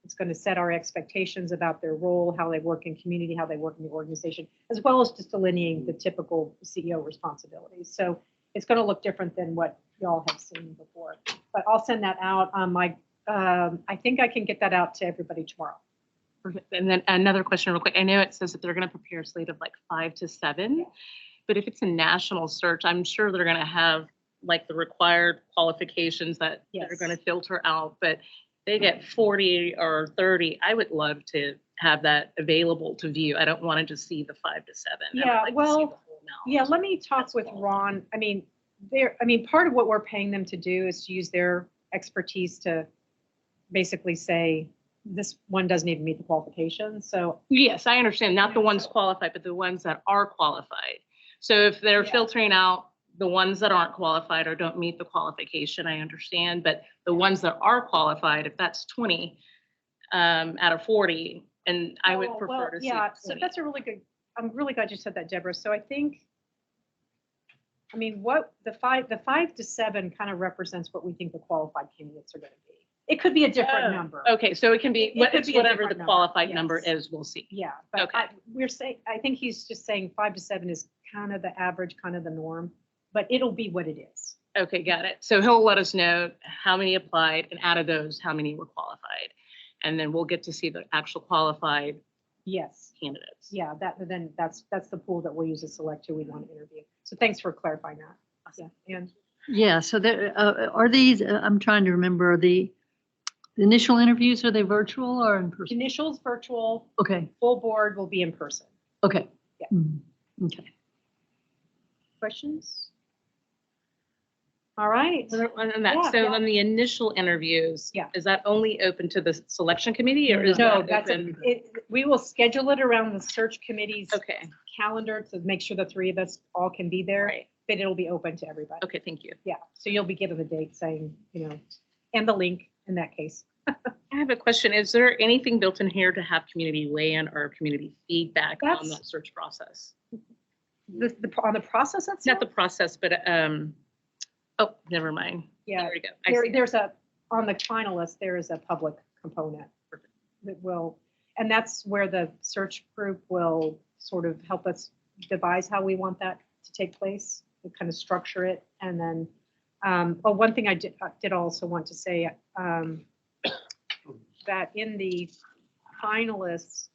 It's going to set our expectations about their role, how they work in community, how they work in the organization, as well as just delineating the typical CEO responsibilities. So it's going to look different than what y'all have seen before. But I'll send that out on I think I can get that out to everybody tomorrow. Perfect. And then another question real quick. I know it says that they're going to prepare a slate of like 5 to 7, but if it's a national search, I'm sure they're going to have like the required qualifications that are going to filter out, but they get 40 or 30. I would love to have that available to view. I don't want to just see the 5 to 7. Yeah, let me talk with Ron. I mean, part of what we're paying them to do is to use their expertise to basically say, this one doesn't even meet the qualifications. So yes, I understand. Not the ones qualified, but the ones that are qualified. So if they're filtering out the ones that aren't qualified or don't meet the qualification, I understand. But the ones that are qualified, if that's 20 out of 40, and I would prefer to see. Yeah, so that's a really good, I'm really glad you said that, Deborah. So I think, what the 5 to 7 kind of represents what we think the qualified candidates are going to be. It could be a different Oh, number. Okay, so it can be, It could it's be a whatever the different number, qualified number yes. is, we'll see. Yeah, but Okay. we're saying, I think he's just saying 5 to 7 is kind of the average, kind of the norm, but it'll be what it is. Okay, got it. So he'll let us know how many applied, and out of those, how many were qualified. And then we'll get to see the actual qualified Yes. candidates. Yeah, then that's the pool that we'll use to select who we want to interview. So thanks for clarifying that. Yeah, and Yeah, so there, are these, I'm trying to remember, the initial interviews, are they virtual or in person? initials virtual, Okay, full board will be in person. okay. Yeah. Okay. Questions? All right. And that, Yeah, so yeah. then the initial interviews, Yeah. is that only open to the selection committee or is No, that that's open? we will schedule it around the search committee's Okay, calendar to make sure the 3 of us all can be there, right. but it'll be open to everybody. Okay, thank you. Yeah, so you'll be given the date saying, and the link in that case. I have a question. Is there anything built in here to have community weigh-in or community feedback on That's- that search process? On the process itself? Not the process, but, oh, never mind. Yeah, There we go. I see. there's on the finalist, there is a public component that will, and that's where the search group will sort of help us devise how we want that to take place, to kind of structure it. And then, one thing I did also want to say, that in the finalist,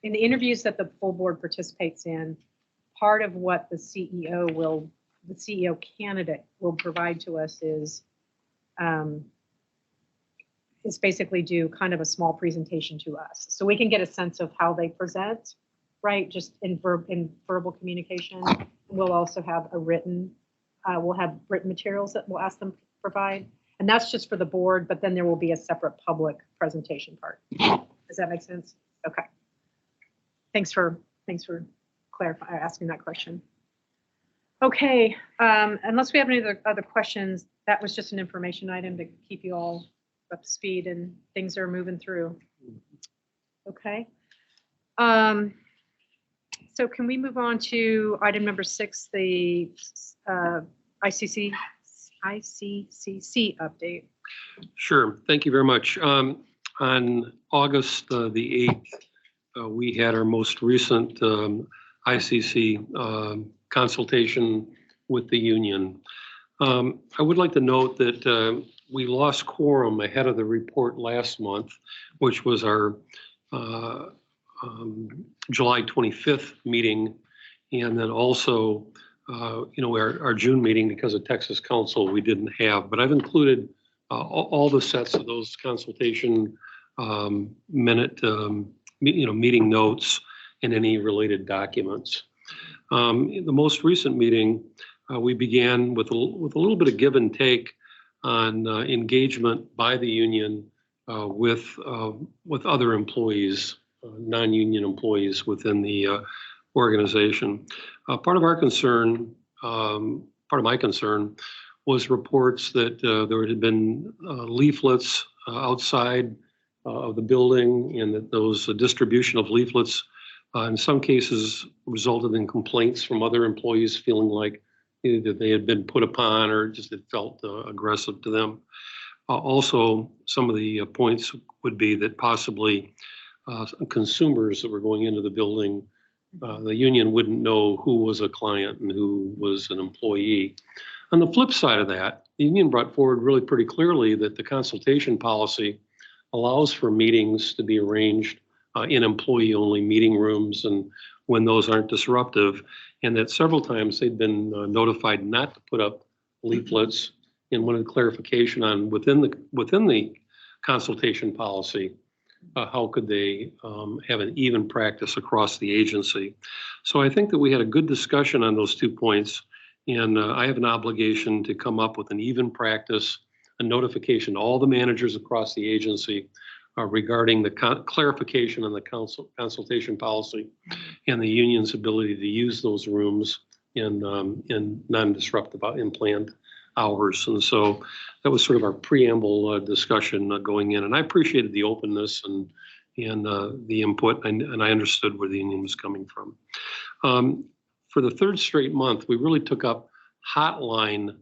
in the interviews that the full board participates in, part of what the CEO candidate will provide to us is basically do kind of a small presentation to us. So we can get a sense of how they present, right? Just in verbal communication. We'll also have we'll have written materials that we'll ask them to provide. And that's just for the board, but then there will be a separate public presentation part. Does that make sense? Okay. Thanks for asking that question. Okay, unless we have any other questions, that was just an information item to keep you all up to speed and things are moving through. Okay. So can we move on to item number 6, the ICCC update? Sure. Thank you very much. On August the 8th, we had our most recent ICC consultation with the union. I would like to note that we lost quorum ahead of the report last month, which was our July 25th meeting. And then also, our June meeting, because of Texas Council, we didn't have, but I've included all the sets of those consultation meeting notes and any related documents. In the most recent meeting, we began with a little bit of give and take on engagement by the union with other employees, non-union employees within the organization. Part of my concern was reports that there had been leaflets outside of the building, and that those distribution of leaflets in some cases resulted in complaints from other employees feeling like either they had been put upon or just it felt aggressive to them. Also, some of the points would be that possibly consumers that were going into the building, the union wouldn't know who was a client and who was an employee. On the flip side of that, the union brought forward really pretty clearly that the consultation policy allows for meetings to be arranged in employee-only meeting rooms and when those aren't disruptive, and that several times they'd been notified not to put up leaflets and wanted clarification on within the consultation policy, how could they have an even practice across the agency. So I think that we had a good discussion on those 2 points, and I have an obligation to come up with an even practice, a notification to all the managers across the agency regarding the clarification on the consultation policy and the union's ability to use those rooms in non-disruptive, in planned hours. And so that was sort of our preamble discussion going in. And I appreciated the openness and the input, and I understood where the union was coming from. For the 3rd straight month, we really took up hotline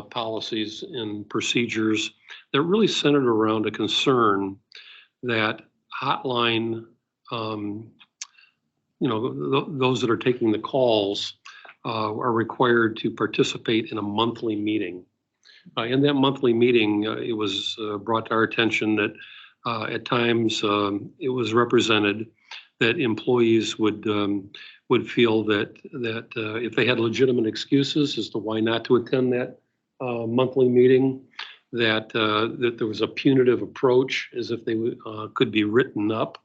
policies and procedures that really centered around a concern that hotline, those that are taking the calls are required to participate in a monthly meeting. In that monthly meeting, it was brought to our attention that at times it was represented that employees would feel that if they had legitimate excuses as to why not to attend that monthly meeting, that there was a punitive approach, as if they could be written up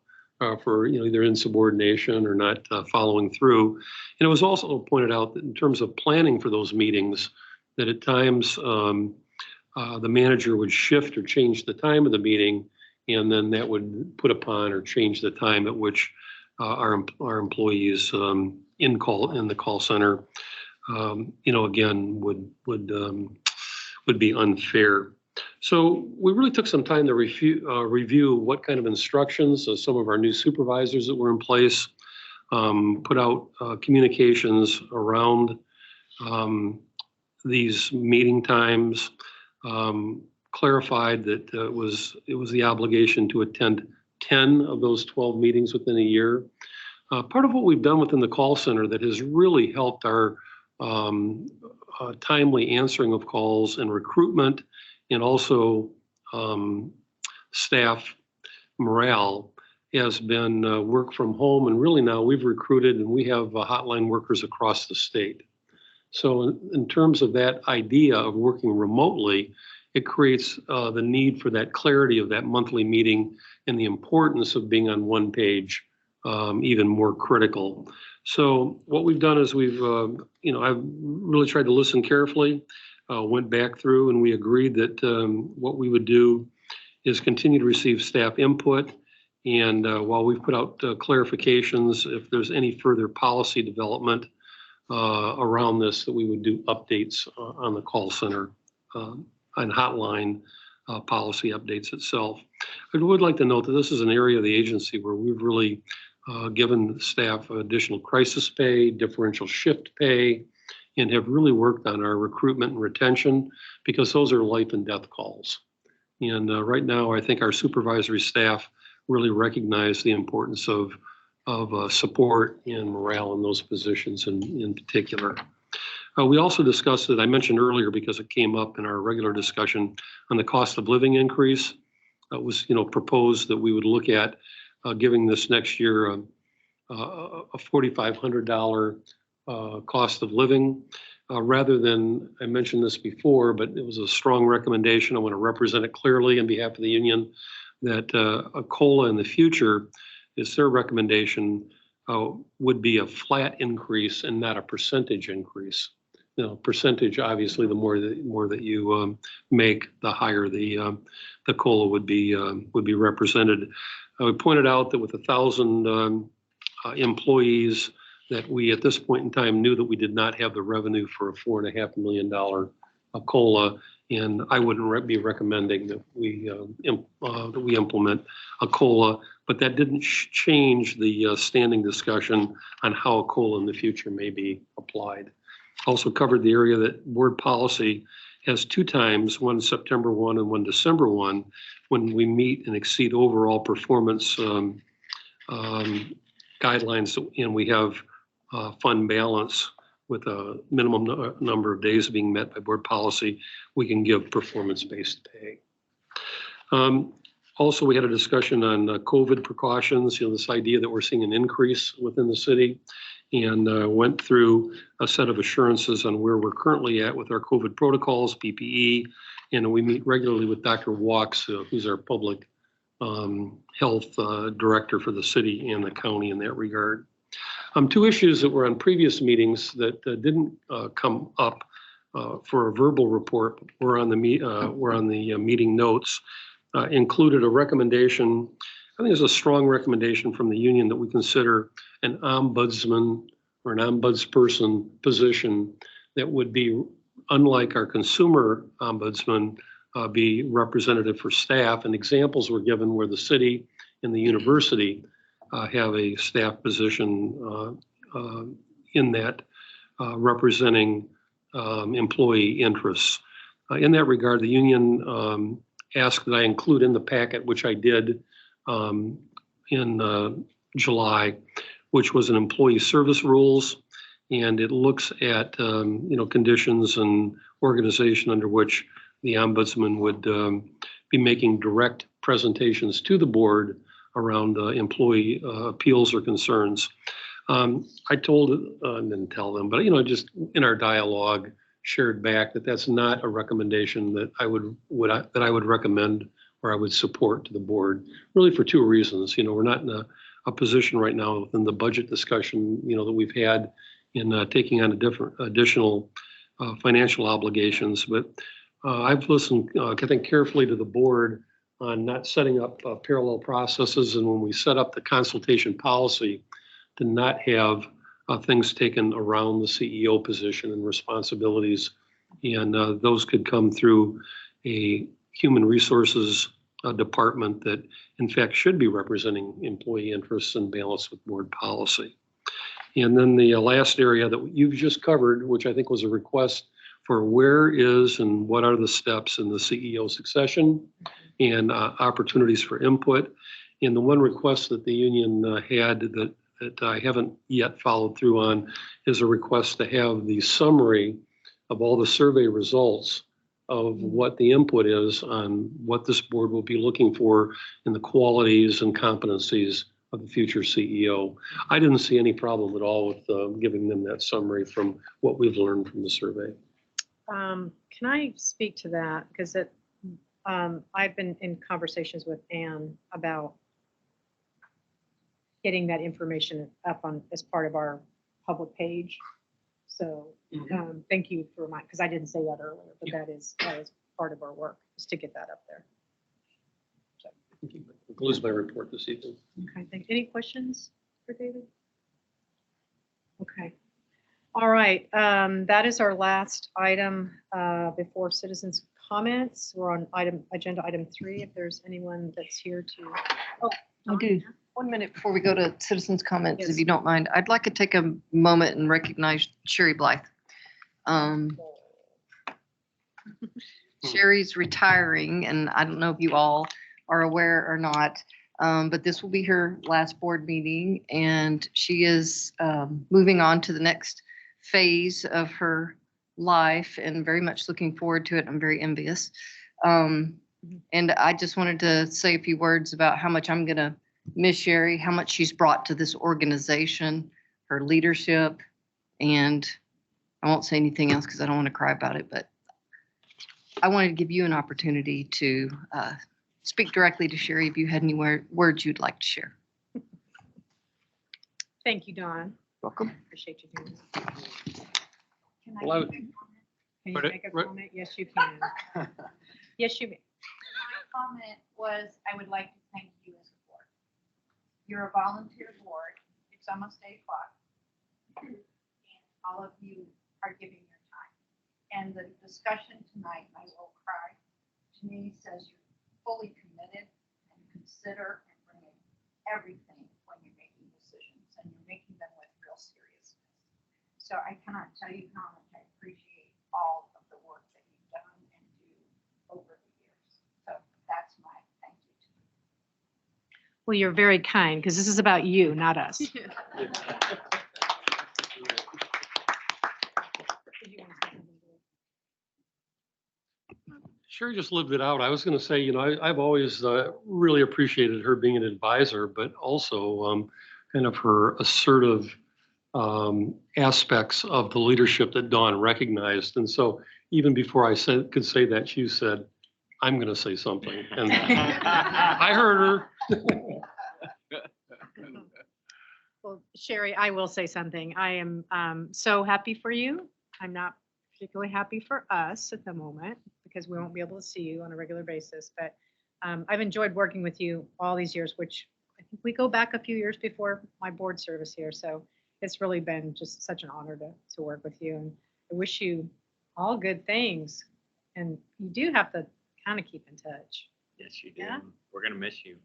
for either insubordination or not following through. And it was also pointed out that in terms of planning for those meetings, that at times the manager would shift or change the time of the meeting, and then that would put upon or change the time at which our employees in the call center, again, would be unfair. So we really took some time to review what kind of instructions some of our new supervisors that were in place, put out communications around these meeting times, clarified that it was the obligation to attend 10 of those 12 meetings within a year. Part of what we've done within the call center that has really helped our timely answering of calls and recruitment, and also staff morale, has been work from home. And really now we've recruited and we have hotline workers across the state. So in terms of that idea of working remotely, it creates the need for that clarity of that monthly meeting and the importance of being on one page even more critical. So what we've done is I've really tried to listen carefully, went back through, and we agreed that what we would do is continue to receive staff input. And while we've put out clarifications, if there's any further policy development around this, that we would do updates on the call center and hotline policy updates itself. I would like to note that this is an area of the agency where we've really given staff additional crisis pay, differential shift pay, and have really worked on our recruitment and retention, because those are life and death calls. And right now, I think our supervisory staff really recognize the importance of support and morale in those positions in particular. We also discussed it, I mentioned earlier because it came up in our regular discussion, on the cost of living increase. It was proposed that we would look at giving this next year a $4,500 cost of living, rather than, I mentioned this before, but it was a strong recommendation. I want to represent it clearly on behalf of the union, that a COLA in the future, is their recommendation, would be a flat increase and not a percentage increase. Percentage, obviously, the more that you make, the higher the COLA would be represented. We pointed out that with 1,000 employees, that we at this point in time knew that we did not have the revenue for a $4.5 million COLA, and I wouldn't be recommending that we implement a COLA, but that didn't change the standing discussion on how a COLA in the future may be applied. Also covered the area that board policy has 2 times, one September 1 and one December 1, when we meet and exceed overall performance guidelines, and we have fund balance with a minimum number of days being met by board policy, we can give performance-based pay. Also, we had a discussion on COVID precautions, this idea that we're seeing an increase within the city, and went through a set of assurances on where we're currently at with our COVID protocols, PPE, and we meet regularly with Dr. Walks, who's our public health director for the city and the county in that regard. 2 issues that were on previous meetings that didn't come up for a verbal report, were on the meeting notes, included a recommendation. I think there's a strong recommendation from the union that we consider an ombudsman or an ombudsperson position that would be, unlike our consumer ombudsman, be representative for staff. And examples were given where the city and the university have a staff position in that representing employee interests. In that regard, the union asked that I include in the packet, which I did in July, which was an employee service rules. And it looks at, conditions and organization under which the ombudsman would be making direct presentations to the board around employee appeals or concerns. I didn't tell them, but, just in our dialogue, shared back that that's not a recommendation that I would recommend or I would support to the board, really for two reasons. We're not in a position right now within the budget discussion, that we've had in taking on additional financial obligations. But I've listened, I think, carefully to the board on not setting up parallel processes, and when we set up the consultation policy, to not have things taken around the CEO position and responsibilities. And those could come through a human resources department that in fact should be representing employee interests and balance with board policy. And then the last area that you've just covered, which I think was a request for where is and what are the steps in the CEO succession and opportunities for input. And the one request that the union had that I haven't yet followed through on is a request to have the summary of all the survey results of what the input is on what this board will be looking for in the qualities and competencies of the future CEO. I didn't see any problem at all with giving them that summary from what we've learned from the survey. Can I speak to that? Because I've been in conversations with Anne about getting that information up on as part of our public page. So thank you for because I didn't say that earlier, but that is part of our work, is to get that up there. So. Concludes my report this evening. Okay, any questions for David? Okay. All right, that is our last item before citizens' comments. We're on agenda item 3. If there's anyone that's here to, I do. 1 minute before we go to citizens' comments, Yes. if you don't mind, I'd like to take a moment and recognize Sherry Blythe. Sherry's retiring, and I don't know if you all are aware or not, but this will be her last board meeting, and she is moving on to the next phase of her life and very much looking forward to it. I'm very envious. And I just wanted to say a few words about how much I'm going to miss Sherry, how much she's brought to this organization, her leadership, and I won't say anything else because I don't want to cry about it, but I wanted to give you an opportunity to speak directly to Sherry if you had any words you'd like to share. Thank you, Dawn. Welcome. Appreciate you doing that. Can Well, Can you make a comment? Yes, you can. Yes, you may. My comment was, I would like to thank you as a board. You're a volunteer board. It's almost 8 o'clock. And all of you are giving your time. And the discussion tonight, I will cry, to me says you're fully committed and consider and bring in everything when you're making decisions, and you're making them with real seriousness. So I cannot tell you how much I appreciate all of the work that you've done and do over the years. So that's my thank you to you. Well, you're very kind because this is about you, not us. Sherry just lived it out. I was going to say, I've always really appreciated her being an advisor, but also kind of her assertive aspects of the leadership that Dawn recognized. And so even before I could say that, she said, I'm going to say something. And I heard her. Well, Sherry, I will say something. I am so happy for you. I'm not particularly happy for us at the moment because we won't be able to see you on a regular basis. But I've enjoyed working with you all these years, which I think we go back a few years before my board service here. So it's really been just such an honor to work with you. And I wish you all good things. And you do have to kind of keep in touch. Yes, you do. Yeah? We're going to miss you.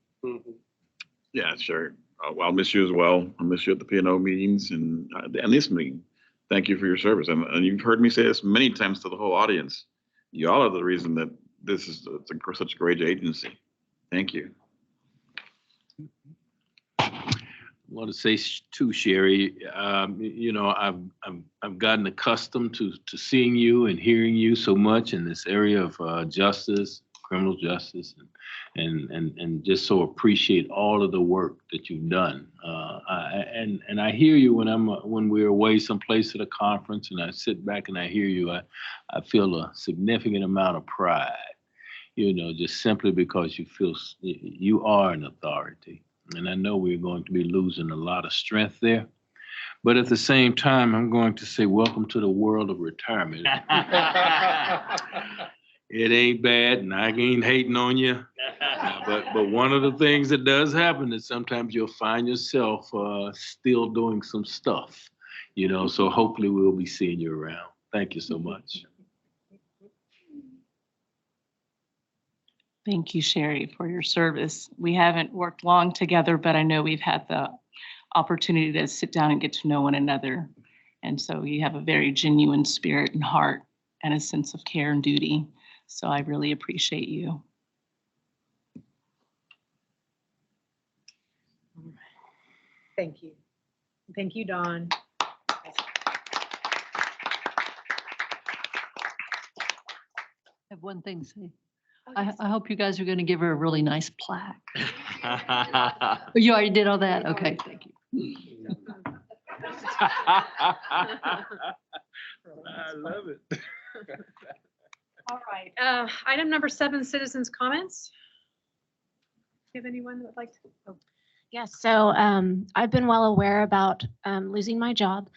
Yeah, sure. Well, I'll miss you as well. I'll miss you at the P&O meetings and this meeting. thank you for your service. And you've heard me say this many times to the whole audience. Y'all are the reason that this is such a great agency. Thank you. I want to say too, Sherry, you know, I've gotten accustomed to seeing you and hearing you so much in this area of justice, criminal justice, and just so appreciate all of the work that you've done. And I hear you when we're away someplace at a conference, and I sit back and I hear you. I feel a significant amount of pride, you know, just simply because you feel you are an authority. And I know we're going to be losing a lot of strength there. But at the same time, I'm going to say, welcome to the world of retirement. It ain't bad, and I ain't hating on you. But one of the things that does happen is sometimes you'll find yourself still doing some stuff, you know, so hopefully we'll be seeing you around. Thank you so much. Thank you, Sherry, for your service. We haven't worked long together, but I know we've had the opportunity to sit down and get to know one another. And so you have a very genuine spirit and heart and a sense of care and duty. So I really appreciate you. Thank you. Thank you, Dawn. I have one thing to say. I hope you guys are going to give her a really nice plaque. You already did all that? Okay, thank you. I love it. All right. Item number 7, citizens' comments. Do you have anyone that would like to? Oh. Yes, so I've been well aware about losing my job.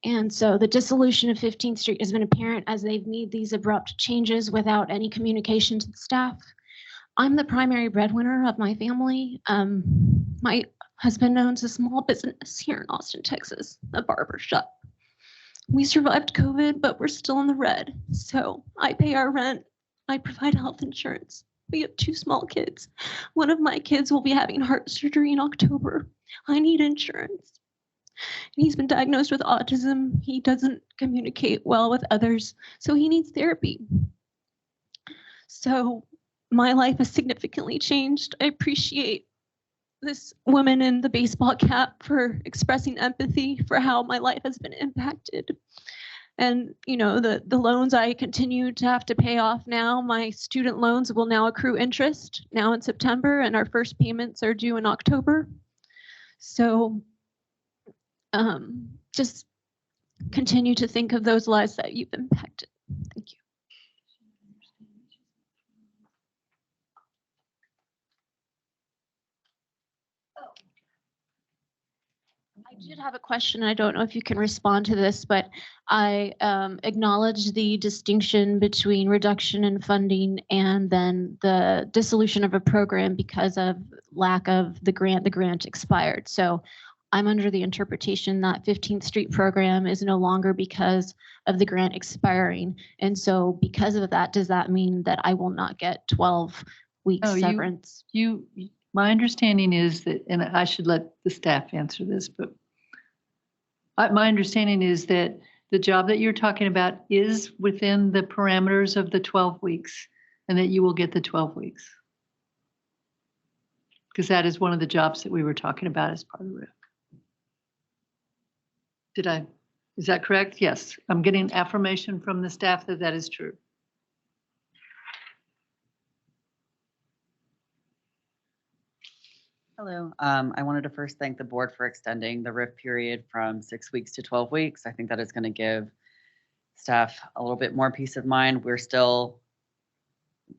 And so the dissolution of 15th Street has been apparent as they've made these abrupt changes without any communication to the staff. I'm the primary breadwinner of my family. My husband owns a small business here in Austin, Texas, a barber shop. We survived COVID, but we're still in the red. So I pay our rent. I provide health insurance. We have 2 small kids. One of my kids will be having heart surgery in October. I need insurance. He's been diagnosed with autism. He doesn't communicate well with others, so he needs therapy. So my life has significantly changed. I appreciate this woman in the baseball cap for expressing empathy for how my life has been impacted. And, you know, the loans I continue to have to pay off now, my student loans will now accrue interest now in September, and our first payments are due in October. So just continue to think of those lives that you've impacted. Thank you. I did have a question. I don't know if you can respond to this, but I acknowledge the distinction between reduction in funding and then the dissolution of a program because of lack of the grant. The grant expired. So I'm under the interpretation that 15th Street program is no longer because of the grant expiring. And so because of that, does that mean that I will not get 12 weeks severance? My understanding is that, and I should let the staff answer this, but my understanding is that the job that you're talking about is within the parameters of the 12 weeks and that you will get the 12 weeks. Because that is one of the jobs that we were talking about as part of RIF. Is that correct? Yes, I'm getting affirmation from the staff that that is true. Hello. I wanted to first thank the board for extending the RIF period from 6 weeks to 12 weeks. I think that is going to give staff a little bit more peace of mind.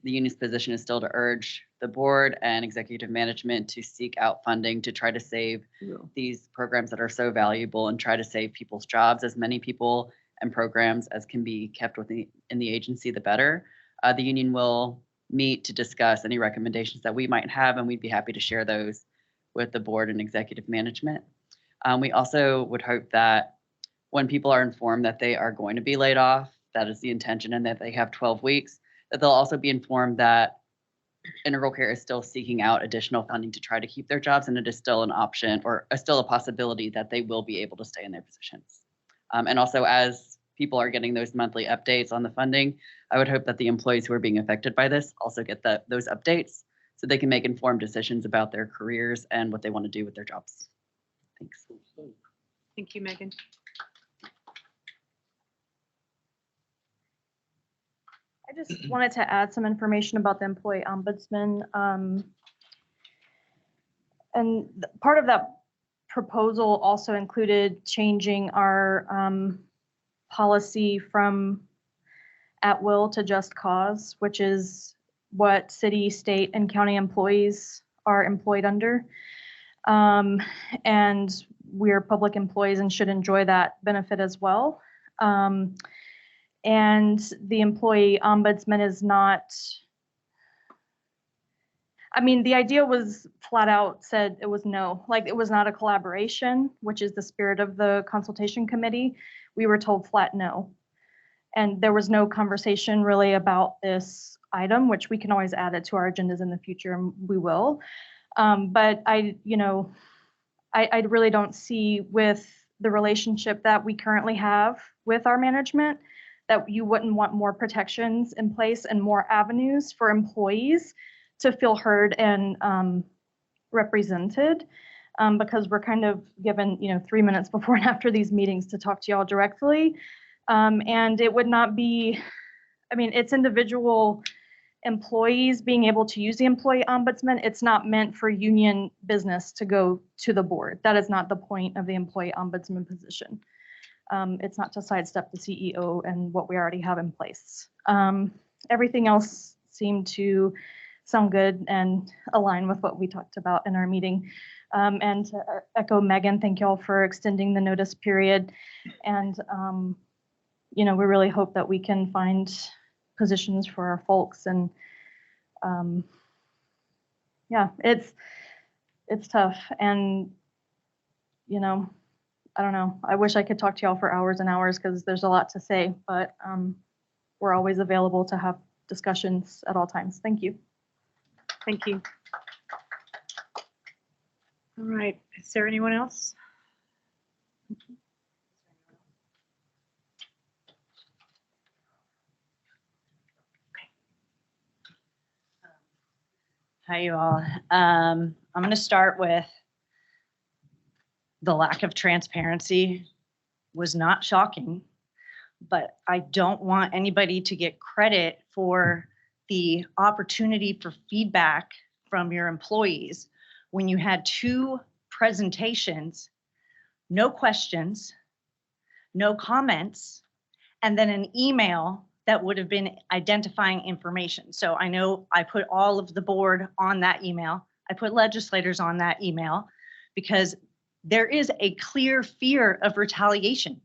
The union's position is still to urge the board and executive management to seek out funding to try to save these programs that are so valuable and try to save people's jobs. As many people and programs as can be kept in the agency, the better. The union will meet to discuss any recommendations that we might have, and we'd be happy to share those with the board and executive management. We also would hope that when people are informed that they are going to be laid off, that is the intention, and that they have 12 weeks, that they'll also be informed that Integral Care is still seeking out additional funding to try to keep their jobs, and it is still an option or still a possibility that they will be able to stay in their positions. And also as people are getting those monthly updates on the funding, I would hope that the employees who are being affected by this also get those updates so they can make informed decisions about their careers and what they want to do with their jobs. Thanks. Thank you, Megan. I just wanted to add some information about the employee ombudsman. And part of that proposal also included changing our policy from at will to just cause, which is what city, state, and county employees are employed under. And we're public employees and should enjoy that benefit as well. And the employee ombudsman is not, I mean, the idea was flat out said it was no, like it was not a collaboration, which is the spirit of the consultation committee. We were told flat no. And there was no conversation really about this item, which we can always add it to our agendas in the future, and we will. But I really don't see with the relationship that we currently have with our management that you wouldn't want more protections in place and more avenues for employees to feel heard and represented, because we're kind of given 3 minutes before and after these meetings to talk to y'all directly. And it would not be, I mean, it's individual employees being able to use the employee ombudsman. It's not meant for union business to go to the board. That is not the point of the employee ombudsman position. It's not to sidestep the CEO and what we already have in place. Everything else seemed to sound good and align with what we talked about in our meeting. And to echo Megan, thank y'all for extending the notice period. And we really hope that we can find positions for our folks. And yeah, it's tough. And I don't know. I wish I could talk to y'all for hours and hours because there's a lot to say, but we're always available to have discussions at all times. Thank you. Thank you. All right. Is there anyone else? Hi, you all. I'm going to start with the lack of transparency was not shocking, but I don't want anybody to get credit for the opportunity for feedback from your employees when you had 2 presentations, no questions, no comments, and then an email that would have been identifying information. So I know I put all of the board on that email. I put legislators on that email because there is a clear fear of retaliation.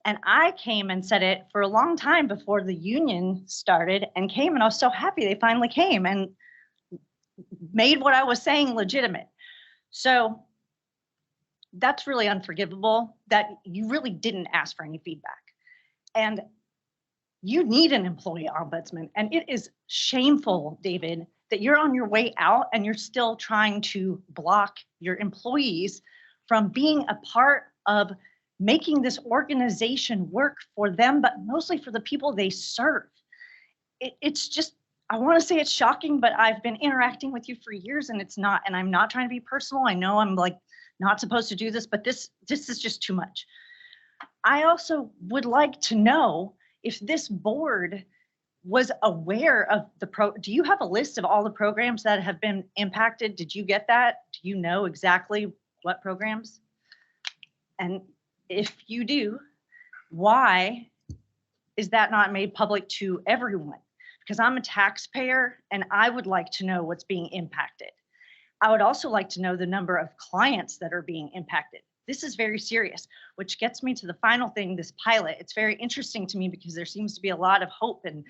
And I came and said it for a long time before the union started and came, and I was so happy they finally came and made what I was saying legitimate. So that's really unforgivable that you really didn't ask for any feedback. And you need an employee ombudsman. And it is shameful, David, that you're on your way out and you're still trying to block your employees from being a part of making this organization work for them, but mostly for the people they serve. It's just, I want to say it's shocking, but I've been interacting with you for years and it's not, and I'm not trying to be personal. I know I'm like not supposed to do this, but this is just too much. I also would like to know if this board was aware of do you have a list of all the programs that have been impacted? Did you get that? Do you know exactly what programs? And if you do, why is that not made public to everyone? Because I'm a taxpayer and I would like to know what's being impacted. I would also like to know the number of clients that are being impacted. This is very serious, which gets me to the final thing, this pilot. It's very interesting to me because there seems to be a lot of hope and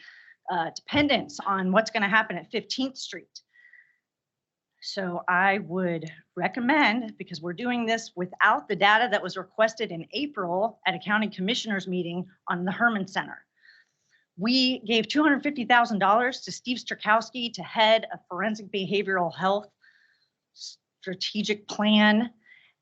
dependence on what's going to happen at 15th Street. So I would recommend, because we're doing this without the data that was requested in April at a county commissioners meeting on the Herman Center. We gave $250,000 to Steve Strakowski to head a forensic behavioral health strategic plan.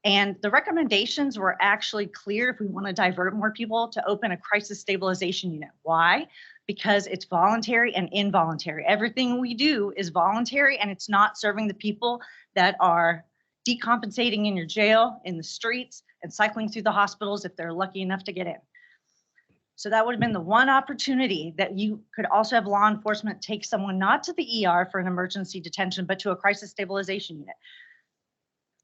And the recommendations were actually clear if we want to divert more people to open a crisis stabilization unit. Why? Because it's voluntary and involuntary. Everything we do is voluntary and it's not serving the people that are decompensating in your jail, in the streets, and cycling through the hospitals if they're lucky enough to get in. So that would have been the one opportunity that you could also have law enforcement take someone not to the ER for an emergency detention, but to a crisis stabilization unit.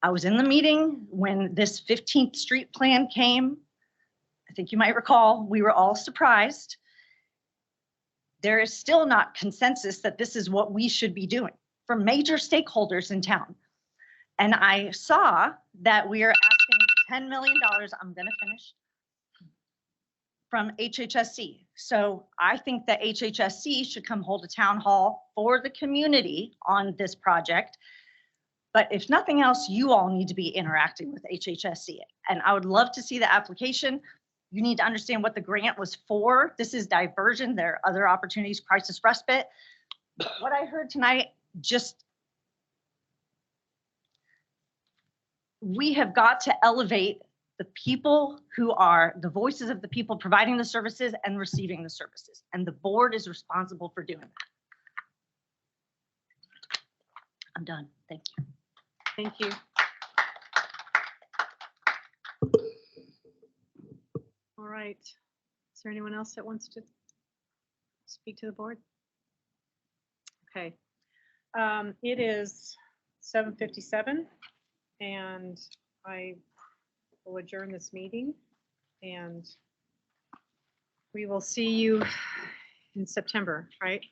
I was in the meeting when this 15th Street plan came. I think you might recall, we were all surprised. There is still not consensus that this is what we should be doing from major stakeholders in town. And I saw that we are asking $10 million, I'm gonna finish, from HHSC. So I think that HHSC should come hold a town hall for the community on this project. But if nothing else, you all need to be interacting with HHSC. And I would love to see the application. You need to understand what the grant was for. This is diversion. There are other opportunities, crisis respite. What I heard tonight, just, we have got to elevate the people who are the voices of the people providing the services and receiving the services. And the board is responsible for doing that. I'm done. Thank you. Thank you. All right. Is there anyone else that wants to speak to the board? Okay. It is 7:57 and I will adjourn this meeting and we will see you in September, right?